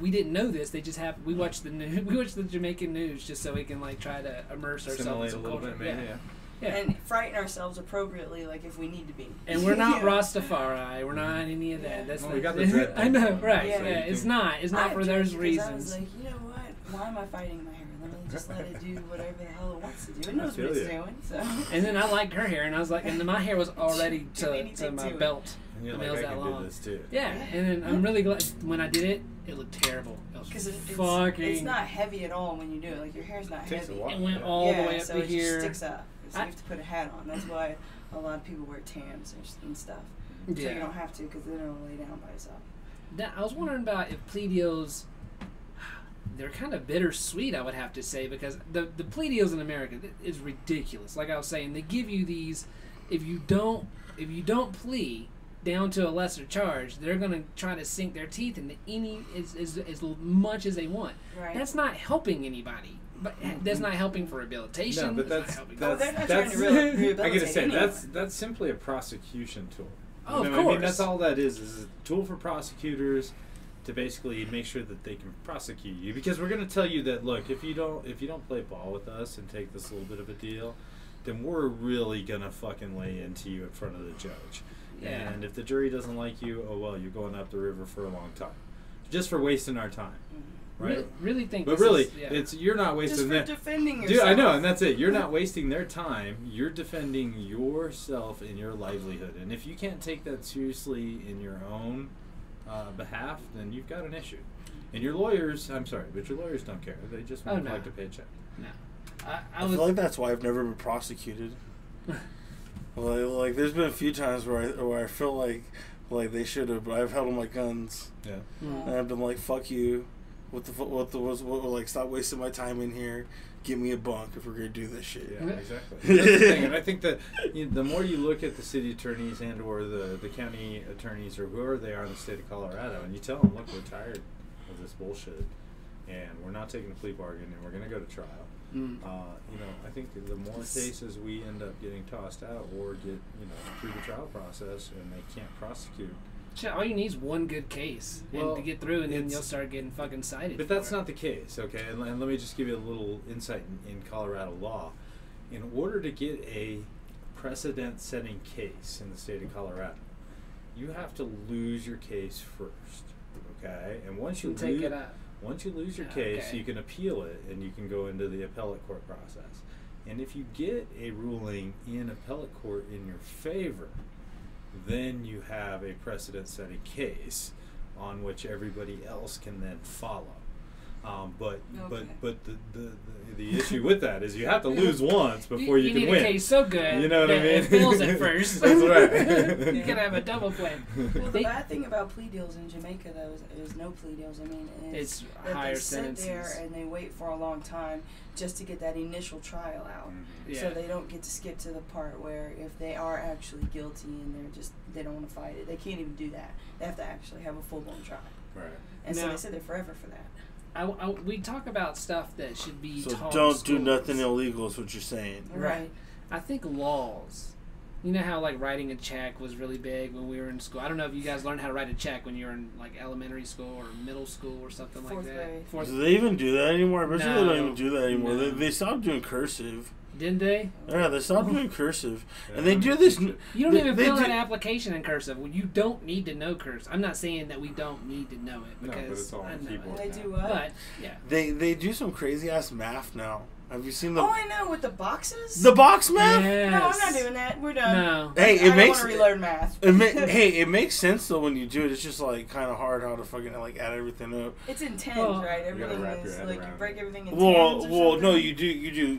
We didn't know this. They just have. We watch the news. We watch the Jamaican news just so we can like try to immerse ourselves in some culture. Yeah. and frighten ourselves appropriately, like if we need to be. And we're not Rastafari. We're not any of that. Yeah. That's Well, not, we got the dread I know, thing. right? Yeah. Yeah, it's not. It's not I for those objected 'cause reasons. I was like, you know what? Why am I fighting my hair? Let me just let it do whatever the hell it wants to do. It knows what it's doing. So. And then I liked her hair, and I was like, and then my hair was already Do to anything my to it. belt. And you're The like, nails I that can long. do this too. Yeah, and then I'm really glad when I did it. It looked terrible. It was Because fucking. it's not heavy at all when you do it. Like your hair's not It takes a heavy. while. It went all the way up so to it here. just sticks up. So you have to put a hat on. That's why a lot of people wear Tams and stuff. So you Yeah. don't have to because then it'll lay down by itself. Now, I was wondering about if plea deals. They're kind of bittersweet, I would have to say, because the plea deals in America is ridiculous. Like I was saying, they give you these. If you don't plea down to a lesser charge, they're gonna try to sink their teeth into any as much as they want. Right. That's not helping anybody. But that's not helping for rehabilitation. No, but That's that's not helping. they're not trying to rehabilitate I gotta say anyone. that's simply a prosecution tool. Oh, You of know what I mean, course. that's all that is a tool for prosecutors to basically make sure that they can prosecute you. Because we're going to tell you that, look, if you don't play ball with us and take this little bit of a deal, then we're really going to fucking lay into you in front of the judge. Yeah. And if the jury doesn't like you, oh well, you're going up the river for a long time, just for wasting our time, right? Really think. But this really, is, yeah. it's you're not Just wasting for their defending Dude, yourself. I know, and that's it. You're not wasting their time. You're defending yourself and your livelihood. And if you can't take that seriously in your own behalf, then you've got an issue. And your lawyers, I'm sorry, but your lawyers don't care. They just want to collect a paycheck. No. I feel like that's why I've never been prosecuted. like there's been a few times where I feel like they should have, but I've held on my guns. Yeah. Mm. And I've been like, fuck you. Like, stop wasting my time in here. Give me a bunk if we're going to do this shit. Yeah, exactly. That's the thing. And I think that the more you look at the city attorneys and or the county attorneys or whoever they are in the state of Colorado, and you tell them, look, we're tired of this bullshit, and we're not taking a plea bargain, and we're going to go to trial. I think the more cases we end up getting tossed out or get, through the trial process and they can't prosecute. Shit, all you need is one good case and to get through, and then you'll start getting fucking cited. But that's not the case, okay? And let me just give you a little insight in Colorado law. In order to get a precedent-setting case in the state of Colorado, you have to lose your case first, okay? And once you take it up. Once you lose your case, you can appeal it, and you can go into the appellate court process. And if you get a ruling in appellate court in your favor, then you have a precedent-setting case on which everybody else can then follow. But the issue with that is you have to lose once before you can need win. A case so good. You know what I mean? It fails at first. That's right. You can have a double play. Well, the bad thing about plea deals in Jamaica, though, is no plea deals. I mean, It's that higher they sit sentences. there and they wait for a long time just to get that initial trial out. Yeah. So they don't get to skip to the part where if they are actually guilty and they don't want to fight it, they can't even do that. They have to actually have a full-blown trial. Right. And so Now- they sit there forever for that. We talk about stuff that should be So taught don't in do schools. nothing illegal is what you're saying. Right. I think laws. You know how like writing a check was really big when we were in school. I don't know if you guys learned how to write a check when you were in like elementary school or middle school or something Fourth like that. grade. Do they even do that anymore? I bet you they No. don't even do that anymore. No. They stopped doing cursive. Didn't they? Yeah, they stopped doing cursive. Yeah, And they do this. You don't they- even they fill do- out an application in cursive. Well, you don't need to know cursive. I'm not saying that we don't need to know it No, but because it's all on I know keyboard. it. They do what? But yeah, They do some crazy ass math now. Have you seen the Oh, I know, with the boxes? the box math? yes. No, I'm not doing that. We're done. No. Hey, I it don't makes want to relearn math. it makes sense though when you do it. It's just like kind of hard how to fucking like add everything up. It's in tens, Well, right? you gotta Everything wrap your is head like you around break it. everything in Well, tens or no, something?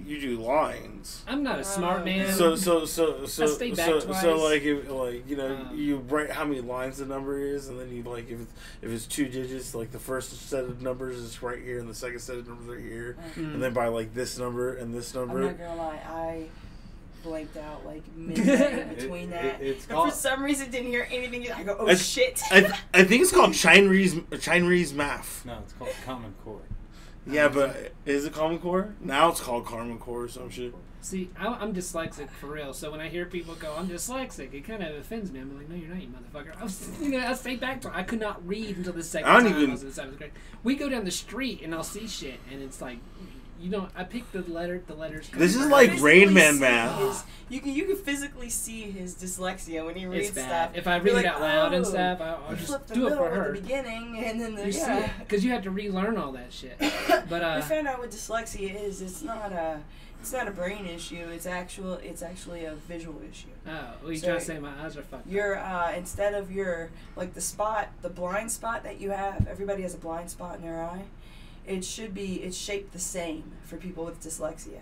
you do lines. I'm not a smart man. So stay back twice. like if like you write how many lines the number is, and then you like if it's 2 digits, like the first set of numbers is right here, and the second set of numbers are here, and then by like this number and this I'm number. not gonna lie, I blanked out like midway in between that. it's And called- for some reason didn't hear anything. I go, oh It's- shit. I think it's called Chinese math. No, it's called Common Core. Yeah, but is it Common Core? Now it's called Common Core or some shit. See, I'm dyslexic for real. So when I hear people go, "I'm dyslexic," it kind of offends me. I'm like, "No, you're not, you motherfucker." I say back to. I could not read until the second I don't time even- I was in 7th grade. We go down the street and I'll see shit, and it's like you don't. I picked the letters. This is You like physically Rain Man see math. You can physically see his dyslexia when he It's reads bad. stuff. If I You're read like, it out loud and "Oh, stuff, I'll you just flip the do it middle for her. at the beginning, and then You see, because you have to relearn all that shit. But I found out what dyslexia is. It's not a brain issue. It's actually a visual issue. oh, well, you So trying to say my eyes are fucked? Your instead of your like the blind spot that you have, everybody has a blind spot in their eye. It's shaped the same for people with dyslexia.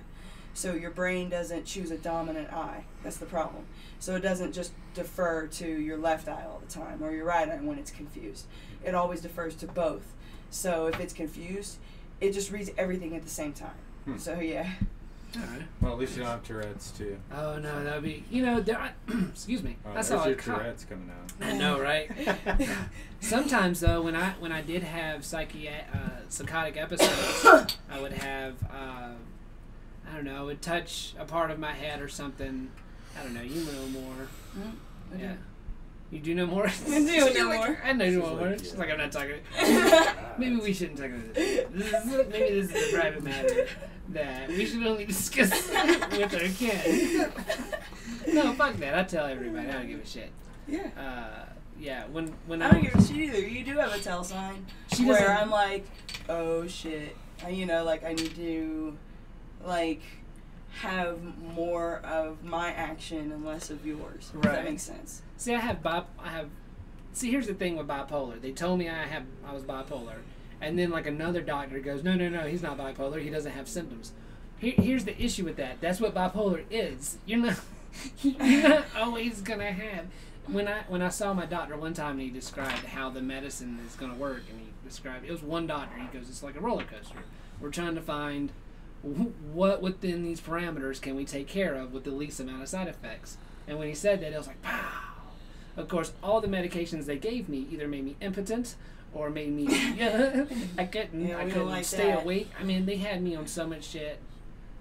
So your brain doesn't choose a dominant eye. That's the problem. So it doesn't just defer to your left eye all the time or your right eye when it's confused. It always defers to both. So if it's confused, it just reads everything at the same time. So yeah. All right. Well, at least you don't have Tourette's too. Oh no, that'd be excuse me. Oh, I there's saw a your cop. Tourette's coming out. I know, right? Sometimes though, when I did have psychotic episodes, I would have I don't know, I would touch a part of my head or something. I don't know. You know more. I Yeah. do. You do know more. I do know more. I know She's more. like, She's yeah. like, I'm not talking. Maybe we shouldn't talk about this. Maybe this is a private matter that we should only discuss with our kids. No, fuck that. I tell everybody. I don't give a shit. Yeah. Yeah. When I don't give a shit either. You do have a tell sign She where doesn't- I'm like, oh shit. You know, like I need to, like, have more of my action and less of yours. If Right. that makes sense. See, See, here's the thing with bipolar. They told me I was bipolar, and then like another doctor goes, no, he's not bipolar. He doesn't have symptoms. Here's the issue with that. That's what bipolar is. You're not always gonna have. When I saw my doctor one time, and he described how the medicine is gonna work, and he described it was one doctor. He goes, it's like a roller coaster. We're trying to find what within these parameters can we take care of with the least amount of side effects. And when he said that, it was like, pow. Of course, all the medications they gave me either made me impotent or made me I couldn't like stay that. awake. I mean, they had me on so much shit.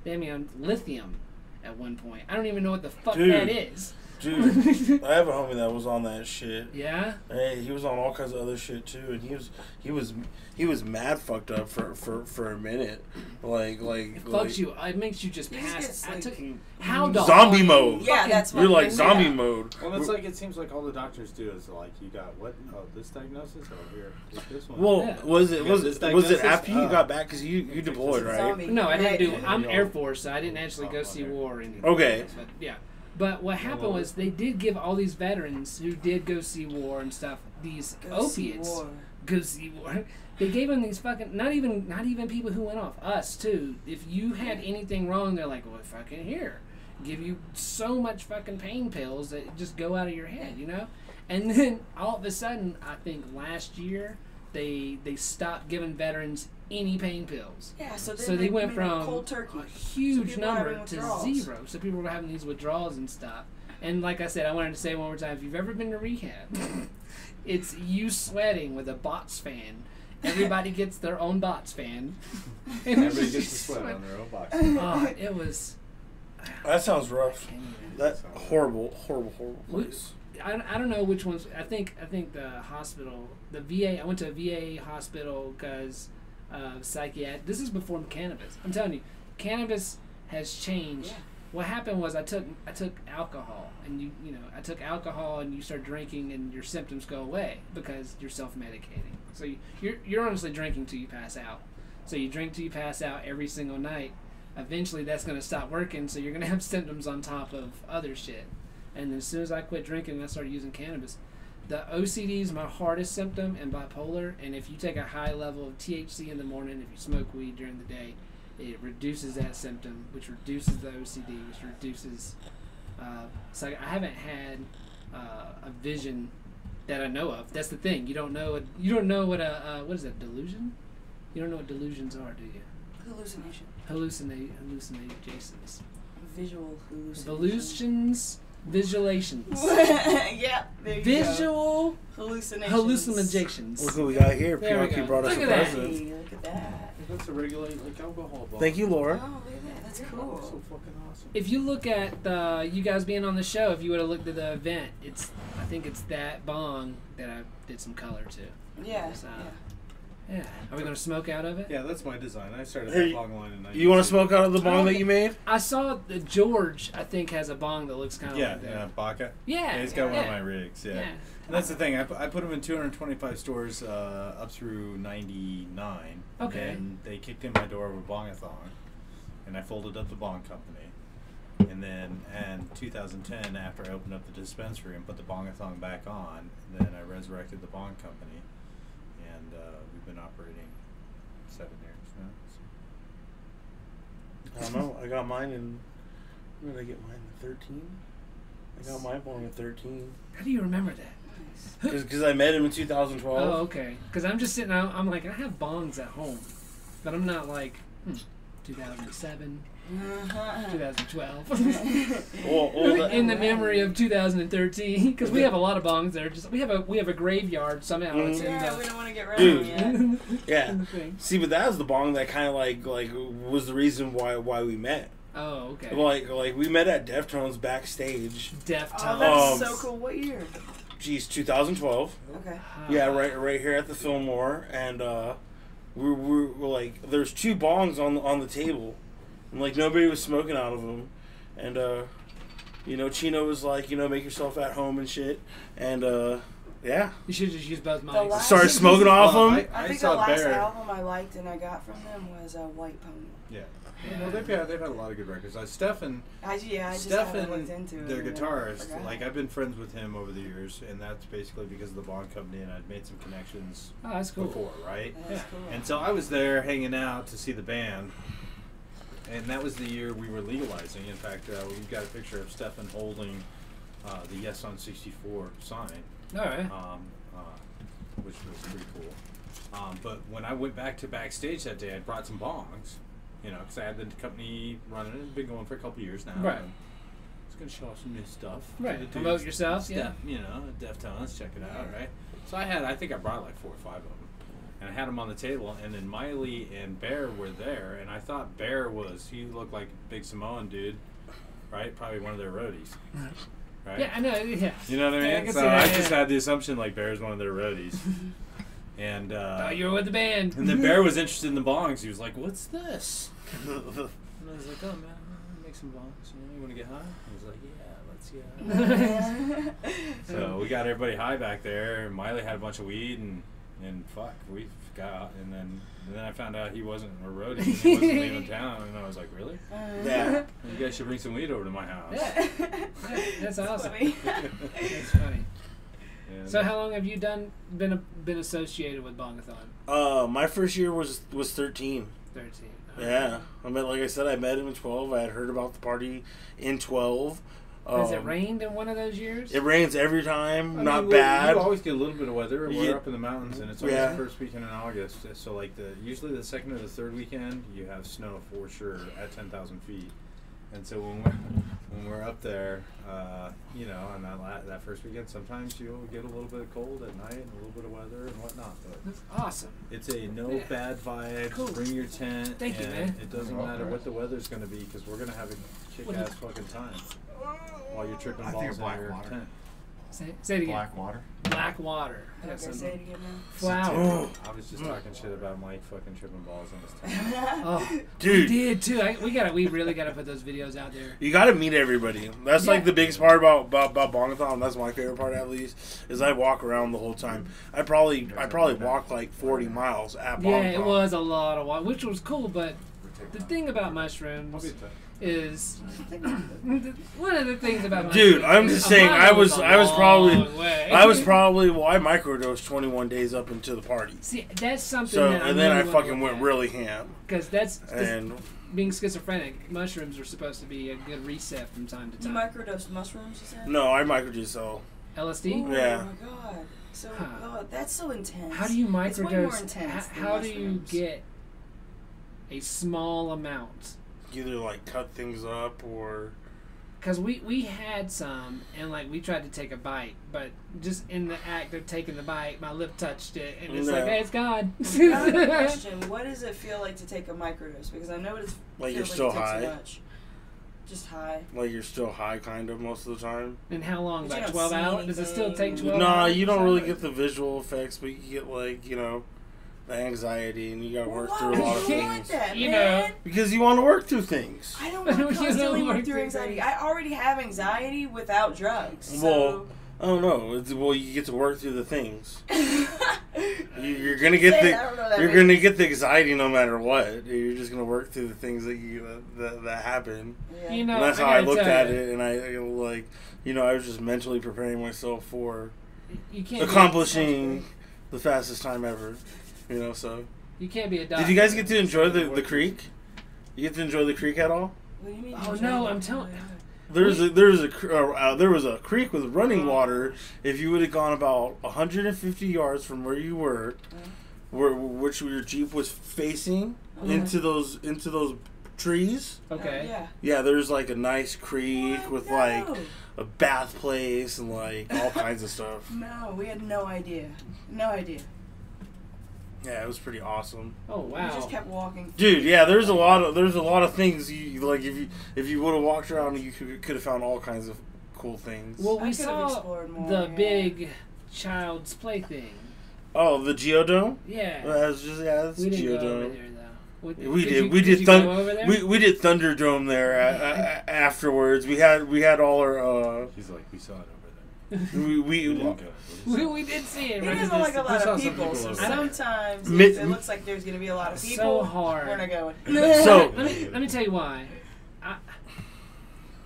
They had me on lithium at one point. I don't even know what the fuck Dude. that is. Dude, I have a homie that was on that shit. Yeah. Hey, he was on all kinds of other shit too, and he was mad fucked up for a minute, like It fucks you. It makes you just You just pass. get I took sleepy. how dog zombie mode. Yeah, that's what You're like yeah. zombie mode. Well, it's like it seems like all the doctors do is like you got what? Oh, this diagnosis. Oh, here, take this one. Well, Yeah. was it You got this it diagnosis? after you Oh. got back? Because you deployed, right? Zombie. No, I didn't Right. do. I'm Yeah. Air Force, so I didn't actually go Oh, see okay. war or anything. Okay. But yeah. But what happened was they did give all these veterans who did go see war and stuff these Go see opiates. war. Go see war. They gave them these fucking not even people who went off. Us too. If you had anything wrong, they're like, well, fucking here, give you so much fucking pain pills that just go out of your head, you know. And then all of a sudden, I think last year they stopped giving veterans any pain pills. Yeah, so They went made from a cold turkey. a huge people are number having to withdrawals. 0. So people were having these withdrawals and stuff. And like I said, I wanted to say one more time, if you've ever been to rehab, it's you sweating with a box fan. Everybody gets their own box fan. And Everybody it's gets to just sweat on their own box. Oh, it was... That sounds rough. can't even- That horrible place. I don't know which ones. I think the hospital, the VA. I went to a VA hospital because psychiatric. This is before cannabis. I'm telling you, cannabis has changed. Yeah. What happened was I took alcohol, and you know I took alcohol, and you start drinking, and your symptoms go away because you're self-medicating. So you're honestly drinking till you pass out. So you drink till you pass out every single night. Eventually, that's going to stop working, so you're going to have symptoms on top of other shit. And then as soon as I quit drinking and I started using cannabis, the OCD is my hardest symptom and bipolar. And if you take a high level of THC in the morning, if you smoke weed during the day, it reduces that symptom, which reduces the OCD, which reduces. So I haven't had a vision that I know of. That's the thing. You don't know what what is that, delusion? You don't know what delusions are, do you? Hallucination. Hallucinations. Visual hallucination. Illusions. Visualizations. Yeah, there you Visual go. Hallucinations. hallucinations. Look who we got here. There we Pinocchio go. brought us Look a at that. present. Hey, look at that. That's to regulate like alcohol. Thank you, Oh, Laura. look at that. That's So cool. fucking awesome. If you look at you guys being on the show, if you would have looked at the event, I think it's that bong that I did some color to. Yeah. So, Yeah. Yeah. Are we going to smoke out of it? Yeah, that's my design. I started Hey, that bong line in 19. You want to smoke out of the bong Oh, that yeah. you made? I saw that George, I think, has a bong that looks kind of Yeah, like that. yeah, Baca. Yeah. He's got one of yeah. my rigs. Yeah. Yeah. And that's the thing. I put them in 225 stores up through 99. Okay. And they kicked in my door with a bong-a-thon, and I folded up the bong company. And then in 2010, after I opened up the dispensary and put the bong-a-thon back on, then I resurrected the bong company, and we've been operating 7 years now. I don't know. I got mine in. When did I get mine? 13. I got my bong at 13. How do you remember that? Because I met him in 2012. Oh, okay. Because I'm just sitting out, I'm like, I have bongs at home. But I'm not like, 2007, 2012. Well, In the memory of 2013. Because we have a lot of bongs that are just, we have a graveyard somehow. It's in Yeah, the, we don't want to get rid Dude. of them yet. yeah. in the thing. See, but that was the bong that kind of like was the reason why we met. Oh, okay. Like we met at Deftones backstage. Deftones. Oh, that's so cool. What year? Geez, 2012. Okay. Yeah, right here at the Fillmore, and we're like, there's 2 bongs on the table, and like nobody was smoking out of them, and Chino was like, make yourself at home and shit, and yeah, You should just use both The mics. last- started smoking off Well, them. I think saw the last Bear. album I liked and I got from them was White Pony. Yeah. Well, they've had a lot of good records. Stefan, I just haven't looked Stefan, into it. their and I guitarist, forgot. like I've been friends with him over the years, and that's basically because of the bond company, and I'd made some connections Oh, that's cool. before, right? That's Yeah. cool. And so I was there hanging out to see the band, and that was the year we were legalizing. In fact, we've got a picture of Stefan holding the Yes on 64 sign, All right. which was pretty cool. But when I went back to backstage that day, I brought some bongs, because I had the company running. It's been going for a couple years now. Right. And I was going to show off some new stuff. to Right. the Promote dudes. yourself, yeah. Deftones, check it out, right? So I think I brought like 4 or 5 of them. And I had them on the table, and then Miley and Bear were there, and I thought Bear he looked like a big Samoan dude, right? Probably one of their roadies. Right? Yeah, I know. Yeah. You know what I mean? Yeah, I can so see that, I yeah. just had the assumption like Bear's one of their roadies. And Thought you were with the band. and then Bear was interested in the bongs. He was like, "What's this?" And I was like, "Oh man, I'll make some bongs. You want to get high?" He was like, "Yeah, let's get high." So we got everybody high back there. And Miley had a bunch of weed, and fuck, we got. And then I found out he wasn't a roadie. And he wasn't leaving town, and I was like, "Really? Yeah. You guys should bring some weed over to my house." Yeah. That's awesome. Funny. That's funny. And So how long have you been associated with Bong-a-thon? My first year was 13. 13. Yeah, I met him in 12. I had heard about the party in 12. Has it rained in one of those years? It rains every time, I not mean, bad. You always get a little bit of weather. We're Yeah. up in the mountains, and it's always Yeah. the first weekend in August. So, like usually the second or the third weekend, you have snow for sure at 10,000 feet. And so when we're up there, on that first weekend, sometimes you'll get a little bit of cold at night and a little bit of weather and whatnot. But That's awesome. it's a no Yeah. bad vibe. Cool. Bring your tent. Thank you, and man. It doesn't matter what the weather's going to be because we're going to have a kick-ass fucking time while you're tripping I think balls of black in your water. tent. Say it again. Black water. Black water. Okay, That's say some it again now. flower. I was just talking shit about Mike fucking tripping balls in his tent. Oh, Dude. we did too. We really gotta put those videos out there. You got to meet everybody. That's like Yeah. the biggest part about Bong-a-thon. That's my favorite part, at least, is I walk around the whole time. I probably walked like 40 miles at Yeah, Bong-a-thon. it was a lot of water, which was cool. But the thing about I'll mushrooms be tough. is one of the things about Dude, mushrooms. I'm just a saying, bottle I was goes a probably- long way. I microdosed 21 days up into the party. See, that's something. So, that and then I really fucking went really ham. because that's And being schizophrenic. Mushrooms are supposed to be a good reset from time to You time. microdose mushrooms, you said? no, I microdosed, so. LSD. Oh Yeah. my god. So, Huh. that's so intense. How do you It's way more microdose? intense than How do you mushrooms. get a small amount? Either like cut things up or. Because we had some, and like we tried to take a bite, but just in the act of taking the bite, my lip touched it, and it's like, No. hey, it's gone. I have a question. What does it feel like to take a microdose? Because I know it Like feels you're still it takes high? so much. Just high. Like you're still high, kind of, most of the time. And how long? But you About don't 12 see hours? Does it still take anything. 12 Nah, hours? you don't really Exactly. get the visual effects, but you get like, the anxiety, and you gotta work Why through a would lot of you things. want that, You man? Because you want to work through things. I don't want to You constantly don't work work through through anxiety. things. I already have anxiety without drugs. Well, So. I don't know. Well, you get to work through the things. You're gonna get you're gonna get the anxiety no matter what. You're just gonna work through the things that happen. Yeah. You know, And that's how I gotta looked tell at you, it, and I was just mentally preparing myself for You can't accomplishing the fastest time ever. So. You can't be a doctor. Did you guys get to enjoy the creek? You get to enjoy the creek at all? What do you mean? Oh no, I'm telling. There was a creek with running water. If you would have gone about 150 yards from where you were, which your Jeep was facing into those trees. Okay. Yeah. There's like a nice creek with like a bath place and like all kinds of stuff. No, we had no idea. No idea. Yeah, it was pretty awesome. Oh wow. We just kept walking. Dude, yeah, there's a lot of things you like. If you would have walked around, you could have found all kinds of cool things. Well, I we could have saw explored more, the yeah. big child's play thing. Oh, the Geodome. Yeah. That's We didn't go over Geodome. there though. We did. Did you go over there? We did Thunderdome there afterwards. We had all our. He's like, we saw it over there. We didn't go. we did see it. It Right? isn't like a We lot saw of some people, people so over there. sometimes Mi- if it looks like there's going to be a lot of people, So hard. we're not going. So- let me tell you why.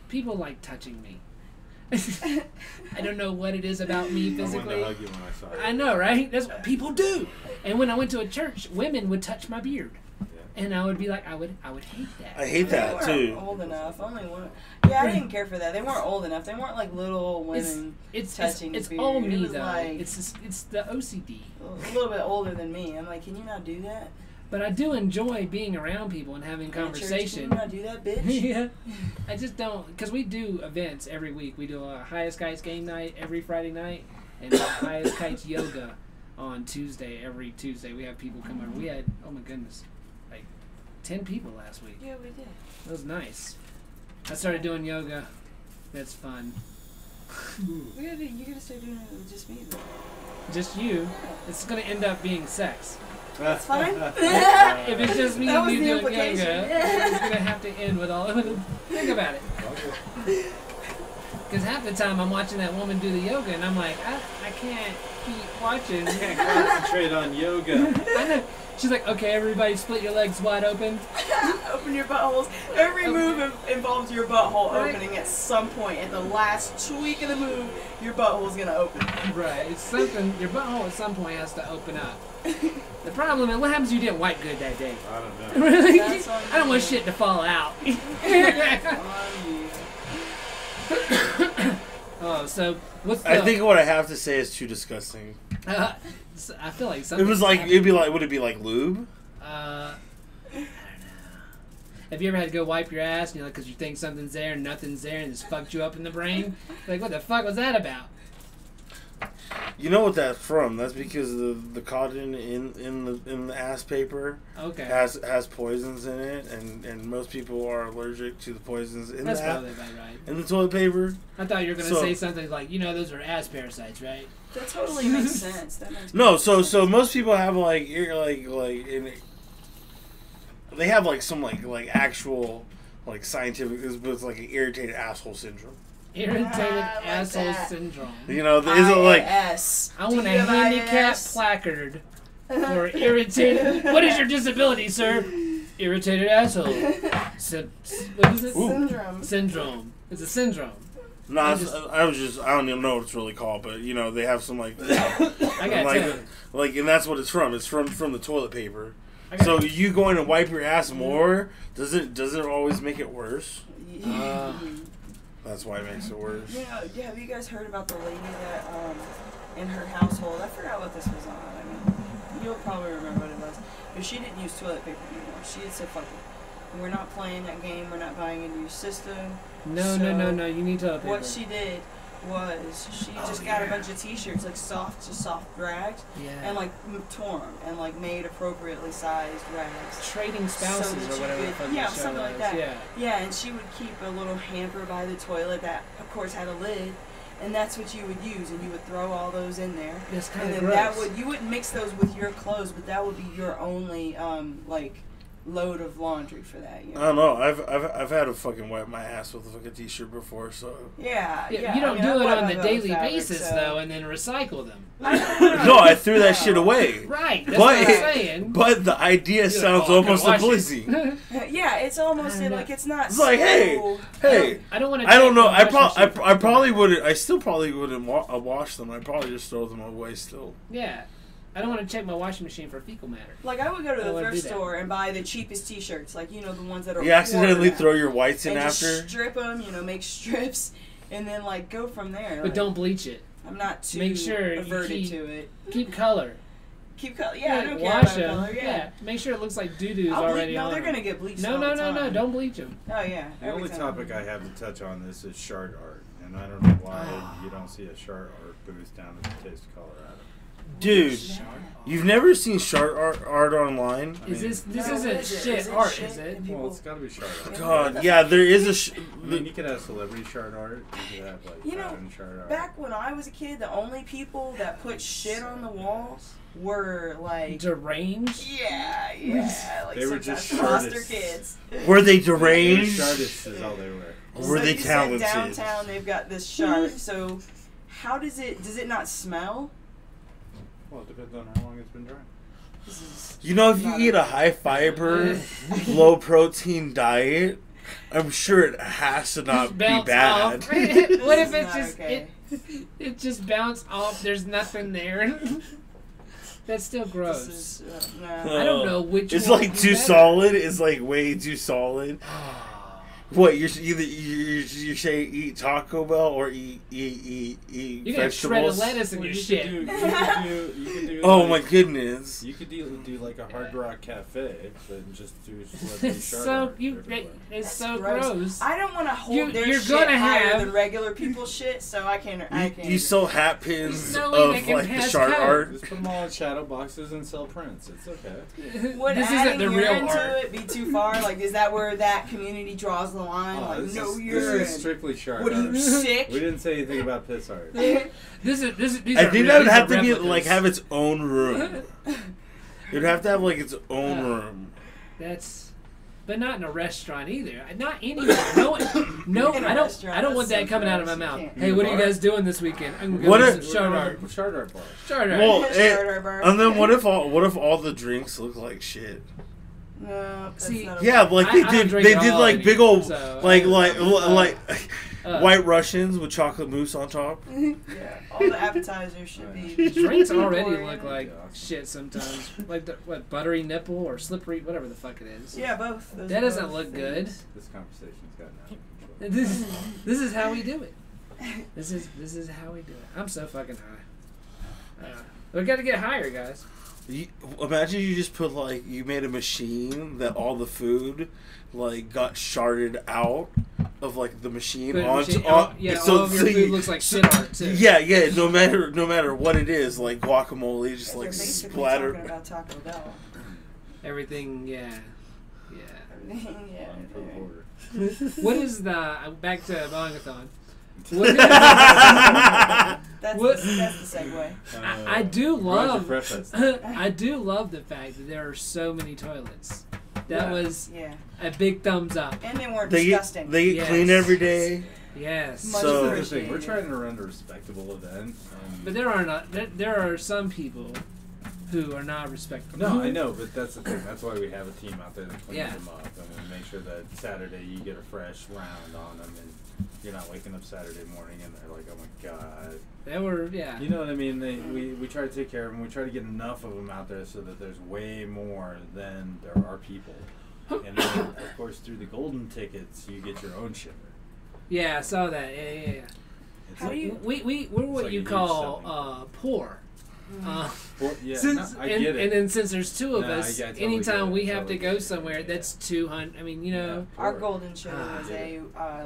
People like touching me. I don't know what it is about me I wanted physically. to hug you when I saw it. I know, right? That's what people do. And when I went to a church, women would touch my beard, Yeah. and I would be like, I would hate that. I hate They that weren't too. old enough. Only one. Yeah, I didn't care for that. They weren't old enough. They weren't like little women. It's touching it's beard. all It me was though. like- It's the OCD. A little bit older than me. I'm like, can you not do that? But I do enjoy being around people and having In church, conversation. Can you not do that, bitch? Yeah, I just don't, because we do events every week. We do a Highest Kites game night every Friday night, and Highest Kites yoga on Tuesday. Every Tuesday, we have people come over. We had, oh my goodness, like 10 people last week. Yeah, we did. It was nice. I started doing yoga. That's fun. You gotta start doing it with just me. Though. Just you. It's gonna end up being sex. That's fine. If it's just me That and was you the doing implication. yoga, it's gonna have to end with all of it. Think about it. Because half the time I'm watching that woman do the yoga and I'm like, I can't keep watching. Can't concentrate on yoga. I know. She's like, okay, everybody split your legs wide open. Open your buttholes. Every move involves your butthole Right. opening at some point. At the last tweak of the move, your butthole's gonna open. Right. It's something, your butthole at some point has to open up. The problem is, what happens if you didn't wipe good that day? I don't know. Really? That's what I'm I don't want saying. shit to fall out. On you. Oh, so what's the... I think what I have to say is too disgusting. I feel like It something... was like would it be like lube? I don't know. Have you ever had to go wipe your ass, and because you think something's there and nothing's there, and it's fucked you up in the brain? Like, what the fuck was that about? You know what that's from? That's because the cotton in the ass paper Okay. has poisons in it, and most people are allergic to the poisons in That's that probably about right. in the toilet paper. I thought you were going to So- say something like, those are ass parasites, right? That totally makes sense. That makes No, perfect so sense. most people have they have like some like actual like scientific, but it's like an irritated asshole syndrome. Irritated I like asshole that. syndrome. You know, is it like IAS. I Do want a you have handicap IAS? placard for irritated... What is your disability, sir? Irritated asshole. What is it? Ooh. Syndrome. Syndrome. It's a syndrome. no? I I don't even know what it's really called, but you know they have some like I gotta like tell you. like, and that's what it's from. It's from the toilet paper. I gotta- So you going to wipe your ass more doesn't always make it worse. That's why it makes it worse. Yeah, have you guys heard about the lady that, in her household, I forgot what this was on, I mean, you'll probably remember what it was, but she didn't use toilet paper anymore. She had said, fuck it. We're not playing that game, we're not buying a new system. No, you need toilet paper. What she did was, she just got a bunch of t-shirts, like soft rags, Yeah. and like tore them, and like made appropriately sized rags. Trading spouses So that or you whatever the could- fuck yeah, that show something like was. that. Yeah. Yeah, and she would keep a little hamper by the toilet that, of course, had a lid. and that's what you would use, and you would throw all those in there. It's kind And of then gross. you wouldn't mix those with your clothes, but that would be your only like load of laundry for that. You know? I don't know. I've had to fucking wipe my ass with a fucking t-shirt before, so. Yeah. You don't do it on the daily basis so. though, and then recycle them. No, I threw that shit away. Right. That's what I'm saying. But the idea sounds almost pleasing. Yeah, it's almost like it's not. It's like, hey. I don't want to. I don't know. I probably wouldn't. I still probably wouldn't wash them. I'd probably just throw them away still. Yeah. I don't want to check my washing machine for fecal matter. Like, I would go to the thrift store and buy the cheapest t-shirts, like, you know, the ones that are. You accidentally throw your whites in and after. Just strip them, you know, make strips, and then like go from there. But like, don't bleach it. I'm not too Make sure averted to it. Keep color. Keep color. Yeah, I don't care wash about them. color. Yeah. Make sure it looks like doo-doo's already on No, they're them. gonna get bleached. No, don't bleach them. Oh yeah. The only topic I have to touch on this is shard art, and I don't know why you don't see a shard art booth down at the Taste of Colorado. Dude, you've never seen shard art online? Is this isn't shit art, is it? Well, it's got to be shard art. God, yeah, there is I mean, you could have celebrity shard art. You could have like pattern shard art. Back when I was a kid, the only people that put shit on the walls were like deranged. Yeah, like they were sometimes just foster shardists. kids. Were they deranged? Shardists is all they were. Or were they you talented? said downtown, they've got this shard. So, how does it not smell? Well, it depends on how long it's been drying. You know, if you eat a high fiber, low protein diet, I'm sure it has to not be Bounce bad. off. What if This it is just not okay. it just bounced off? There's nothing there. That's still gross. This is, I don't know which. It's one like is too better. solid. It's like way too solid. What you say eat Taco Bell or eat You got shredded vegetables? lettuce in your shit. You could do Oh like, my goodness! You could do like a Hard Rock Cafe, but just do celebrity It's shard so art you. everywhere. It's so gross. I don't want to hold their you're shit gonna higher have- than regular people's shit, so I can't. You sell hat pins There's no way they of can like the pass shard code. art. Just put them all in shadow boxes and sell prints. It's okay. Would This isn't adding the real urine art. to it be too far? Like, is that where that community draws the line? Like, this no is urine. strictly shard What are art. you, sick? We didn't say anything about piss art. These I are think real, that would these have are to be replicas. like have its own room. It would have to have like its own room. That's, but not in a restaurant either. Not anywhere. No, no. In a I don't. restaurant, I don't want that's that so coming out of my gross. mouth. You can't. Hey, what are you guys doing this weekend? I'm gonna go What do if- some shard art. Shard art bar. Shard art. Well, Shard art bar. and then what if all the drinks look like shit? No, that's See, not Yeah, okay. like I they don't did. drink They at did all like big anymore, old, so, like uh, White Russians with chocolate mousse on top. Yeah, all the appetizers should be. Drinks already boring. look like shit sometimes. Like the, what, buttery nipple or slippery, whatever the fuck it is. Yeah, both. Those That are doesn't both look good. things. This conversation's gotten out of control. This is how we do it. This is how we do it. I'm so fucking high. We got to get higher, guys. Imagine you just put like you made a machine that all the food like got sharded out of like the machine Put a onto machine- all of your food you- looks like shit art too. Yeah. No matter what it is, like guacamole, just We're like basically splatter. talking about Taco Bell. Everything, yeah. Everything, yeah. On for the border. What is the back to bong-a-thon? What is, That's What- that's the segue. I do love. Preface. I do love the fact that there are so many toilets. That was Yeah, a big thumbs up. and they weren't They disgusting. get Yes. clean every day. Yes. Much So- Here's the thing, we're appreciated. trying to run a respectable event. But there are not. There are some people who are not respectable. No, I know, but that's the thing. That's why we have a team out there that cleans Yeah. them up, and we make sure that Saturday you get a fresh round on them, and you're not waking up Saturday morning and they're like, "Oh my god." They were, yeah. You know what I mean? We try to take care of them. We try to get enough of them out there so that there's way more than there are people. And then, of course, through the golden tickets, you get your own shipper. Yeah, I saw that. Yeah. It's How like, do you- We're what like you a huge call selling poor. well, yeah, Since, no, I get it. And then since there's two of No, I us, totally anytime get it. we have Totally to go get it. somewhere, Yeah. that's 200. I mean, you know. Yeah. Our golden show Ah. was a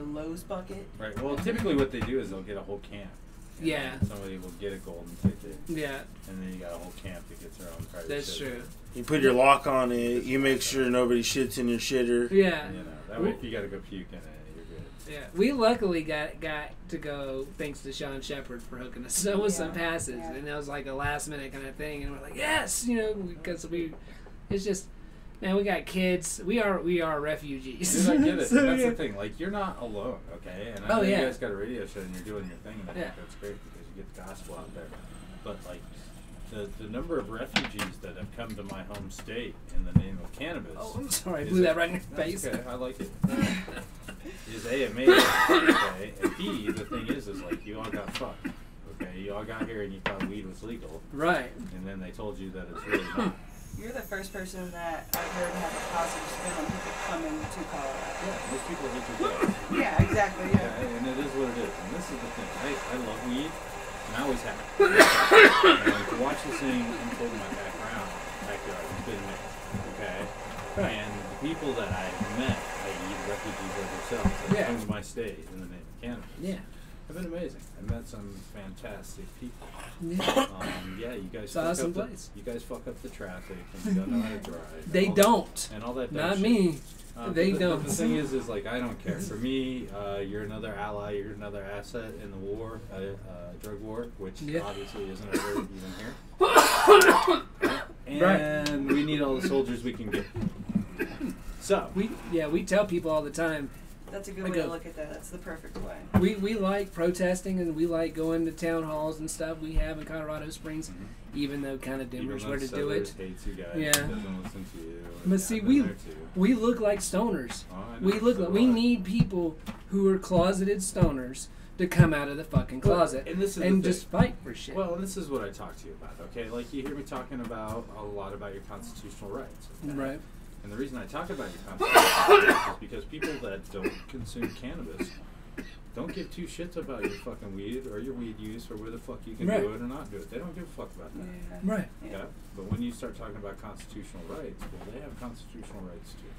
Lowe's bucket. Right. Well, typically what they do is they'll get a whole camp. And Yeah. then somebody will get a golden ticket, Yeah, and then you got a whole camp that gets their own private. that's shipper. true. You put your lock on it. You make sure nobody shits in your shitter. Yeah. You know, that way if you got to go puke in it, you're good. Yeah, we luckily got to go thanks to Sean Shepard for hooking us up with some passes, and that was like a last minute kind of thing, and we're like, yes, because it's just, man, we got kids, we are refugees. Dude, I get it. So, and that's the thing, like, you're not alone, okay? And I know you guys got a radio show and you're doing your thing, and I think that's great because you get the gospel out there. But like, the number of refugees that have come to my home state in the name of cannabis. Oh, I'm sorry, I blew that right in your face. Okay, I like it. Is A, amazing, okay? And B, the thing is like, you all got fucked, okay? You all got here and you thought weed was legal. Right. And then they told you that it's really not. You're the first person that I've heard have a positive spin on people coming to Colorado. Yeah, most people hate your guts. Yeah, exactly. Yeah. And it is what it is. And this is the thing. I love weed, and I always have. And to watch this thing unfold in my backyard, it's been amazing. Okay? Right. And the people that I've met, i.e. the refugees like yourselves, that come to my state in the name of cannabis, have been amazing. I met some fantastic people. Yeah, you guys you guys fuck up the traffic and you don't know how to drive. They don't. And all that. Not me. They don't. The thing is like, I don't care. For me, you're another ally. You're another asset in the war, drug war, which obviously isn't ever even here. And we need all the soldiers we can get. So we tell people all the time. That's a good way to look at that. That's the perfect way. We like protesting and we like going to town halls and stuff. We have in Colorado Springs, even though kind of Denver's where to do it. Hates you guys, doesn't listen to you. But see, we look like stoners. We need people who are closeted stoners to come out of the fucking closet and just fight for shit. Well, this is what I talk to you about. Okay, like you hear me talking about a lot about your constitutional rights. Okay? Right. And the reason I talk about your constitutional rights is because people that don't consume cannabis don't give two shits about your fucking weed or your weed use or where the fuck you can do it or not do it. They don't give a fuck about that. Yeah. Right. Yeah. But when you start talking about constitutional rights, well, they have constitutional rights too.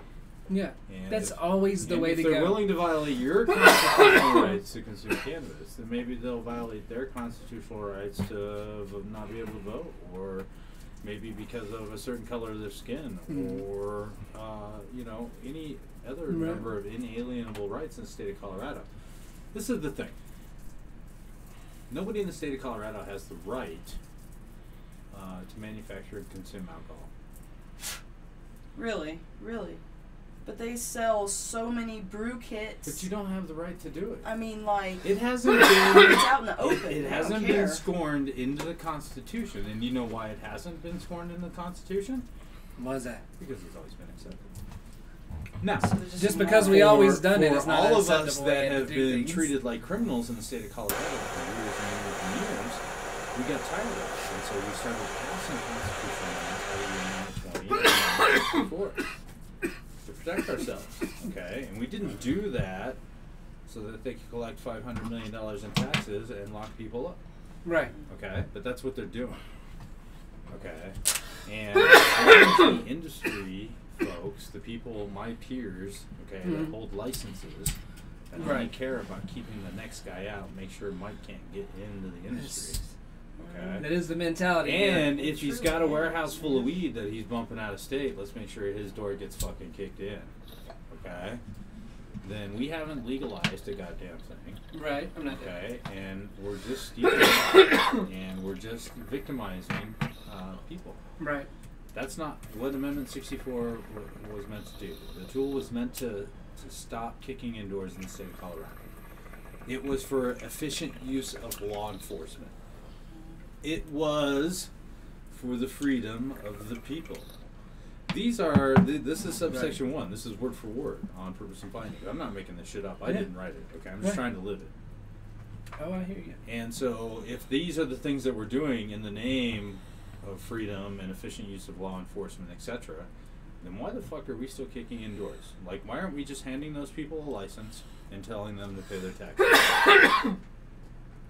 Yeah. And that's always the way to go. If they're willing to violate your constitutional rights to consume cannabis, then maybe they'll violate their constitutional rights to not be able to vote, or maybe because of a certain color of their skin, or any other number of inalienable rights in the state of Colorado. This is the thing. Nobody in the state of Colorado has the right to manufacture and consume alcohol. Really? But they sell so many brew kits. But you don't have the right to do it. I mean, like, it hasn't been. It's out in the open. It hasn't been scorned into the Constitution, and you know why it hasn't been scorned into the Constitution? Why is that? Because it's always been accepted. Now, just because we always done it, it's not all of us that have been things. Treated like criminals in the state of Colorado for years and years and years, we got tired of it, and so we started passing constitutional laws in 1964 to protect ourselves. Okay, and we didn't do that so that they could collect $500 million in taxes and lock people up. Right. Okay, but that's what they're doing. Okay, and the industry folks, the people, my peers, okay, that hold licenses, that only care about keeping the next guy out, make sure Mike can't get into the industry. Okay, that is the mentality. And if he's got a warehouse full of weed that he's bumping out of state, let's make sure his door gets fucking kicked in. Okay, then we haven't legalized a goddamn thing. Right. I'm not okay, and we're just stealing and we're just victimizing people. Right. That's not what Amendment 64 was meant to do. The tool was meant to stop kicking indoors in the state of Colorado. It was for efficient use of law enforcement. It was for the freedom of the people. These are, this is subsection 1. This is word for word, on purpose and finding. I'm not making this shit up. I didn't write it. Okay, I'm just trying to live it. Oh, I hear you. And so if these are the things that we're doing in the name of freedom and efficient use of law enforcement, etc., then why the fuck are we still kicking indoors? Like, why aren't we just handing those people a license and telling them to pay their taxes?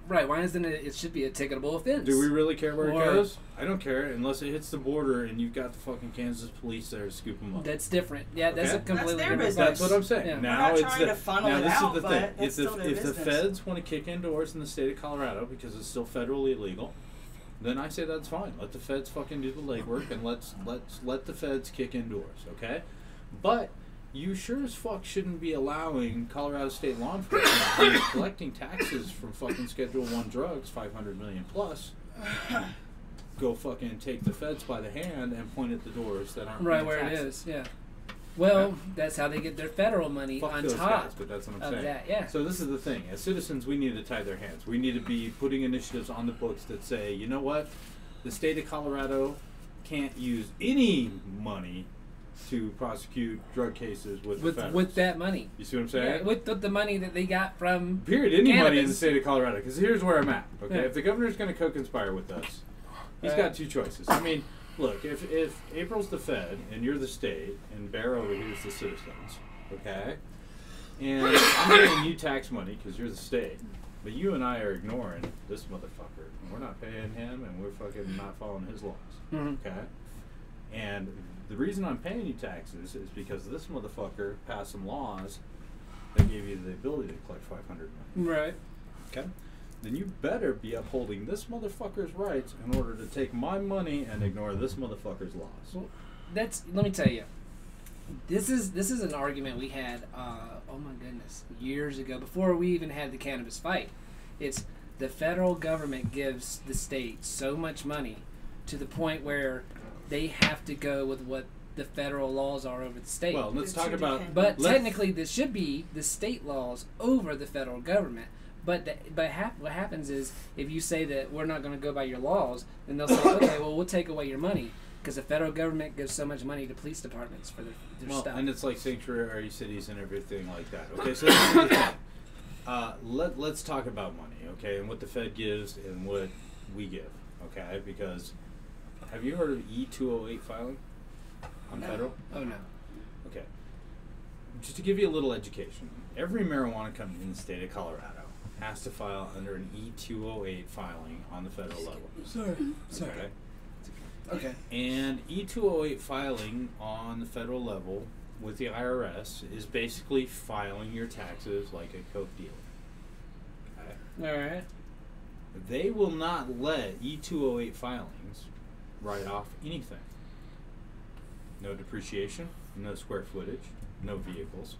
Right, why isn't it? It should be a ticketable offense. Do we really care where it goes? I don't care unless it hits the border and you've got the fucking Kansas police there to scoop them up. That's different. Yeah, that's a completely different business. That's what I'm saying. Yeah. Now We're not trying to funnel it out, this is the thing. If the business. feds want to kick indoors in the state of Colorado because it's still federally illegal, then I say that's fine. Let the feds fucking do the legwork and let's let the feds kick indoors, okay? But you sure as fuck shouldn't be allowing Colorado State law enforcement to be collecting taxes from fucking Schedule 1 drugs, 500 million plus. Go fucking take the feds by the hand and point at the doors that aren't Right where taxes. it is, yeah. Well, that's how they get their federal money Fuck on those top guys, but that's what I'm of saying. that, yeah. So this is the thing. As citizens, we need to tie their hands. We need to be putting initiatives on the books that say, you know what? The state of Colorado can't use any money to prosecute drug cases with the feds. With that money. You see what I'm saying? Yeah, with the money that they got from Period. Any money in the cannabis. state of Colorado. Because here's where I'm at. Okay, Yeah. if the governor's going to co-conspire with us, he's got two choices. I mean, look, if April's the Fed and you're the state and Bear over here is the citizens, okay, and I'm giving you tax money because you're the state, but you and I are ignoring this motherfucker. And we're not paying him, and we're fucking not following his laws, okay. And the reason I'm paying you taxes is because this motherfucker passed some laws that gave you the ability to collect 500 million. Right. Okay? Then you better be upholding this motherfucker's rights in order to take my money and ignore this motherfucker's laws. Well, let me tell you. This is an argument we had oh my goodness, years ago, before we even had the cannabis fight. It's the federal government gives the state so much money to the point where they have to go with what the federal laws are over the state. Well, let's talk about... But technically, this should be the state laws over the federal government. But what happens is, if you say that we're not going to go by your laws, then they'll say, okay, well, we'll take away your money. Because the federal government gives so much money to police departments for their stuff. And it's like sanctuary cities and everything like that. Okay, so this is the thing. Let's talk about money, okay, and what the Fed gives and what we give, okay? Because have you heard of E-208 filing on federal? Oh, no. Okay. Just to give you a little education, every marijuana company in the state of Colorado has to file under an E-208 filing on the federal level. Sorry. Okay? Okay. And E-208 filing on the federal level with the IRS is basically filing your taxes like a coke dealer. Okay? All right. They will not let E-208 filings write off anything. No depreciation, no square footage, no vehicles,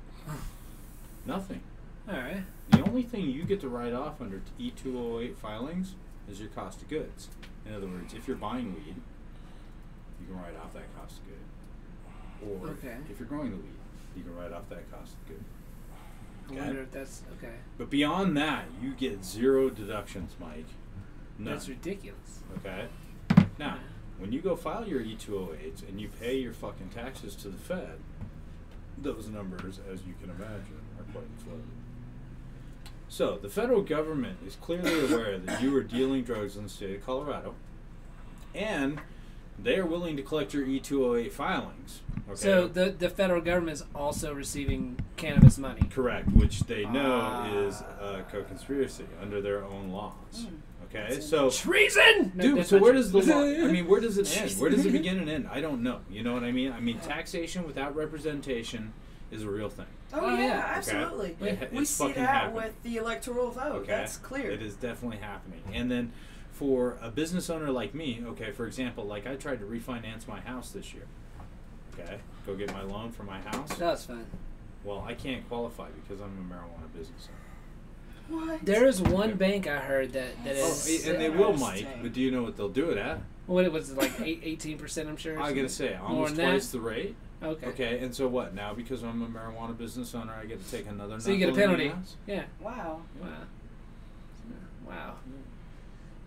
nothing. All right. The only thing you get to write off under E-208 filings is your cost of goods. In other words, if you're buying weed, you can write off that cost of good. Or if you're growing the weed, you can write off that cost of good. I wonder if that's okay. But beyond that, you get zero deductions, Mike. None. That's ridiculous. Okay? Now, when you go file your E-208s and you pay your fucking taxes to the Fed, those numbers, as you can imagine, are quite inflated. So, the federal government is clearly aware that you are dealing drugs in the state of Colorado, and they are willing to collect your E-208 filings. Okay? So the federal government is also receiving cannabis money. Correct, which they know is a co-conspiracy under their own laws. Okay, so treason, dude. So where does the law? I mean, where does it end? Where does it begin and end? I don't know. You know what I mean? I mean, taxation without representation is a real thing. Oh yeah, yeah. absolutely. Okay? We see that happening. with the electoral vote. Okay? That's clear. It is definitely happening. And then for a business owner like me, okay, for example, like I tried to refinance my house this year. Okay, go get my loan for my house. That was fun. Well, I can't qualify because I'm a marijuana business owner. What? There is one bank I heard that is. And they will, Mike, but do you know what they'll do it at? What it was like 18%, I'm sure. I gotta say, More almost than twice that? the rate. Okay. Okay, and so what? Now, because I'm a marijuana business owner, I get to take another. So you get a knuckle in the penalty. ass? Yeah. Wow. Wow. Wow.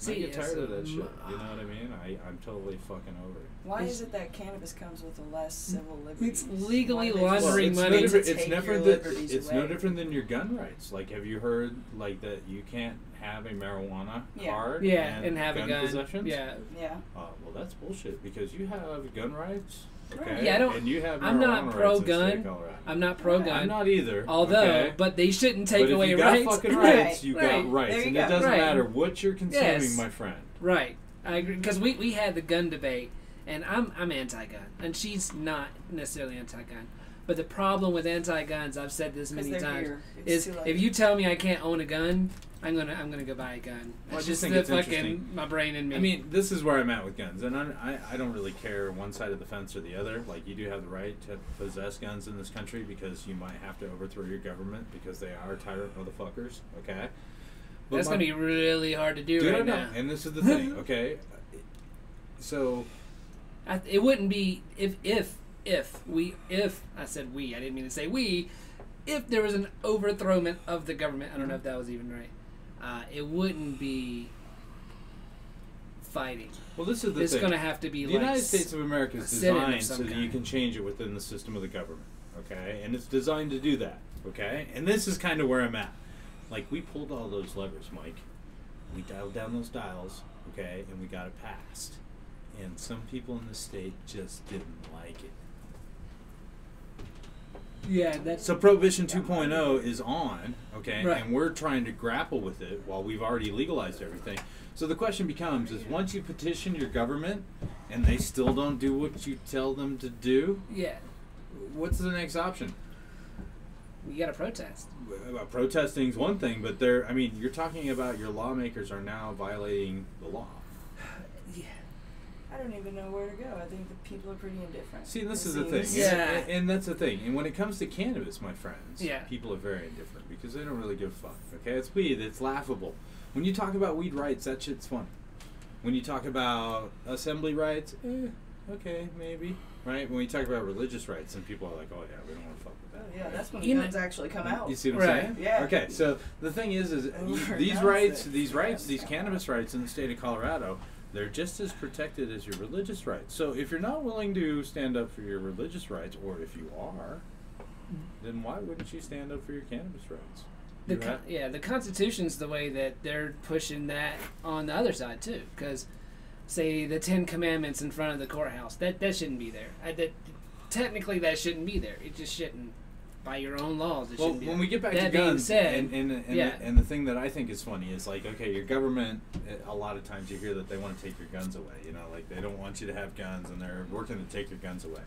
I get tired of that shit. You know uh, what I mean? I'm totally fucking over it. Why is it that cannabis comes with less civil liberties? It's legally Why do they laundering just money. need to It's take never your that. liberties It's away? no different than your gun rights. Like, have you heard like that you can't have a marijuana Yeah. card? Yeah, and have a gun. possessions? Yeah. Yeah. Well, that's bullshit because you have gun rights. Okay. Right. Yeah, I don't- And you have I'm not marijuana pro rights in the state of gun. Colorado. I'm not pro gun. I'm not either. Although, okay? but they shouldn't take But away if you got rights. fucking Right, rights, you right. got rights, There you and go. it doesn't Right. matter what you're consuming, Yes. my friend. Right. I agree because we had the gun debate, and I'm anti-gun, and she's not necessarily anti-gun. But the problem with anti-guns, I've said this many they're times, here. It's is too late. if you tell me I can't own a gun, I'm gonna go buy a gun. Well, I It's just just think the it's fucking interesting. my brain and me. I mean, this is where I'm at with guns, and I don't really care one side of the fence or the other. Like, you do have the right to possess guns in this country because you might have to overthrow your government because they are tyrant motherfuckers, okay? But that's gonna be really hard to do Dude, I right know, now. and this is the thing, okay? So, It wouldn't be if I said we, I didn't mean to say we. If there was an overthrowment of the government, I don't know if that was even right. It wouldn't be fighting. well, this is the It's thing. going to have to be The like United States of America is a sit-in of designed some so that you kind. can change it within the system of the government, okay? And it's designed to do that, okay? And this is kind of where I'm at. Like, we pulled all those levers, Mike. We dialed down those dials, okay? And we got it passed. And some people in the state just didn't like it. Yeah, that's So Prohibition 2.0 is on, okay? Right. And we're trying to grapple with it while we've already legalized everything. So the question becomes, is once you petition your government and they still don't do what you tell them to do, yeah. what's the next option? You got to protest. Protesting is one thing, but you're talking about your lawmakers are now violating the law. Yeah. I don't even know where to go. I think the people are pretty indifferent. See, this It is the thing. seems- Yeah. And that's the thing. And when it comes to cannabis, my friends, Yeah. people are very indifferent because they don't really give a fuck. Okay, it's weed. It's laughable. When you talk about weed rights, that shit's funny. When you talk about assembly rights, okay, maybe. Right? When you talk about religious rights, and people are like, oh yeah, we don't want to fuck with Oh, that. yeah, that's when You the know- guns actually come out. You see what I'm Right. saying? Yeah. Okay, so the thing is Over these nonsense. rights, these cannabis rights in the state of Colorado, they're just as protected as your religious rights. So if you're not willing to stand up for your religious rights, or if you are, then why wouldn't you stand up for your cannabis rights? You have- The Constitution's the way that they're pushing that on the other side too. Because, say the 10 Commandments in front of the courthouse, that shouldn't be there. Technically, that shouldn't be there. It just shouldn't. By your own laws, it Well, shouldn't be when there. we get back That to being guns, said, yeah. and the thing that I think is funny is like, okay, your government. A lot of times you hear that they want to take your guns away. You know, like they don't want you to have guns, and they're working to take your guns away.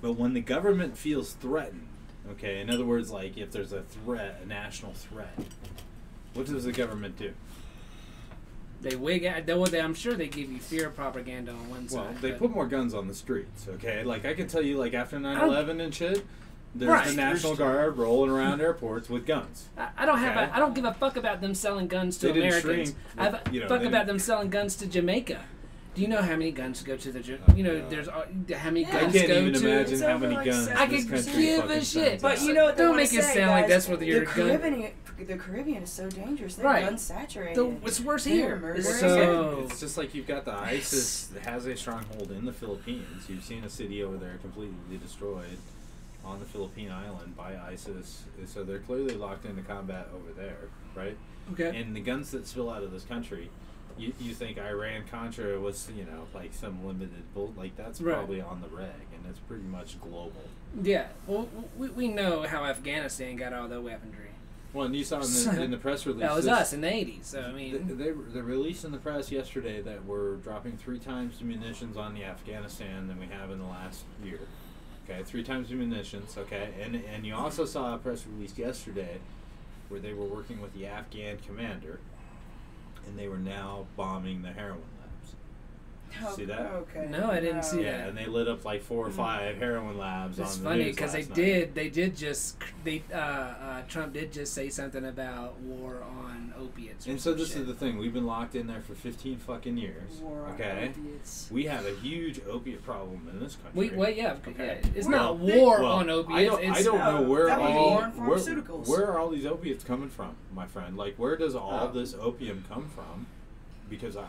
But when the government feels threatened, okay, in other words, like if there's a threat, a national threat, what does the government do? They wig out. I'm sure they give you fear propaganda on one Well, side. they but- put more guns on the streets, okay? Like, I can tell you, like, after 9/11 and shit, there's Right. the National Guard rolling around airports with guns. I don't have. Okay. I don't give a fuck about them selling guns to They didn't Americans. shrink, I have you know, a fuck they- about them selling guns to Jamaica. Do you know how many guns go to the? You know, God. there's how many Yeah. I guns can't go even to. imagine It's how over many like guns seven I this could country give a fucking shit, sends But out. you know what they Don't wanna make it say, sound like guys? that's what you're the gun- Caribbean. The Caribbean is so dangerous. They're Right. gun saturated. It's worse They're here. murdering So It's just like you've got the ISIS that has a stronghold in the Philippines. You've seen a city over there completely destroyed on the Philippine island by ISIS. So they're clearly locked into combat over there, right? okay. And the guns that spill out of this country, you think Iran-Contra was, you know, like some limited bull, like that's Right. probably on the reg, and it's pretty much global. Yeah. Well, we know how Afghanistan got all the weaponry. Well, and you saw in the press release. That was this- us in the '80s. So I mean, They released in the press yesterday that we're dropping 3 times the munitions on the Afghanistan than we have in the last year. Okay, 3 times the munitions. Okay, and you also saw a press release yesterday where they were working with the Afghan commander, and they were now bombing the heroin labs. Oh, See that? Okay. No, I didn't see Yeah, that. and they lit up like 4 or 5 heroin labs it's on the funny news because last night. they did just Trump did just say something about war on opiates. or And so some this shit. is the thing. We've been locked in there for 15 fucking years. War on Okay. opiates. We have a huge opiate problem in this country. Yeah, Okay. it's Well, not war Well, on opiates. I don't know No, where that would be all war on pharmaceuticals. where are all these opiates coming from, my friend? Like, where does all Oh. this opium come from? Because I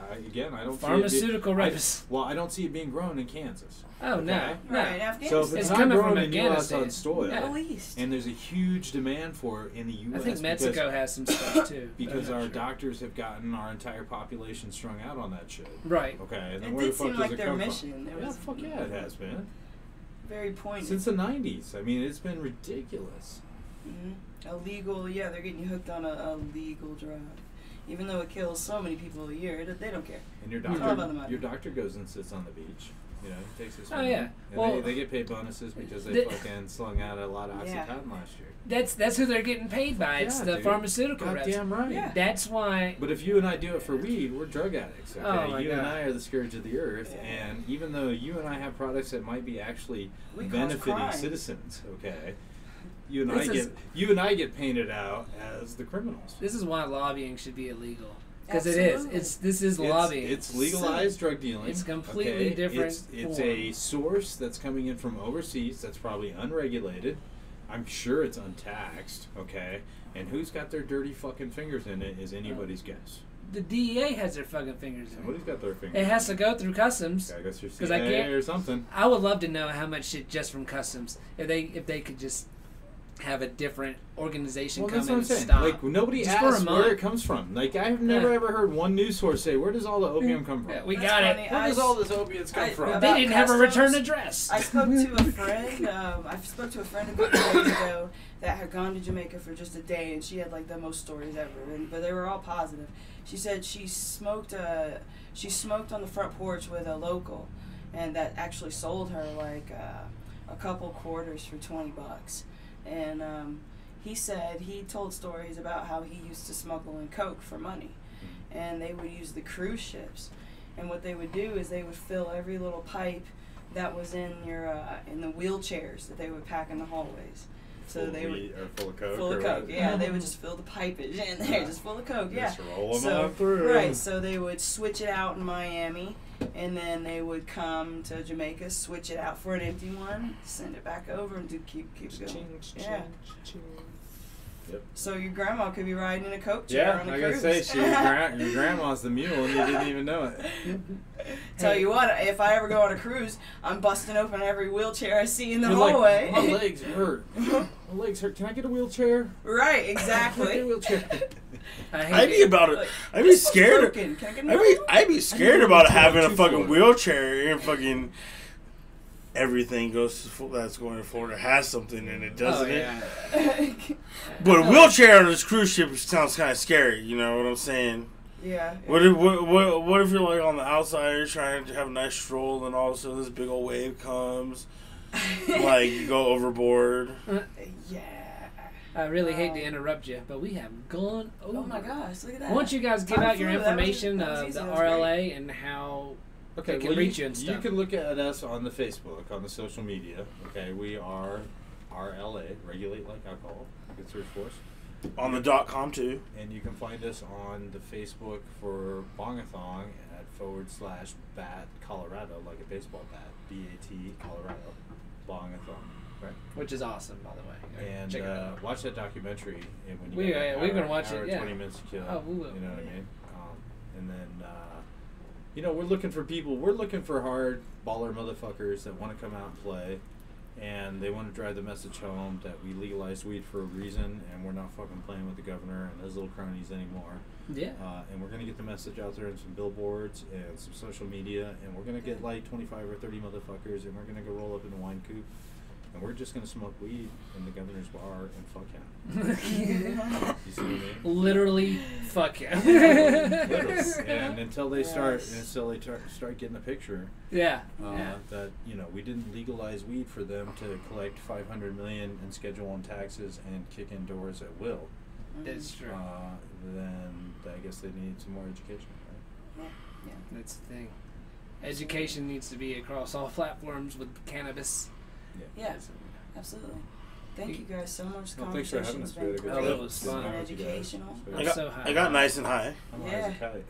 don't Pharmaceutical see it reps. well, I don't see it being grown in Kansas. Oh no, Okay. no. Right, Afghanistan. So if It's it's not coming grown from in U.S. Afghanistan. on soil, Yeah. Middle East. and there's a huge demand for it in the U.S. I think Mexico because, has some stuff too. but because I'm not our sure. doctors have gotten our entire population strung out on that shit. Right. Okay, and then It where the did fuck seem does like it their come mission. from? It Yeah, was fuck yeah, it has been. very poignant. Since the 90s. I mean, it's been ridiculous. Illegal, yeah, they're getting you hooked on a legal drug. Even though it kills so many people a year, they don't care. And your It's all about the doctor, money. your doctor goes and sits on the beach You know, he takes his. Oh yeah. And Well, they get paid bonuses because they fucking slung out a lot of OxyContin last year. that's who they're getting paid by. It's the dude. pharmaceutical reps. Goddamn right. Yeah. That's why. But if you and I do it for weed, we're drug addicts. Okay, Oh, my you God. and I are the scourge of the earth, and even though you and I have products that might be actually We cause benefiting crime. citizens, okay, you and This I get painted out as the criminals. This is why lobbying should be illegal. Because it is. Absolutely. This is lobbying. It's legalized drug dealing. It's completely different It's form. a source that's coming in from overseas that's probably unregulated. I'm sure it's untaxed, okay? And who's got their dirty fucking fingers in it is anybody's guess. The DEA has their fucking fingers in it. Somebody's got their fingers. It has to go through customs. I guess you're 'Cause I CIA can't- or something. I would love to know how much shit just from customs. If they could just have a different organization Well, come that's in what I'm and saying. stop. Like, nobody Just for a asks month. where it comes from. Like, I've never Yeah. ever heard one news source say, where does all the opium come from? Yeah, we That's got funny. it. Where does all this opiates come from? They about didn't have a customs, return address. I spoke to a friend. I spoke to a friend a couple days ago that had gone to Jamaica for just a day, and she had like the most stories ever. But they were all positive. She said she smoked on the front porch with a local, and that actually sold her like a couple quarters for $20. And he said he told stories about how he used to smuggle in coke for money, and they would use the cruise ships. And what they would do is they would fill every little pipe that was in the wheelchairs that they would pack in the hallways. So Full they of would weed or full of coke. full or of coke. what? Yeah, they would just fill the pipage in there, just full of coke. Yeah. Just roll 'em So on through. right, so they would switch it out in Miami, and then they would come to Jamaica, switch it out for an empty one, send it back over, and keep it going. Yeah. Yep. So your grandma could be riding in a coke chair Yeah, on a like cruise. I say, your grandma's the mule and you didn't even know it. Tell you what, if I ever go on a cruise, I'm busting open every wheelchair I see in the You're hallway. like, my legs hurt. My legs hurt. Can I get a wheelchair? Right, Can I get a exactly. wheelchair? I hate I'd be it. about it. Like, I'd be this one's scared. broken. Can I get another one? I'd be scared I need a about wheelchair having a too, fucking Florida. wheelchair and fucking everything goes to that's going to Florida has something in it, doesn't Oh, it? yeah. But a wheelchair on this cruise ship sounds kind of scary. You know what I'm saying? Yeah. What if you're like on the outside, you're trying to have a nice stroll, and all of a sudden this big old wave comes, like you go overboard. Yeah. I really hate to interrupt you, but we have gone over. Oh my gosh, look at that. Why don't you guys give Time out your flew. That was- information that was of easy. the That was R.L.A. and how Okay, they can well, reach you and you stuff? can look at us on the Facebook, on the social media. Okay, we are R.L.A. Regulate Like Alcohol. You can search for us. On the .com too. And you can find us on the Facebook for bong-a-thon at /bat Colorado, like a baseball bat, BAT Colorado, bong-a-thon, right? Which is awesome, by the way. And Check it out. watch that documentary. And when you We- got an we're gonna hour- watch hour, it, yeah. 20 minutes to kill. Oh, we will. You know what I mean? And then, we're looking for people. We're looking for hard baller motherfuckers that want to come out and play. And they want to drive the message home that we legalized weed for a reason, and we're not fucking playing with the governor and his little cronies anymore. Yeah. And we're going to get the message out there in some billboards and some social media, and we're going to get like 25 or 30 motherfuckers, and we're going to go roll up in a wine coupe, and we're just going to smoke weed in the governor's bar and fuck him. You see what I mean? Literally, fuck yeah. Literally. And until they start getting a picture Yeah. that we didn't legalize weed for them to collect $500 million and schedule on taxes and kick in doors at will. That's true. Then I guess they need some more education, right? Yeah. That's the thing. Education needs to be across all platforms with cannabis. Yeah. Absolutely. Thank you guys so much. The Well, thanks for having conversation's us. been We had a good great Oh, that time. was Good fun. time and with you guys. educational. So- I'm so high. I got nice and high. I'm high as a kite.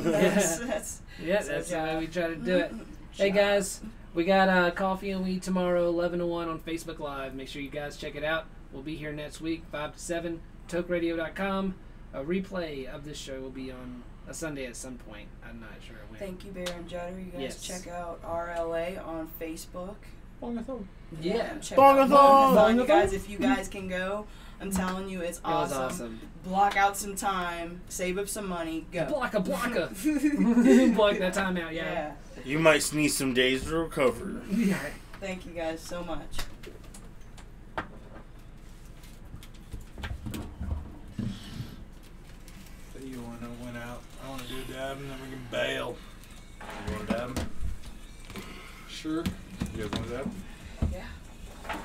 That's Yeah, So, that's the yeah. way we try to do it. Hey guys, we got Coffee and Weed tomorrow, 11 to 1 on Facebook Live. Make sure you guys check it out. We'll be here next week, 5 to 7, tokeradio.com. A replay of this show will be on a Sunday at some point. I'm not sure when. Thank you, Bear and Jetter. You guys Yes. check out R.L.A. on Facebook. Bong-a-thon. Yeah. Check Bong-a-thon. out Bong-a-thon. You guys, if you guys can go, I'm telling you, it's It was awesome. awesome. Block out some time, save up some money, go. Blocka. Block that time out, yeah. You might need some days to recover. Yeah. Thank you guys so much. So you want to win out? I want to do a dab and then we can bail. You want to dab? Sure. You guys want that? Yeah.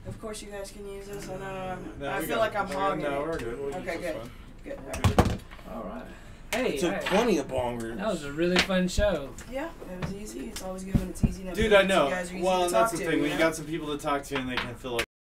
Of course, you guys can use this. I know. No, I we feel got like it. I'm hogging No, it. we're good. We'll Okay, use this good. one. Good. All right. Hey, It took hey, plenty of bongers. that was a really fun show. Yeah, it was easy. It's always good when it's easy. Dude, I know. You guys are easy Well, to and talk that's the to, thing. When you you know? got some people to talk to and they can fill up